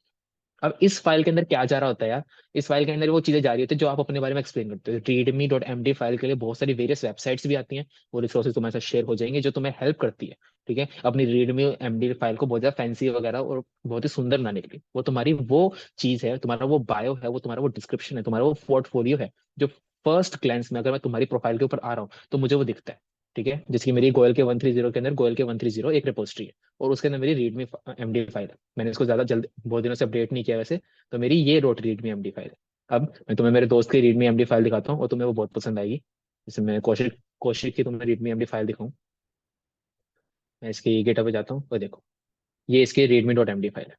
अब इस फाइल के अंदर क्या जा रहा होता है यार, इस फाइल के अंदर वो चीजें जा रही होती है जो आप अपने बारे में एक्सप्लेन करते हो। readme.md फाइल के लिए बहुत सारी वेरियस वेबसाइट्स भी आती हैं, वो रिसोर्सेज तुम्हारे साथ शेयर हो जाएंगे जो तुम्हें हेल्प करती है, ठीक है, अपनी readme.md फाइल को बहुत ज्यादा फैंसी वगैरह और बहुत ही सुंदर बनाने के लिए। वो तुम्हारी वो चीज है, तुम्हारा वो बायो है, वो तुम्हारा वो डिस्क्रिप्शन है, तुम्हारा वो पोर्टफोलियो है, जो फर्स्ट ग्लैंस में अगर मैं तुम्हारी प्रोफाइल के ऊपर आ रहा हूँ तो मुझे वो दिखता है, ठीक है। जिसकी मेरी गोयल के 130 के अंदर गोयल के 130 एक रिपोजिटरी है, और उसके अंदर मेरी रीडमी एमडी फाइल है। मैंने इसको ज्यादा जल्द बहुत दिनों से अपडेट नहीं किया वैसे, तो मेरी ये रोट रीडमी एमडी फाइल है। अब मैं तुम्हें मेरे दोस्त की रीडमी एमडी फाइल दिखाता हूँ और तुम्हें वो बहुत पसंद आएगी। जैसे मैं कौशिक कौशिक की तुम्हें रीडमी एमडी फाइल दिखाऊं, मैं इसकी गेटअप पे जाता हूँ, वो देखो, ये इसकी readme.md फाइल है,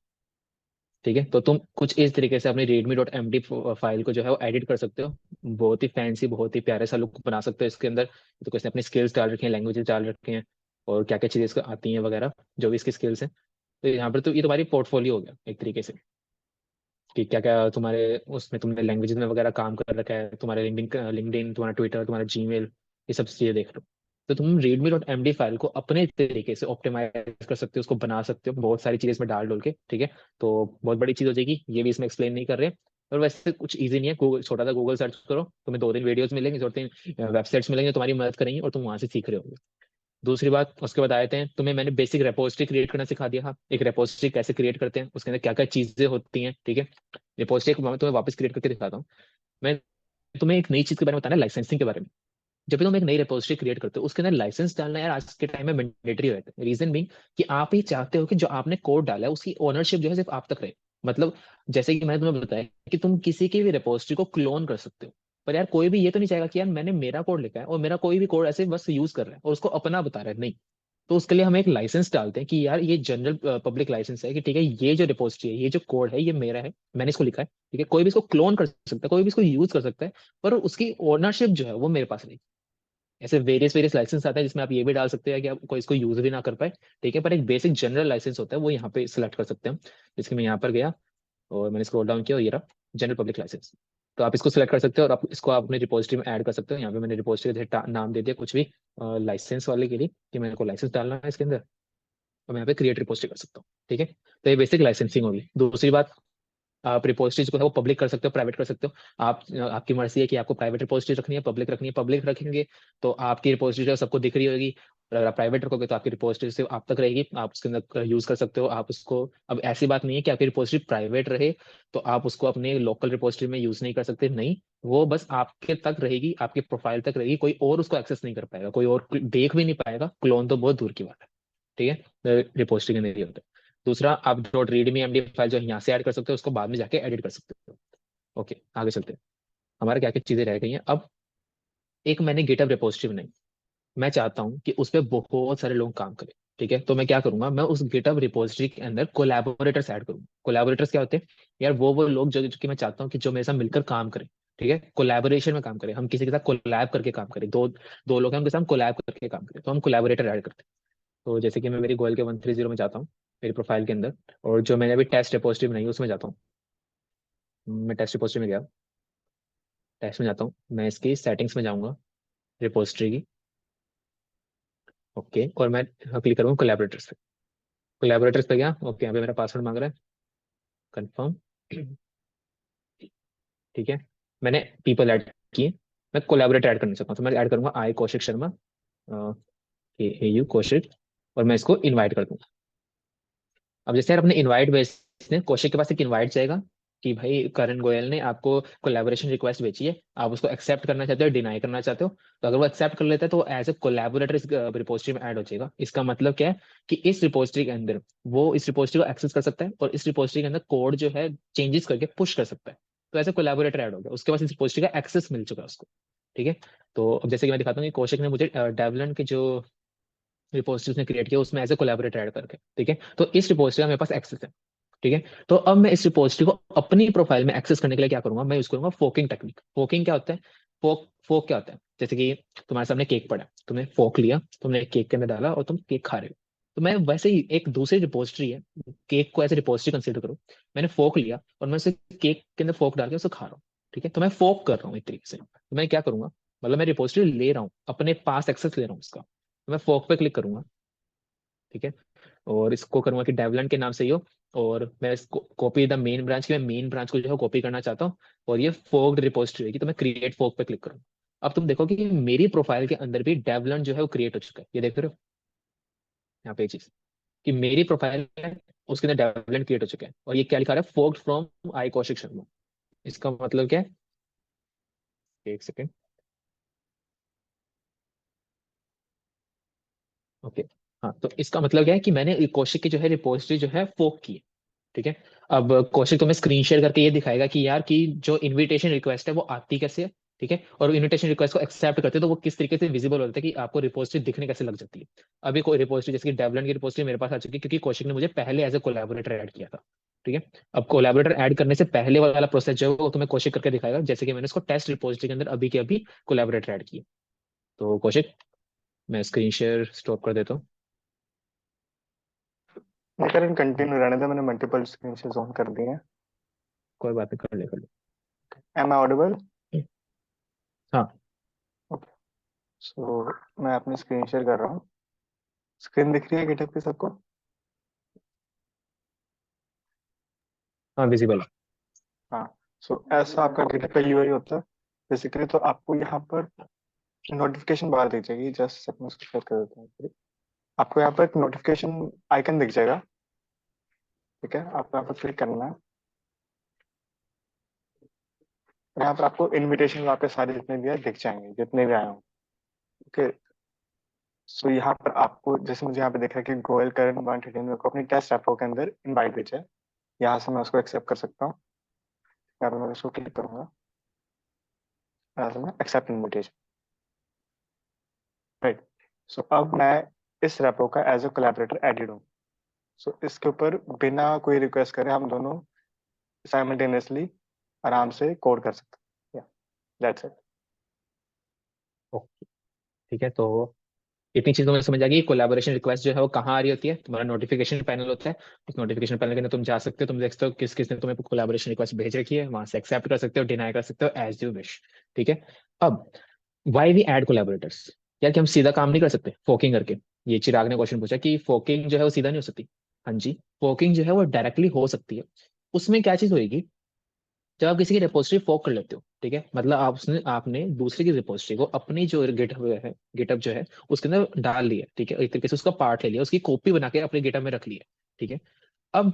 ठीक है। तो तुम कुछ इस तरीके से अपनी readme.md फाइल को जो है वो एडिट कर सकते हो, बहुत ही फैंसी, बहुत ही प्यारे सा लुक बना सकते हो इसके अंदर। तो किसने अपनी स्किल्स डाल रखी हैं, लैंग्वेजेस डाल रखे हैं, और क्या क्या चीजें इसको आती हैं वगैरह, जो भी इसकी स्किल्स हैं। तो यहाँ पर तो ये तुम्हारी पोर्टफोलियो हो गया एक तरीके से, कि क्या क्या तुम्हारे उसमें तुमने लैंग्वेजेस में वगैरह काम कर रखा है, तुम्हारे लिंक्डइन, तुम्हारा ट्विटर, तुम्हारा जीमेल, ये सब चीजें देख लो। तो तुम readme.md फाइल को अपने तरीके से ऑप्टिमाइज कर सकते हो, उसको बना सकते हो बहुत सारी चीजें इसमें डाल डोल के, ठीक है। तो बहुत बड़ी चीज हो जाएगी, ये भी इसमें एक्सप्लेन नहीं कर रहे। और वैसे कुछ इजी नहीं है, गूगल, छोटा सा गूगल सर्च करो, तुम्हें 2 3 वीडियोस मिलेंगे, 2 3 वेबसाइट्स मिलेंगे, तुम्हारी मदद करेंगी और तुम वहां से सीख रहे होगे। दूसरी बात, उसके बाद आते हैं, तुम्हें मैंने बेसिक रेपोजिटरी क्रिएट करना सिखा दिया। हाँ, एक रेपोजिटरी कैसे क्रिएट करते हैं, उसके अंदर क्या क्या चीजें होती हैं, ठीक है। रिपोजिटरी को मैं तुम्हें वापस क्रिएट करके दिखाता हूँ। मैं तुम्हें एक नई चीज के बारे में बताना, लाइसेंसिंग के बारे में। जब भी तुम एक नई रिपोजिटरी क्रिएट करते हो उसके अंदर लाइसेंस डालना यार आज के टाइम में मैंडेटरी हो जाता है। रीजन भी कि आप ही चाहते हो कि जो आपने कोड डाला है उसकी ओनरशिप जो है सिर्फ आप तक रहे। मतलब जैसे कि मैंने तुम्हें बताया कि तुम किसी की भी रिपोजिटरी को क्लोन कर सकते हो, पर यार कोई भी ये तो नहीं चाहेगा कि यार मैंने मेरा कोड लिखा है और मेरा कोई भी कोड ऐसे बस यूज कर रहा है और उसको अपना बता रहा है, नहीं। तो उसके लिए हम एक लाइसेंस डालते हैं कि यार ये जनरल पब्लिक लाइसेंस है, कि ठीक है ये जो रिपोजिटरी है, ये जो कोड है, ये मेरा है, मैंने इसको लिखा है, ठीक है। कोई भी इसको क्लोन कर सकता है, कोई भी इसको यूज कर सकता है, पर उसकी ओनरशिप जो है वो मेरे पास रहेगी। ऐसे वेरियस वेरियस लाइसेंस आते हैं जिसमें आप ये भी डाल सकते हैं कि आप कोई इसको यूज भी ना कर पाए, ठीक है। पर एक बेसिक जनरल लाइसेंस होता है वो यहाँ पे सिलेक्ट कर सकते हैं। जिसके मैं यहाँ पर गया और मैंने स्क्रॉल डाउन किया और ये रहा जनरल पब्लिक लाइसेंस। तो आप इसको सिलेक्ट कर सकते हो और आप इसको आप अपने रिपोजिटरी में ऐड कर सकते हो। यहाँ पे मैंने रिपोजिटरी जैसे नाम दे दिया कुछ भी लाइसेंस वाले के लिए, कि मेरे को लाइसेंस डालना है इसके अंदर, और मैं यहाँ पे क्रिएट रिपोजिटरी कर सकता हूँ, ठीक है। तो ये बेसिक लाइसेंसिंग होगी। दूसरी बात, आप रिपोजिटरीज को है वो पब्लिक कर सकते हो, प्राइवेट कर सकते हो। आप आपकी मर्जी है कि आपको प्राइवेट रिपोजिटरी रखनी है, पब्लिक रखनी है। पब्लिक रखेंगे तो आपकी रिपोजिटरी जो है सबको दिख रही होगी, और अगर आप प्राइवेट रखोगे तो आपकी रिपोजिटरी सिर्फ आप तक रहेगी, आप उसके अंदर यूज कर सकते हो। आप उसको, अब ऐसी बात नहीं है कि आपकी रिपोजिटरी प्राइवेट रहे तो आप उसको अपने लोकल रिपोजिटरी में यूज नहीं कर सकते, नहीं। वो बस आपके तक रहेगी, आपके प्रोफाइल तक रहेगी, कोई और उसको एक्सेस नहीं कर पाएगा, कोई और देख भी नहीं पाएगा, क्लोन तो बहुत दूर की बात है, ठीक है। रिपोजिटरी के अंदर ये होता है। दूसरा, आप डॉट रीडमी एमडी फाइल जो यहाँ से ऐड कर सकते हो, उसको बाद में जाके एडिट कर सकते हो। ओके, आगे चलते हैं। हमारे क्या क्या चीजें रह गई हैं अब। एक मैंने गिटहब रिपोजिटरी बनाई, मैं चाहता हूँ कि उस पर बहुत सारे लोग काम करें, ठीक है। तो मैं क्या करूंगा, मैं उस गिटहब रिपोजिटरी के अंदर कोलैबोरेटर्स ऐड करूंगा। कोलैबोरेटर्स क्या होते हैं यार, वो लोग जो कि मैं चाहता हूँ कि जो मेरे साथ मिलकर काम करें, ठीक है, कोलैबोरेशन में काम करें, हम किसी के साथ कोलैब करके काम करें, दो दो लोग हैं उनके साथ कोलैब करके काम करें, तो हम कोलैबोरेटर ऐड करते हैं। तो जैसे कि मैं मेरी गोयल के 130 में जाता हूँ, मेरी प्रोफाइल के अंदर, और जो मैंने अभी टेस्ट रिपोजिटरी बनाई है उसमें जाता हूँ। मैं टेस्ट रिपोजिटरी में गया, टेस्ट में जाता हूँ, मैं इसकी सेटिंग्स में जाऊंगा, रिपोजिटरी की, ओके, और मैं क्लिक करूँगा कोलैबोरेटर्स पे। कोलैबोरेटर्स पे गया, ओके, यहाँ पे मेरा पासवर्ड मांग रहा है, कंफर्म, ठीक है। मैंने पीपल ऐड किए, मैं कोलैबोरेटर ऐड करना चाहता हूँ, तो मैं ऐड करूंगा आई कौशिक शर्मा, ए यू कौशिक, और मैं इसको इनवाइट कर दूंगा। अब जैसे यार अपने इनवाइट भेजते हैं, कौशिक के पास एक इनवाइट जाएगा कि भाई करण गोयल ने आपको कोलैबोरेशन रिक्वेस्ट भेजी है, आप उसको एक्सेप्ट करना चाहते हो, डिनाई करना चाहते हो। तो अगर वो एक्सेप्ट कर लेता है तो एज ए कोलैबोरेटर इस रिपोजिटरी में ऐड हो जाएगा। इसका मतलब क्या है कि इस रिपोजिटरी के अंदर वो इस रिपोजिटरी को एक्सेस कर सकता है और इस रिपोजिटरी के अंदर कोड जो है चेंजेस करके पुश कर सकता है। तो ऐसे कोलैबोरेटर ऐड हो गया, उसके पास इस रिपोजिटरी का एक्सेस मिल चुका है उसको, ठीक है। तो अब जैसे कि मैं दिखाता हूँ कि कौशिक ने मुझे डेवलन के जो रिपोजिटरी उसने क्रिएट किया उसमें एज ए कोलैबोरेटर ऐड करके, ठीक है। तो इस रिपोजिटरी का मेरे पास एक्सेस है। ठीक है। तो अब मैं इस रिपोजिटरी को अपनी प्रोफाइल में एक्सेस करने के लिए क्या करूंगा, मैं यूज करूंगा फोकिंग टेक्निक। फोकिंग क्या होता है? फोक क्या होता है? जैसे कि तुम्हारे सामने केक पड़ा है, तुमने फोक लिया, तुमने केक के अंदर डाला और तुम केक खा रहे हो। तो मैं वैसे ही एक दूसरी रिपोजिटरी है, केक को ऐसे रिपोजिटरी कंसीडर करो। मैंने फोक लिया और मैं उसे केक के अंदर फोक डाल के उसे खा रहा हूँ। ठीक है, तो मैं फोक कर रहा हूँ एक तरीके से। तो मैं क्या करूंगा, मतलब मैं रिपोजिटरी ले रहा हूँ, अपने पास एक्सेस ले रहा हूँ उसका। तो मैं फोक पे क्लिक करूंगा। ठीक है, और इसको करूंगा कि डेवलप के नाम से ही हो। और मैं इसको कॉपी द मेन ब्रांच की, मैं मेन ब्रांच को जो है कॉपी करना चाहता हूँ। और ये फोक्ड रिपोजिटरी है कि तो मैं क्रिएट फोक पे क्लिक करूँ। अब तुम देखो कि मेरी प्रोफाइल के अंदर भी डेवलप जो है वो क्रिएट हो चुका है, ये देख रहे हो यहाँ पे एक चीज, कि मेरी प्रोफाइल है उसके अंदर डेवलप क्रिएट हो चुका है। और ये क्या लिखा रहा है, फोक्ड फ्रॉम आई कौशिक शर्मा। इसका मतलब क्या है, एक सेकेंड। ओके, हाँ, तो इसका मतलब क्या है कि मैंने कौशिक की जो है रिपोजिटरी जो है फोक की है। ठीक है। अब कौशिक तुम्हें स्क्रीन शेयर करके ये दिखाएगा कि यार कि जो इनविटेशन रिक्वेस्ट है वो आती कैसे है। ठीक है, और इनविटेशन रिक्वेस्ट को एक्सेप्ट करते हैं तो वो किस तरीके से विजिबल होता है कि आपको रिपोजिटरी दिखने कैसे लग जाती है। अभी कोई रिपोजिटरी जैसे कि डेवलप की रिपोजिटरी मेरे पास आ चुकी है क्योंकि कौशिक ने मुझे पहले एज ए कोलैबोरेटर ऐड किया था। ठीक है, अब कोलैबोरेटर ऐड करने से पहले वाला प्रोसेस जो है वो तुम्हें कौशिक करके दिखाएगा, जैसे कि मैंने इसको टेस्ट रिपोजिटरी के अंदर अभी के अभी कोलैबोरेटर ऐड किया। तो कौशिक, मैं स्क्रीन शेयर स्टॉप कर देता हूँ। नहीं करें, कंटिन्यू रहने दो, मैंने मल्टीपल स्क्रीन शेयर ऑन कर दिए हैं। कोई बात नहीं, कर ले कर ले। Am I audible? हाँ, ओके, सो मैं अपनी स्क्रीन शेयर कर रहा हूँ। स्क्रीन दिख रही है गिटहब की सबको? हाँ विजिबल। हाँ। सो ऐसा आपका गिटहब का यूआई होता है बेसिकली। तो आपको यहाँ पर नोटिफिकेशन बार दिख जाएगी। जस्ट सेकंड उसको शेयर कर देता हूँ। आपको यहाँ पर एक नोटिफिकेशन आइकन दिख जाएगा। ठीक है, आपको यहाँ पर क्लिक करना है। यहाँ पर आपको इनविटेशन आपके सारे जितने भी है दिख जाएंगे, जितने भी आए हों। ओके, सो यहाँ पर आपको जैसे मुझे यहाँ पे दिख रहा है कि गोयल करण 113 को अपनी टेस्ट एप्रो के अंदर इनवाइट भेजा है। यहाँ से मैं उसको एक्सेप्ट कर सकता हूँ। यहाँ पे मैं उसको क्लिक करूंगा, यहाँ से मैं एक्सेप्ट इनविटेशन। राइट। सो अब मैं इस रेपो का एज अ कोलैबोरेटर एडेड हूँ। सो इसके ऊपर बिना कोई रिक्वेस्ट करे हम दोनों साइमल्टेनियसली आराम से कोड कर सकते हैं। That's it. ओके, ठीक है। तो इतनी चीज तुम्हें समझ आ गई। कोलैबोरेशन रिक्वेस्ट जो है वो कहाँ आ रही होती है, तुम्हारा नोटिफिकेशन पैनल होता है। उस नोटिफिकेशन पैनल के अंदर तुम जा सकते हो, तुम देख सकते हो किस किसने तुम्हें कोलैबोरेशन रिक्वेस्ट भेज रखी है, वहां से एक्सेप्ट कर सकते हो, डिनाई कर सकते हो एज यू विश। ठीक है। अब वाई वी ऐड कोलैबोरेटर्स, यार कि हम सीधा काम नहीं कर सकते फोकिंग करके। ये चिराग ने क्वेश्चन पूछा कि फोकिंग जो है वो सीधा नहीं हो सकती। हाँ जी, फोकिंग जो है वो डायरेक्टली हो सकती है। उसमें क्या चीज होगी, जब आप किसी की रिपोजिटरी फॉर्क कर लेते हो, ठीक है, मतलब आपने दूसरे की रिपोजिटरी को अपनी जो गिटअप जो है उसके अंदर डाल लिया। ठीक है, एक तरीके से उसका पार्ट ले लिया, उसकी कॉपी बना के अपने गिटअप में रख लिया। ठीक है। अब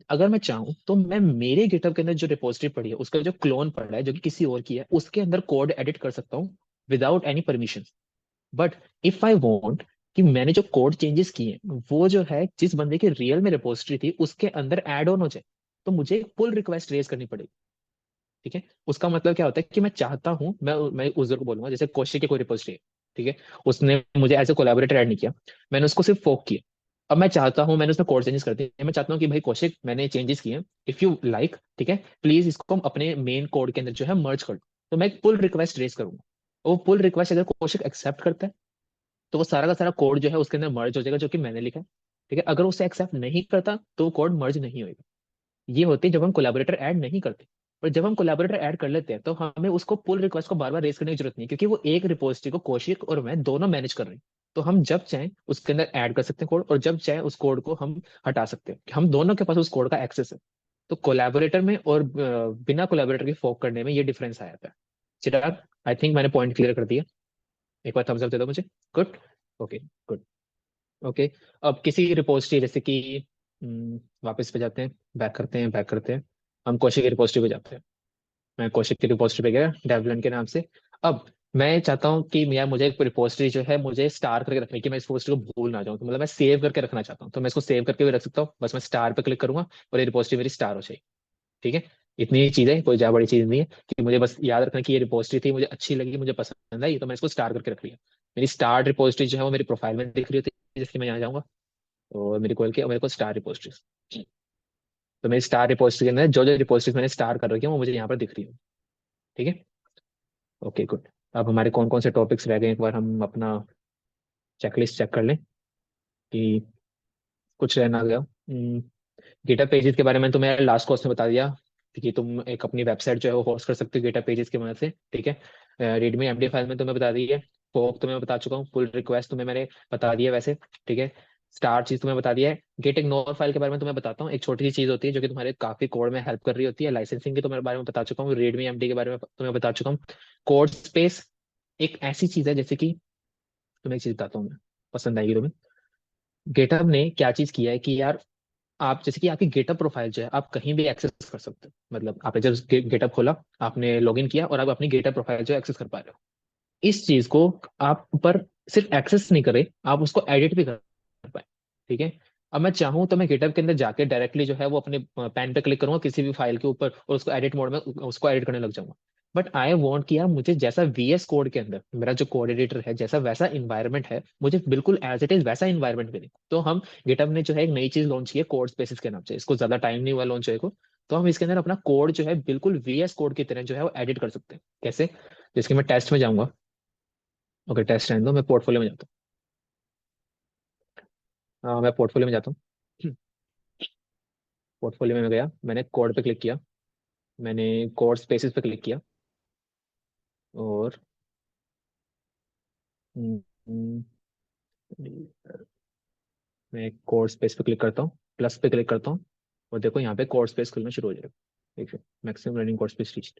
अगर मैं चाहूं तो मैं मेरे गिटअप के अंदर जो रिपोजिटरी पड़ी है उसका जो क्लोन पड़ा है जो कि किसी और की है उसके अंदर कोड एडिट कर सकता हूँ without any permission. But if I want कि मैंने जो कोड चेंजेस किए हैं वो जो है जिस बंदे की रियल में रिपोजिटरी थी उसके अंदर एड ऑन हो जाए, तो मुझे पुल रिक्वेस्ट रेज करनी पड़ेगी। ठीक है, उसका मतलब क्या होता है कि मैं चाहता हूं, मैं यूजर को बोलूंगा, जैसे कौशिक की कोई रिपोजिटरी है। ठीक है, उसने मुझे एज ए कोलैबोरेटर ऐड नहीं किया, मैंने उसको सिर्फ फोक किया। अब मैं चाहता हूं, मैंने उसमें कोड चेंजेस कर दिए, मैं चाहता हूं कि भाई कौशिक मैंने चेंजेस किए, इफ यू लाइक, ठीक है, प्लीज इसको हम अपने मेन कोड के अंदर जो है मर्ज कर दो। तो मैं एक पुल रिक्वेस्ट रेज करूंगा। वो पुल रिक्वेस्ट अगर कौशिक एक्सेप्ट करता है तो वो सारा का सारा कोड जो है उसके अंदर मर्ज हो जाएगा जो कि मैंने लिखा है। ठीक है, अगर वो उसे एक्सेप्ट नहीं करता तो वो कोड मर्ज नहीं होगा। ये होती है जब हम कोलैबोरेटर ऐड नहीं करते। पर जब हम कोलैबोरेटर ऐड कर लेते हैं तो हमें उसको पुल रिक्वेस्ट को बार बार रेज करने की जरूरत नहीं, क्योंकि वो एक रिपोजिटरी को कौशिक और मैं दोनों मैनेज कर रहे हैं। तो हम जब चाहें उसके अंदर ऐड कर सकते हैं कोड, और जब चाहें उस कोड को हम हटा सकते हैं। हम दोनों के पास उस कोड का एक्सेस है। तो कोलैबोरेटर में और बिना कोलैबोरेटर के फोक करने में ये डिफरेंस आ जाता है। चिराग, आई थिंक मैंने पॉइंट क्लियर कर दिया। एक बार थम्स अप दे दो मुझे। गुड। Okay, good. ओके, अब किसी रिपोजिटरी जैसे कि वापस पे जाते हैं, बैक करते हैं, हम कौशिक की रिपोजिटरी पे जाते हैं। मैं कौशिक की रिपोजिटरी पे गया डेवलप के नाम से। अब मैं चाहता हूँ कि यार मुझे एक रिपोजिटरी जो है मुझे स्टार करके रखनी है कि मैं इस रिपोजिटरी को भूल ना जाऊँ, तो मतलब मैं सेव करके रखना चाहता हूँ, तो मैं इसको सेव करके भी रख सकता हूँ। बस मैं स्टार पे क्लिक करूंगा और ये रिपोजिटरी मेरी स्टार हो जाएगी। ठीक है, इतनी ही चीज है, कोई ज्यादा बड़ी चीज नहीं है कि मुझे बस याद रखना कि ये रिपोजिटरी थी, मुझे अच्छी लगी, मुझे पसंद आई, तो मैं इसको स्टार करके रख लिया। मेरी स्टार रिपोजिटरी जो है वो मेरी प्रोफाइल में दिख रही होती है, जिसकी मैं यहाँ जाऊंगा और मेरे को स्टार रिपोजिटरीज। तो मेरी स्टार रिपोजिटरी के अंदर जो जो रिपोजिटरीज मैंने स्टार कर रखी है वो मुझे यहाँ पर दिख रही है। ठीक है, ओके गुड। अब हमारे कौन कौन से टॉपिक्स रह गए, एक बार हम अपना चेकलिस्ट चेक कर लें कि कुछ रहना गया। गिटहब पेजेस के बारे में तुम्हें लास्ट कोर्स में बता दिया कि तुम एक अपनी वेबसाइट जो है वो होस्ट कर सकते हो गिटहब पेजेस की मदद से। ठीक है, रीडमी एमडी फाइल में तुम्हें बता दी है, फोक तुम्हें बता चुका हूँ, पुल रिक्वेस्ट तुम्हें मैंने बता दिया वैसे। ठीक है, स्टार चीज तुम्हें बता दिया है। गेट इग्नोर फाइल के बारे में तुम्हें बताता हूँ, एक छोटी सी चीज होती है जो कि तुम्हारे काफी कोड में हेल्प कर रही होती है। लाइसेंसिंग के तुम्हारे बारे में बता चुका हूँ, रीडमी एमडी के बारे में तुम्हें बता चुका हूँ। कोड स्पेस एक ऐसी चीज है, जैसे कि तुम्हें एक चीज बताता हूँ मैं, पसंद आएगी तुम्हें। गेटअप ने क्या चीज किया है कि यार, आप जैसे कि आपकी गेटअप प्रोफाइल जो है आप कहीं भी एक्सेस कर सकते हो। मतलब आपने जब गेटअप खोला, आपने लॉगिन किया और आप अपनी गेटअप प्रोफाइल जो एक्सेस कर पा रहे हो। इस चीज को आप पर सिर्फ एक्सेस नहीं करे, आप उसको एडिट भी कर पाए। ठीक है, अब मैं चाहूँ तो मैं गेटअप के अंदर जाके डायरेक्टली जो है वो अपने पेन पे क्लिक करूंगा किसी भी फाइल के ऊपर और उसको एडिट मोड में उसको एडिट करने लग जाऊंगा। बट आई वॉन्ट कि यार मुझे जैसा VS कोड के अंदर मेरा जो कोड एडिटर है जैसा वैसा इन्वायरमेंट है, मुझे बिल्कुल एज इट इज वैसा इन्वायरमेंट मिले। तो हम गिटहब ने जो है एक नई चीज लॉन्च की है कोड स्पेसिस के नाम से। इसको ज्यादा टाइम नहीं हुआ लॉन्च हुए को, तो हम इसके अंदर अपना कोड जो है बिल्कुल VS कोड की तरह जो है वो एडिट कर सकते हैं। कैसे? जिसके मैं टेस्ट में जाऊंगा। ओके, टेस्ट रहने दो, मैं पोर्टफोलियो में जाता हूँ। मैं पोर्टफोलियो में जाता हूँ। पोर्टफोलियो में गया, मैंने कोड पे क्लिक किया, मैंने कोड स्पेसिस पे क्लिक किया और हम्म, हम्म, मैं कोड स्पेस पे क्लिक करता हूँ, प्लस पे क्लिक करता हूँ और देखो यहाँ पे कोड स्पेस खुलना शुरू हो जाएगा। ठीक है, maximum running code space reached.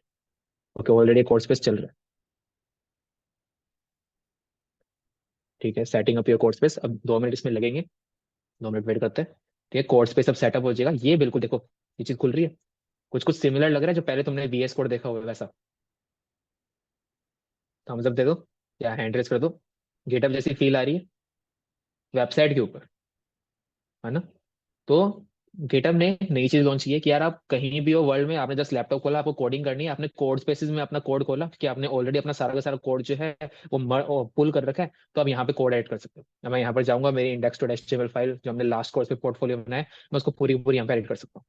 Okay, already code space चल रहा है। ठीक है, setting up your code space. अब 2 मिनट इसमें लगेंगे, 2 मिनट वेट करते हैं। ठीक है, कोड स्पेस अब सेटअप हो जाएगा। ये बिल्कुल देखो, ये चीज खुल रही है, कुछ कुछ सिमिलर लग रहा है जो पहले तुमने VS कोड देखा होगा वैसा। थम्स अप दे दो या हैंड रेस कर दो। गेटअप जैसी फील आ रही है वेबसाइट के ऊपर, है ना? तो गेटअप ने नई चीज लॉन्च की है कि यार आप कहीं भी हो वर्ल्ड में, आपने जस्ट लैपटॉप खोला, आपको कोडिंग करनी है, आपने कोड स्पेसिस में अपना कोड खोला कि आपने ऑलरेडी अपना सारा का सारा कोड जो है वो पुल कर रखा है, तो आप यहाँ पे कोड ऐड कर सकते हो। अब मैं यहाँ पर जाऊंगा, मेरी index.html फाइल जो हमने लास्ट कोर्स पे पोर्टफोलियो बनाया है, मैं उसको पूरी पूरी यहाँ पे एडिट कर सकता हूँ।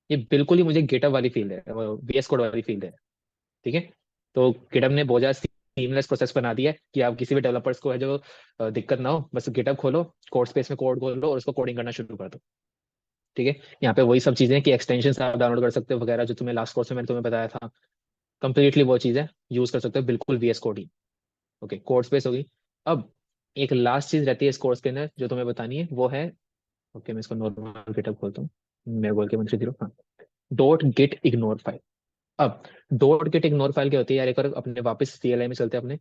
ये बिल्कुल ही मुझे गेटअप वाली फील है, VS कोड वाली फील है। ठीक है, तो गिटहब ने बहुत ज्यादा सीमलेस प्रोसेस बना दिया है कि आप किसी भी डेवलपर्स को है जो दिक्कत ना हो, बस गिटहब खोलो, कोड स्पेस में कोड खोलो और उसको कोडिंग करना शुरू कर दो। ठीक है, यहाँ पे वही सब चीजें कि एक्सटेंशन आप डाउनलोड कर सकते हो वगैरह, जो तुम्हें लास्ट कोर्स में मैंने तुम्हें बताया था, कंप्लीटली वो चीजें यूज कर सकते हो, बिल्कुल VS कोड ही। ओके, कोड स्पेस होगी। अब एक लास्ट चीज रहती है इस कोर्स के अंदर जो तुम्हें बतानी है, वो है, ओके मैं इसको नॉर्मल गिटहब खोलता हूँ, मैं बोल के मंत्री जीरो, हाँ, डॉट गेट इग्नोर फाइल। अब डॉट गेट इग्नोर फाइल क्या होती है यार, एक बार अपने वापस CLI में चलते हैं अपने।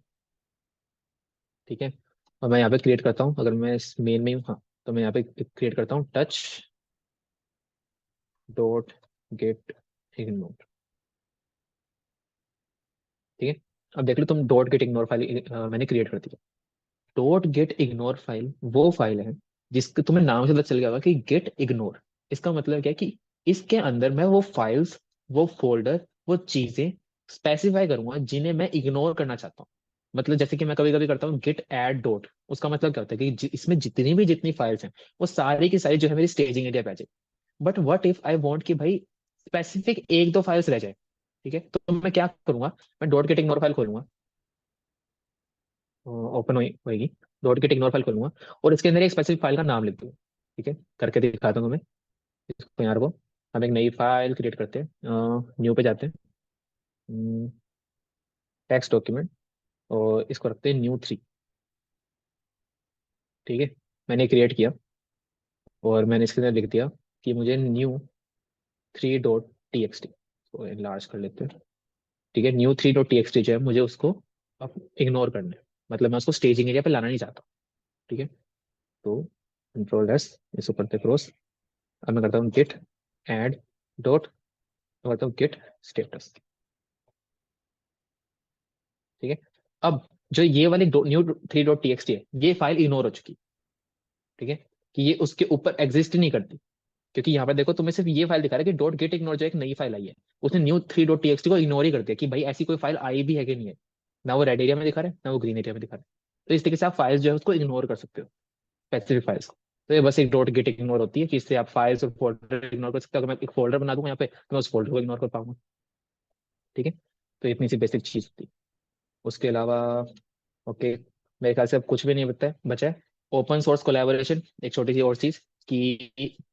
ठीक है, और मैं यहाँ पे क्रिएट करता हूँ, अगर मैं इस मेन में हूँ, हाँ, तो मैं यहाँ पे क्रिएट करता हूँ टच डॉट गेट इग्नोर। ठीक है, अब देख लो तुम, डॉट गेट इग्नोर फाइल मैंने क्रिएट कर दी। डॉट गेट इग्नोर फाइल वो फाइल है जिसके तुम्हें नाम से पता चल गया होगा कि गेट इग्नोर। इसका मतलब क्या है कि इसके अंदर मैं वो फाइल्स, वो फोल्डर, वो चीजें स्पेसिफाई करूंगा जिन्हें मैं इग्नोर करना चाहता हूँ। मतलब जैसे कि मैं कभी कभी करता हूँ गेट ऐड डॉट, उसका मतलब क्या होता है कि इसमें जितनी फाइल्स हैं वो सारी की सारी जो है मेरी स्टेजिंग एरिया पे आ जाए। But what if I want कि भाई स्पेसिफिक एक दो फाइल्स रह जाए। ठीक है, तो मैं क्या करूंगा, मैं डॉट गेट इग्नोर फाइल खोलूंगा, ओपन होएगी, डॉट गेट इग्नोर फाइल खोलूंगा और इसके अंदर एक स्पेसिफिक फाइल का नाम लिख दूंगा। ठीक है, करके दिखाता हूँ तुम्हें इसको यार को। हम एक नई फाइल क्रिएट करते हैं, न्यू पे जाते हैं, टेक्स्ट डॉक्यूमेंट, और इसको रखते हैं न्यू 3। ठीक है, मैंने क्रिएट किया और मैंने इसके अंदर लिख दिया कि मुझे New3.txt, तो लार्ज कर लेते हैं। ठीक है, New3.txt जो है मुझे उसको अब इग्नोर करना है, मतलब मैं उसको स्टेजिंग एरिया पे लाना नहीं चाहता। ठीक है, तो कंट्रोल S, इसको करते क्रॉस। अब मैं करता हूँ गेट एड डॉट, करता हूँ गेट स्टेटस। ठीक है, अब जो ये वाली New3.txt है, ये फाइल इग्नोर हो चुकी। ठीक है, कि ये उसके ऊपर एग्जिस्ट ही नहीं करती, क्योंकि यहाँ पर देखो तुम्हें सिर्फ ये फाइल दिखा रहा है कि डॉट गेट इग्नोर जो एक नई फाइल आई है, उसने New3.txt को इग्नोर ही कर दिया कि भाई ऐसी कोई फाइल आई भी है कि नहीं है। ना वो रेड एरिया में दिखा रहा है, ना वो ग्रीन एरिया में दिखा रहा है। तो इस तरीके से आप फाइल्स जो है उसको इग्नोर कर सकते हो, स्पेसिफिक फाइल्स को। तो ये बस एक डॉट गेट इग्नोर होती है कि इससे आप फाइल्स और फोल्डर इग्नोर कर सकते हो। अगर मैं एक फोल्डर बना दूंगा यहाँ पे तो मैं उस फोल्डर को इग्नोर कर पाऊंगा। ठीक है, तो इतनी सी बेसिक चीज होती है। उसके अलावा ओके, मेरे ख्याल से अब कुछ भी नहीं बचा है। ओपन सोर्स कोलैबोरेशन एक छोटी सी और चीज कि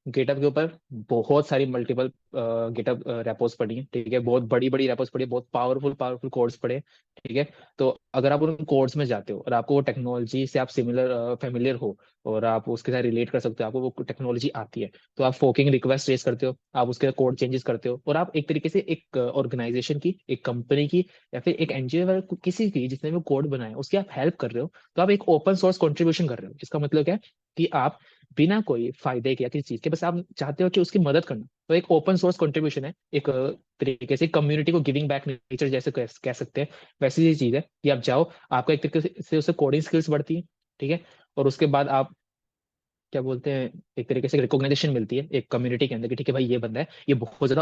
गिटहब के ऊपर बहुत सारी मल्टीपल गिटहब रेपोज पड़ी हैं। ठीक है, बहुत बड़ी बड़ी रेपोज पड़ी है, बहुत पावरफुल पावरफुल कोड्स पड़े हैं। ठीक है, तो अगर आप उन कोड्स में जाते हो और आपको वो टेक्नोलॉजी से आप सिमिलर फेमिलियर हो और आप उसके साथ रिलेट कर सकते हो, आपको वो टेक्नोलॉजी आती है, तो आप फोकिंग रिक्वेस्ट रेज करते हो, आप उसके कोड चेंजेस करते हो, और आप एक तरीके से एक ऑर्गेनाइजेशन की, एक कंपनी की, या फिर एक एनजीओ वाले किसी की जिसने भी कोड बनाया उसकी आप हेल्प कर रहे हो, तो आप एक ओपन सोर्स कंट्रीब्यूशन कर रहे हो। इसका मतलब क्या है कि आप बिना कोई फायदे के या किसी चीज के, बस आप चाहते हो कि उसकी मदद करना, तो एक ओपन सोर्स कंट्रीब्यूशन है। एक तरीके से कम्युनिटी को गिविंग बैक नेचर जैसे कह सकते हैं, वैसी ये चीज है कि आप जाओ, आपका एक तरीके से उससे कोडिंग स्किल्स बढ़ती है। ठीक है, और उसके बाद आप क्या बोलते हैं, एक तरीके से रिकॉग्नाइजेशन मिलती है एक कम्युनिटी के अंदर कि ठीक है भाई, ये बंदा है, ये बहुत ज्यादा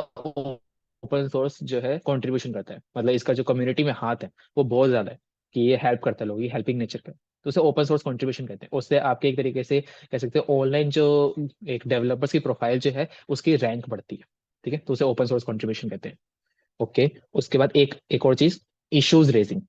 ओपन सोर्स जो है कंट्रीब्यूशन करता है, मतलब इसका जो कम्युनिटी में हाथ है वो बहुत ज्यादा है, कि ये हेल्प करता है लोग, ये हेल्पिंग नेचर का है। तो उसे ओपन सोर्स कंट्रीब्यूशन कहते हैं। उससे आपके एक तरीके से कह सकते हैं ऑनलाइन जो एक डेवलपर्स की प्रोफाइल जो है उसकी रैंक बढ़ती है। ठीक है, तो उसे ओपन सोर्स कंट्रीब्यूशन कहते हैं। ओके, उसके बाद एक एक और चीज, issues raising.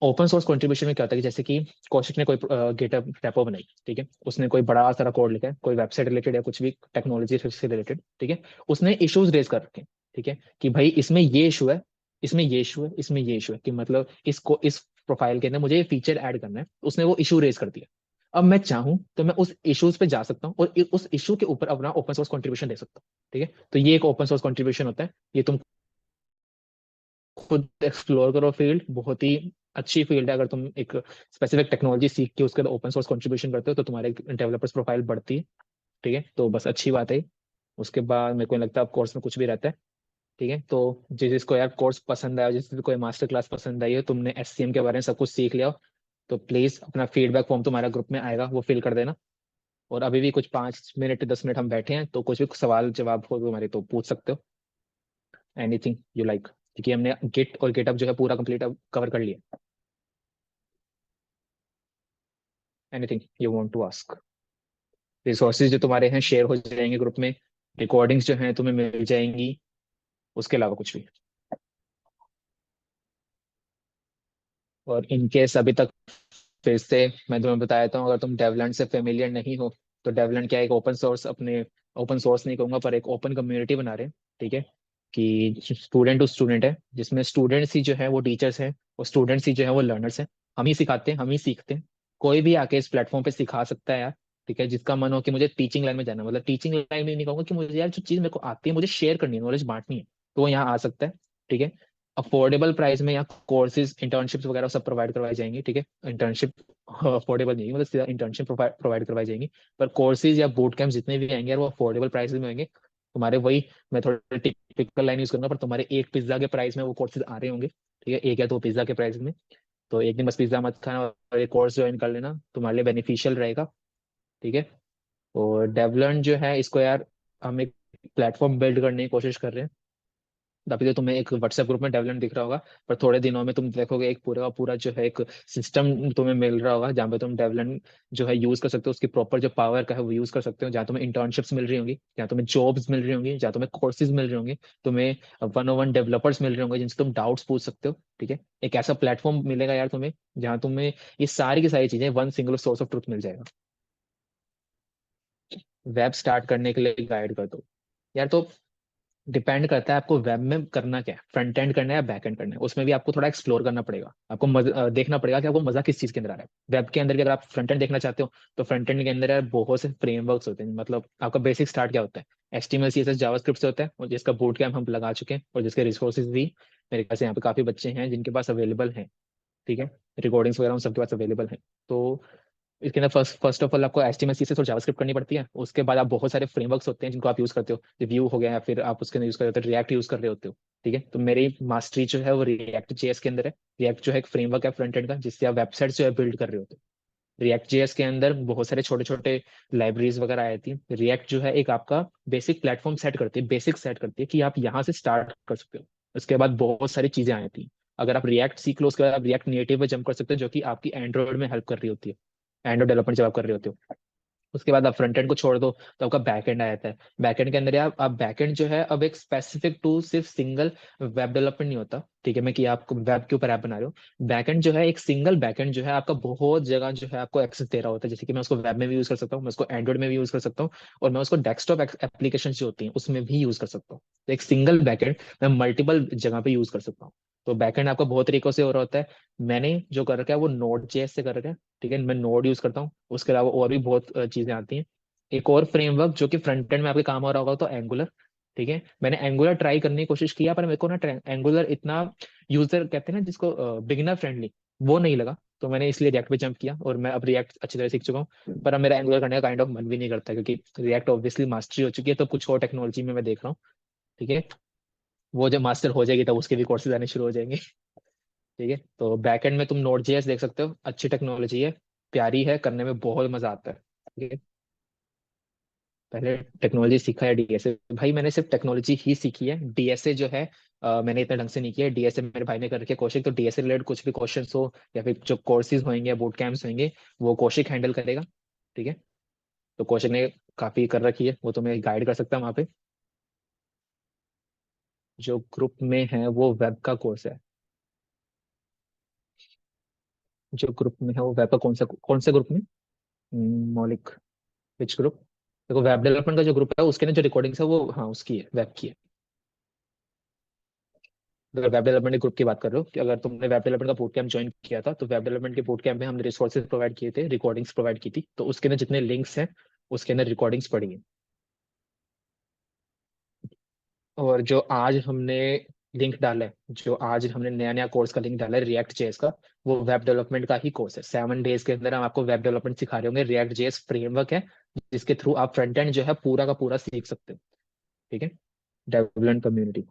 Open source contribution में क्या होता है कि जैसे कि कौशिक ने कोई गिटहब रेपो बनाई, ठीक है, उसने कोई बड़ा सारा कोड लिखा है, कोई वेबसाइट रिलेटेड या कुछ भी टेक्नोलॉजी से रिलेटेड। ठीक है, उसने इश्यूज रेज कर रखे हैं। ठीक है, कि भाई इसमें ये इशू है, इसमें ये इशू है, इसमें ये इशू है, कि मतलब इसको इस प्रोफाइल के अंदर मुझे ये फीचर ऐड करना है, उसने वो इशू रेज कर दिया। अब मैं चाहूं तो मैं उस इश्यूज पे जा सकता हूँ और उस इशू के ऊपर अपना ओपन सोर्स कंट्रीब्यूशन दे सकता हूँ। ठीक है, तो ये एक ओपन सोर्स कंट्रीब्यूशन होता है। ये तुम खुद एक्सप्लोर करो, फील्ड बहुत ही अच्छी फील्ड है। अगर तुम एक स्पेसिफिक टेक्नोलॉजी सीख के उसके बाद ओपन सोर्स कंट्रीब्यूशन करते हो तो तुम्हारे डेवलपर्स प्रोफाइल बढ़ती है। ठीक है, तो बस अच्छी बात है। उसके बाद मेरे को नहीं लगता अब कोर्स में कुछ भी रहता है। ठीक है, तो जिसको यार कोर्स पसंद आया, जिसको कोई मास्टर क्लास पसंद आई हो, तुमने एससीएम के बारे में सब कुछ सीख लिया हो, तो प्लीज अपना फीडबैक फॉर्म तुम्हारा ग्रुप में आएगा, वो फिल कर देना। और अभी भी कुछ 5 मिनट 10 मिनट हम बैठे हैं, तो कुछ भी सवाल जवाब हो तुम्हारे तो पूछ सकते हो, एनीथिंग यू लाइक, क्योंकि हमने गिट और गिटअप जो है पूरा कंप्लीट अब कवर कर लिया। Anything you want to ask. Resources जो तुम्हारे हैं शेयर हो जाएंगे ग्रुप में, रिकॉर्डिंग्स जो हैं तुम्हें मिल जाएंगी, उसके अलावा कुछ भी। और इन केस अभी तक फिर से मैं तुम्हें बता देता हूँ, अगर तुम डेवलंट से फेमिलियर नहीं हो, तो डेवलंट क्या है, एक ओपन सोर्स, अपने ओपन सोर्स नहीं कहूंगा पर एक ओपन कम्युनिटी बना रहे हैं। ठीक है, कि स्टूडेंट टू स्टूडेंट है, जिसमें स्टूडेंट्स ही जो है वो टीचर्स हैं और स्टूडेंट्स ही जो है वो लर्नर्स हैं। हम ही सिखाते हैं, हम ही सीखते हैं। कोई भी आके इस प्लेटफॉर्म पे सिखा सकता है यार। ठीक है, जिसका मन हो कि मुझे टीचिंग लाइन में जाना, मतलब टीचिंग लाइन में नहीं कहूंगा, कि मुझे यार जो चीज मेरे को आती है मुझे शेयर करनी है, नॉलेज बांटनी है, तो वो यहाँ आ सकता है। ठीक है, अफोर्डेबल प्राइस में यहाँ कोर्सेज इंटर्नशिप्स वगैरह सब प्रोवाइड करवाई जाएंगी। ठीक है, इंटर्नशिप अफोर्डेबल नहीं है, मतलब सीधा इंटर्नशिप प्रोवाइड करवाई जाएंगी। पर कोर्सेज या बूट कैंप जितने भी आएंगे यार वो अफोर्डेबल प्राइस में होंगे। तुम्हारे वही, मैं थोड़ा टिपिकल लाइन यूज करूंगा, पर तुम्हारे एक पिज्जा के प्राइस में वो कोर्सेज आ रहे होंगे। ठीक है, एक या दो पिज्जा के प्राइस में। तो एक दिन बस पिज्जा मत खाना और एक कोर्स ज्वाइन कर लेना, तुम्हारे लिए बेनिफिशियल रहेगा। ठीक है, और डेवलंट जो है इसको यार हम एक प्लेटफॉर्म बिल्ड करने की कोशिश कर रहे हैं। अभी तो तुम्हें एक व्हाट्सएप ग्रुप में डेवलप दिख रहा होगा, पर थोड़े दिनों में तुम देखोगे एक पूरा का पूरा जो है एक सिस्टम तुम्हें मिल रहा होगा, जहाँ पे तुम डेवलप जो है यूज कर सकते हो, उसकी प्रॉपर जो पावर का है वो यूज कर सकते हो, जहाँ तुम्हें इंटर्नशिप्स मिल रही होंगी, जहाँ तुम्हें जॉब्स मिल रही होंगी, जहाँ तुम्हें कोर्सेज मिल रहे होंगे, तुम्हें 101 डेवलपर्स मिल रहे होंगे जिनसे तुम डाउट्स पूछ सकते हो। ठीक है, एक ऐसा प्लेटफॉर्म मिलेगा यार तुम्हें, जहाँ तुम्हें ये सारी की सारी चीजें one single source of truth मिल जाएगा। वेब स्टार्ट करने के लिए गाइड कर दो यार, तो डिपेंड करता है आपको वेब में करना क्या है, फ्रंट एंड करना है या बैक एंड करना है, उसमें भी आपको थोड़ा एक्सप्लोर करना पड़ेगा, आपको देखना पड़ेगा कि आपको मजा किस चीज के अंदर आ रहा है। वेब के अंदर भी अगर आप फ्रंट एंड देखना चाहते हो, तो फ्रंट एंड के अंदर यार बहुत से फ्रेमवर्क्स होते हैं। मतलब आपका बेसिक स्टार्ट क्या होता है, HTML CSS जावास्क्रिप्ट से होता है, और जिसका बूट कैंप हम लगा चुके हैं, और जिसके रिसोर्सेज भी मेरे ख्याल से यहाँ पे काफी बच्चे हैं जिनके पास अवेलेबल हैं। ठीक है, रिकॉर्डिंग्स वगैरह उन सबके पास अवेलेबल है। तो इसके अंदर फर्स्ट ऑफ ऑल आपको HTML CSS और जावास्क्रिप्ट करनी पड़ती है। उसके बाद आप बहुत सारे फ्रेमवर्क्स होते हैं जिनको आप यूज करते हो, व्यू हो गया, या फिर आप उसके अंदर यूज कर रहे हो रिएक्ट यूज कर रहे होते हो। ठीक है, तो मेरी मास्टरी जो है वो रिएक्ट जेएस के अंदर है। रिएक्ट जो है एक फ्रेमवर्क है फ्रंट एंड का, जिससे आप वेबसाइट जो है बिल्ड कर रहे होते हो। रिएक्ट जेएस के अंदर बहुत सारे छोटे छोटे लाइब्रेरीज वगैरह आती है। रिएक्ट जो है एक आपका बेसिक प्लेटफॉर्म सेट करती है, बेसिक सेट करती है कि आप यहाँ से स्टार्ट कर सकते हो। उसके बाद बहुत सारी चीजें आती हैं। अगर आप रिएक्ट सीख लो उसके बाद आप रिएक्ट नेटिव में जंप कर सकते हो, जो कि आपकी एंड्रॉइड में हेल्प कर रही होती है, एंड्रॉइड डेवलपमेंट जब आप कर रहे होते हो। उसके बाद आप फ्रंट एंड को छोड़ दो तो आपका बैक एंड आ जाता है। बैक एंड के अंदर आप बैक एंड जो है अब एक स्पेसिफिक टू सिर्फ सिंगल वेब डेवलपमेंट नहीं होता, ठीक है, मैं कि आपको वेब के ऊपर ऐप बना रहे हो। बैक एंड जो है एक सिंगल बैक एंड जो है आपका बहुत जगह जो है आपको एक्सेस दे रहा होता है, जैसे कि मैं उसको वेब में भी यूज कर सकता हूँ, मैं उसको एंड्रॉइड में भी यूज कर सकता हूँ, और मैं उसको डेस्कटॉप एप्लीकेशन जो होती हैं उसमें भी यूज कर सकता हूँ। तो एक सिंगल बैकएंड मैं मल्टीपल जगह पे यूज कर सकता हूँ। तो बैकएंड आपका बहुत तरीकों से हो रहा होता है। मैंने जो कर रखा है वो नोड जेएस से कर रखा है, ठीक है, मैं नोड यूज करता हूँ। उसके अलावा और भी बहुत चीजें आती हैं। एक और फ्रेमवर्क जो कि फ्रंट एंड में आपके काम हो रहा होगा तो एंगुलर, ठीक है। मैंने एंगुलर ट्राई करने की कोशिश किया पर मेरे को ना एंगुलर इतना यूजर कहते हैं ना जिसको बिगिनर फ्रेंडली, वो नहीं लगा। तो मैंने इसलिए रिएक्ट पे जंप किया और मैं अब रिएक्ट अच्छी तरह सीख चुका हूँ। पर अब मेरा एंगुलर करने का काइंड ऑफ मन भी नहीं करता क्योंकि रिएक्ट ऑब्वियसली मास्टरी हो चुकी है, तो कुछ और टेक्नोलॉजी में मैं देख रहा हूँ, ठीक है। वो जब मास्टर हो जाएगी तब उसके भी कोर्सेज आने शुरू हो जाएंगे। ठीक है, तो बैकएंड में तुम नोड जेएस देख सकते हो, अच्छी टेक्नोलॉजी है, प्यारी है, करने में बहुत मजा आता है, ठीक है। पहले टेक्नोलॉजी सीखा है डीएसए, भाई मैंने सिर्फ टेक्नोलॉजी ही सीखी है, डीएसए जो है मैंने इतना ढंग से नहीं किया। डीएसए मेरे भाई ने कर रखे कौशिक, तो डीएसए रिलेटेड कुछ भी क्वेश्चन हो या फिर जो कोर्सेज होंगे, बूट कैंप्स होंगे, वो कौशिक हैंडल करेगा, ठीक है। तो कौशिक ने काफी कर रखी है, वो तुम्हें गाइड कर सकता है वहाँ पे। जो ग्रुप में है वो वेब का कोर्स है। जो ग्रुप में है वो वेब का कौन से ग्रुप में? मौलिक, विच ग्रुप? देखो वेब डेवलपमेंट का जो ग्रुप है उसके ना जो रिकॉर्डिंग्स है वो, हाँ, उसकी है, वेब की है। अगर वेब डेवलपमेंट के ग्रुप की बात कर रहे हो कि अगर तुमने वेब डेवलपमेंट का बूट कैंप ज्वाइन किया था, तो वेब डेवलपमेंट के बूट कैंप में हमने रिसोर्सेज प्रोवाइड किए थे, रिकॉर्डिंग्स प्रोवाइड की थी, तो उसके अंदर जितने लिंक्स हैं उसके अंदर रिकॉर्डिंग्स पड़ी हैं। और जो आज हमने लिंक डाला है, जो आज हमने नया नया कोर्स का लिंक डाला है रिएक्ट जेएस का, वो वेब डेवलपमेंट का ही कोर्स है। 7 डेज के अंदर हम आपको वेब डेवलपमेंट सिखा रहे होंगे। रिएक्ट जेएस फ्रेमवर्क है जिसके थ्रू आप फ्रंट एंड जो है पूरा का पूरा सीख सकते हो, ठीक है। डेवलपमेंट कम्युनिटी,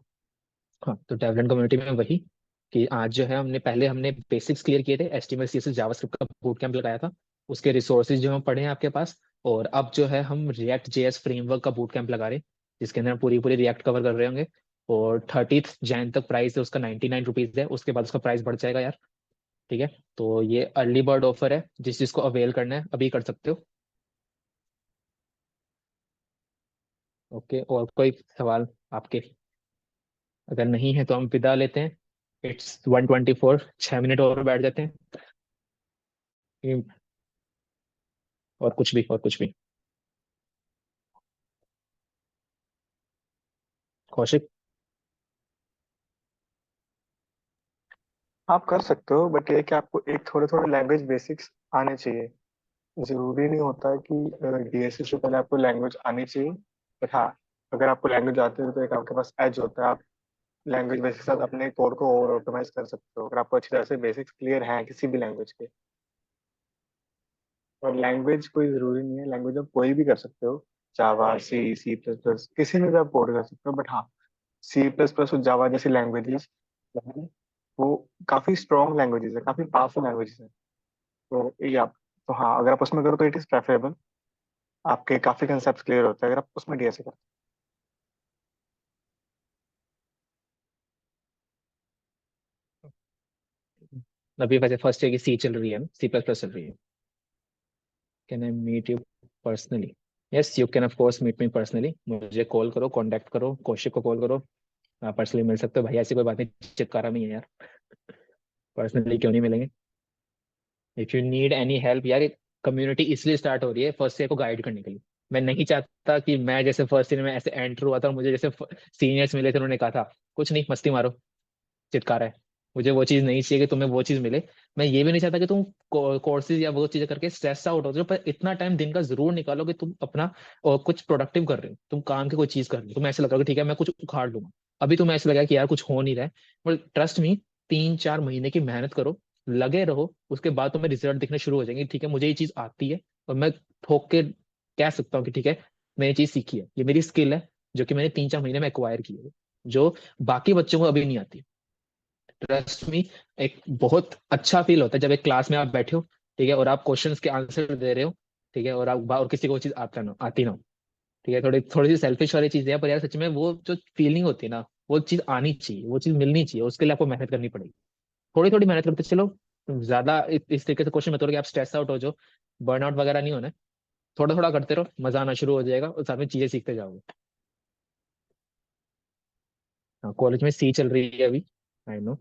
हाँ, तो डेवलपमेंट कम्युनिटी में वही कि आज जो है हमने बेसिक्स क्लियर किए थे, एचटीएमएल सीएसएस जावास्क्रिप्ट का बूट कैंप लगाया था, उसके रिसोर्सेज जो हम पढ़े हैं आपके पास। और अब जो है हम रिएक्ट जेएस फ्रेमवर्क का बूट कैंप लगा रहे हैं जिसके अंदर हम पूरी पूरी रिएक्ट कवर कर रहे होंगे। और 30 जैन तक प्राइस है उसका, 99 रुपीज है, उसके बाद उसका प्राइस बढ़ जाएगा यार, ठीक है। तो ये अर्ली बर्ड ऑफर है, जिसको अवेल करना है अभी कर सकते हो। ओके, और कोई सवाल आपके? अगर नहीं है तो हम विदा लेते हैं। इट्स 1:24, 6 मिनट और बैठ जाते हैं। और कुछ भी, और कुछ भी? कौशिक? आप कर सकते हो, बट ये कि आपको एक थोड़े थोड़े लैंग्वेज बेसिक्स आने चाहिए। जरूरी नहीं होता है कि डीएसए से पहले आपको लैंग्वेज आनी चाहिए। बट हाँ, अगर आपको लैंग्वेज आती है तो एक आपके पास एज होता है। आप लैंग्वेज बेसिक के साथ अपने कोड को ओवर ऑप्टिमाइज कर सकते हो अगर आपको अच्छी तरह से बेसिक्स क्लियर हैं किसी भी लैंग्वेज के। और लैंग्वेज कोई जरूरी नहीं है, लैंग्वेज आप कोई भी कर सकते हो। जावा, सी, सी प्लस प्लस, किसी में भी आप कोड कर सकते हो। बट हाँ, सी प्लस प्लस और जावा जैसी लैंग्वेजेस वो काफी स्ट्रॉन्ग लैंग्वेजेस है, काफी पावरफुल लैंग्वेजेस है। तो ये आप, तो हाँ, अगर आप उसमें करो तो इट इज प्रेफरेबल। आपके काफी कंसेप्ट क्लियर होते हैं अगर आप उसमें डीएसए करो। अभी वैसे फर्स्ट ईयर की सी चल रही है, सी प्लस प्लस चल रही है। Can I meet you personally? Yes, you can of course meet me personally. मुझे कॉल करो, कांटेक्ट करो, कौशिक को कॉल करो, आप पर्सनली मिल सकते हो भाई, ऐसी कोई बात नहीं, चिपकारा नहीं है यार, पर्सनली क्यों नहीं मिलेंगे। If you need any help यार, कम्युनिटी इसलिए स्टार्ट हो रही है फर्स्ट ईयर को गाइड करने के लिए। मैं नहीं चाहता कि मैं जैसे फर्स्ट ईयर में ऐसे एंटर हुआ था और मुझे जैसे सीनियर्स मिले थे उन्होंने कहा था कुछ नहीं, मस्ती मारो, चित्कार है। मुझे वो चीज नहीं चाहिए कि तुम्हें वो चीज मिले। मैं ये भी नहीं चाहता कि तुम कोर्सेज या वो चीजें करके स्ट्रेस आउट हो जाओ, पर इतना टाइम दिन का जरूर निकालो कि तुम अपना कुछ प्रोडक्टिव कर रहे हो, तुम काम की कोई चीज कर रहे हो, तुम्हें ऐसा लग रहा है कि ठीक है मैं कुछ उखाड़ लूंगा। अभी तुम्हें ऐसा लगा कि यार कुछ हो नहीं रहा है, पर ट्रस्ट मी, 3-4 महीने की मेहनत करो, लगे रहो, उसके बाद तुम्हें रिजल्ट दिखने शुरू हो जाएंगे। ठीक है, मुझे ये चीज आती है और मैं ठोक के कह सकता हूँ कि ठीक है, मैंने ये चीज सीखी है, ये मेरी स्किल है जो कि मैंने 3-4 महीने में एक्वायर की है, जो बाकी बच्चों को अभी नहीं आती। ट्रस्ट मी, एक बहुत अच्छा फील होता है जब एक क्लास में आप बैठे हो, ठीक है, और आप क्वेश्चंस के आंसर दे रहे हो, ठीक है, और आप और किसी को वो चीज आती ना हो, ठीक है। थोड़ी थोड़ी सी सेल्फिश वाली चीज है, पर यार सच में वो जो फीलिंग होती है ना, वो चीज आनी चाहिए, वो चीज मिलनी चाहिए, उसके लिए आपको मेहनत करनी पड़ेगी। थोड़ी थोड़ी मेहनत करते चलो, ज्यादा इस तरीके से क्वेश्चन मत करो कि आप स्ट्रेस आउट हो जाओ, बर्नआउट वगैरह नहीं होना है। थोड़ा थोड़ा करते रहो, मजा आना शुरू हो जाएगा और साथ में चीजें सीखते जाओगे। हाँ, कॉलेज में सी चल रही है अभी, आई नो।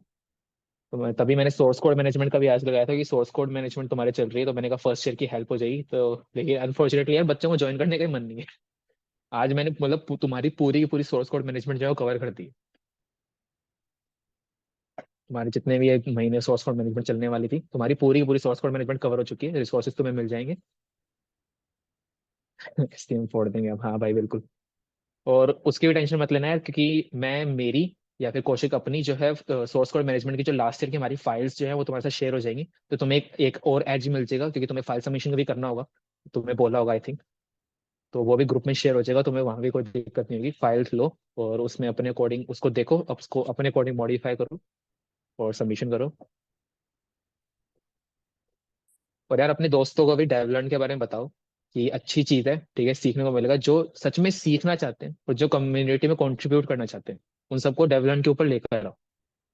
तो तभी मैंने सोर्स कोड मैनेजमेंट का भी आज लगाया था कि सोर्स कोड मैनेजमेंट तुम्हारे चल रही है, तो मैंने कहा फर्स्ट ईयर की हेल्प हो जाएगी। तो लेकिन अनफॉर्चुनेटली यार बच्चों को ज्वाइन करने का ही मन नहीं है। आज मैंने मतलब तुम्हारी पूरी की पूरी सोर्स कोड मैनेजमेंट जो है कवर कर दी। तुम्हारे जितने भी एक महीने सोर्स कोड मैनेजमेंट चलने वाली थी, तुम्हारी पूरी की पूरी सोर्स कोड मैनेजमेंट कवर हो चुकी है, रिसोर्सेज तुम्हें मिल जाएंगे। स्टीम फोड़ देंगे अब, हाँ भाई बिल्कुल। और उसकी भी टेंशन मत लेना यार, क्योंकि मैं मेरी या फिर कौशिक अपनी जो है सोर्स कोड मैनेजमेंट की जो लास्ट ईयर की हमारी फाइल्स जो है वो तुम्हारे साथ शेयर हो जाएंगी। तो तुम्हें एक और एज मिल जाएगा, क्योंकि तुम्हें फाइल सबमिशन भी करना होगा, तुम्हें बोला होगा आई थिंक। तो वो भी ग्रुप में शेयर हो जाएगा, तुम्हें वहां भी कोई दिक्कत नहीं होगी। फाइल्स लो और उसमें अपने अकॉर्डिंग उसको देखो, अब उसको अपने अकॉर्डिंग मॉडिफाई करो और सबमिशन करो। और यार अपने दोस्तों को भी डेवलपमेंट के बारे में बताओ कि अच्छी चीज है, ठीक है, सीखने को मिलेगा। जो सच में सीखना चाहते हैं और जो कम्युनिटी में कंट्रीब्यूट करना चाहते हैं, उन सबको डेवलपमेंट के ऊपर लेकर आओ।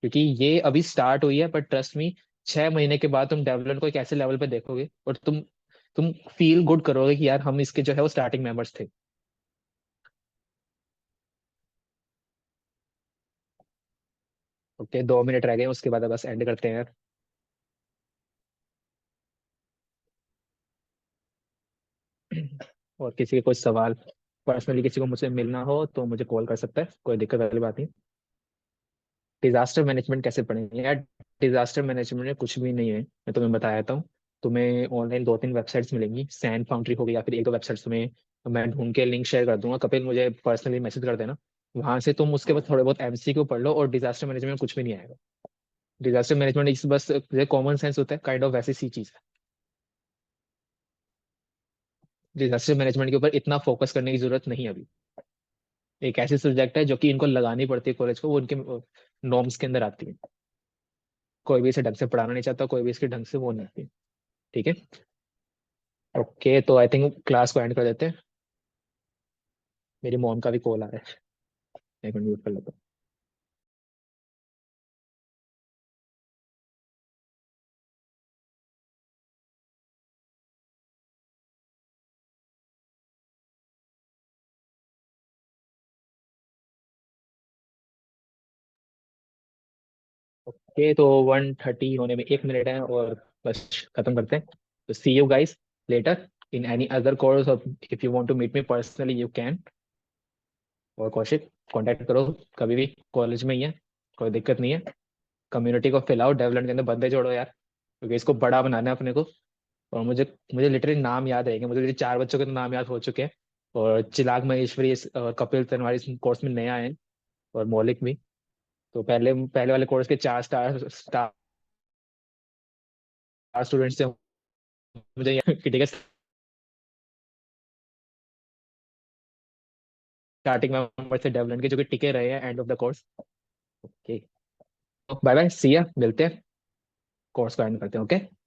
क्योंकि ये अभी स्टार्ट हुई है, पर ट्रस्ट मी, 6 महीने के बाद तुम डेवलपमेंट को एक ऐसे लेवल पे देखोगे और तुम फील गुड करोगे कि यार हम इसके जो है वो स्टार्टिंग मेंबर्स थे। ओके, 2 मिनट रह गए, उसके बाद बस एंड करते हैं यार। और किसी के कोई सवाल, पर्सनली किसी को मुझसे मिलना हो तो मुझे कॉल कर सकता है, कोई दिक्कत वाली बात नहीं। डिजास्टर मैनेजमेंट कैसे पढ़ेंगे यार? डिजास्टर मैनेजमेंट में कुछ भी नहीं है, मैं तुम्हें बता देता हूँ। तुम्हें ऑनलाइन 2-3 वेबसाइट्स मिलेंगी, सैन फाउंड्री होगी या फिर 1-2 वेबसाइट्स तुम्हें मैं ढूंढ के लिंक शेयर कर दूंगा। कपिल मुझे पर्सनली मैसेज कर देना, वहां से तुम उसके बाद थोड़े बहुत एमसीक्यू पढ़ लो। और डिजास्टर मैनेजमेंट में कुछ भी नहीं आएगा। डिजास्टर मैनेजमेंट इस बस कॉमन सेंस होता है, काइंड ऑफ वैसी सी चीज है। डिजास्टर मैनेजमेंट के ऊपर इतना फोकस करने की जरूरत नहीं है अभी। एक ऐसी सब्जेक्ट है जो कि इनको लगानी पड़ती है कॉलेज को, वो उनके नॉर्म्स के अंदर आती है। कोई भी इसे ढंग से पढ़ाना नहीं चाहता, कोई भी इसके ढंग से वो नहीं आती। ठीक है, ओके, तो आई थिंक क्लास को एंड कर देते हैं। मेरी मॉम का भी कॉल आ रहा है, एक मिनट म्यूट कर लेता हूँ। ओके, तो 1:30 होने में 1 मिनट है और बस खत्म करते हैं। तो see you guys later in any other course, और if you want to meet me personally you can. और कौशिक, कांटेक्ट करो कभी भी, कॉलेज में ही है, कोई दिक्कत नहीं है। कम्युनिटी को फैलाओ, डेवलपमेंट के अंदर बंदे जोड़ो यार, क्योंकि इसको बड़ा बनाना है अपने को। और मुझे मुझे लिटरली नाम याद रहेंगे, मुझे 4 बच्चों के तो नाम याद हो चुके हैं। और चिराग महेश्वरी और कपिल तनवारी इस कोर्स में नए आए हैं, और मौलिक भी। तो पहले पहले वाले कोर्स के 4 स्टार स्टूडेंट्स से मुझे कि ठीक है, स्टार्टिंग मेंबर से डेवलपमेंट के जो कि टिके रहे हैं end of the course. Okay, bye bye, see ya, मिलते हैं, कोर्स को एंड करते हैं। ओके।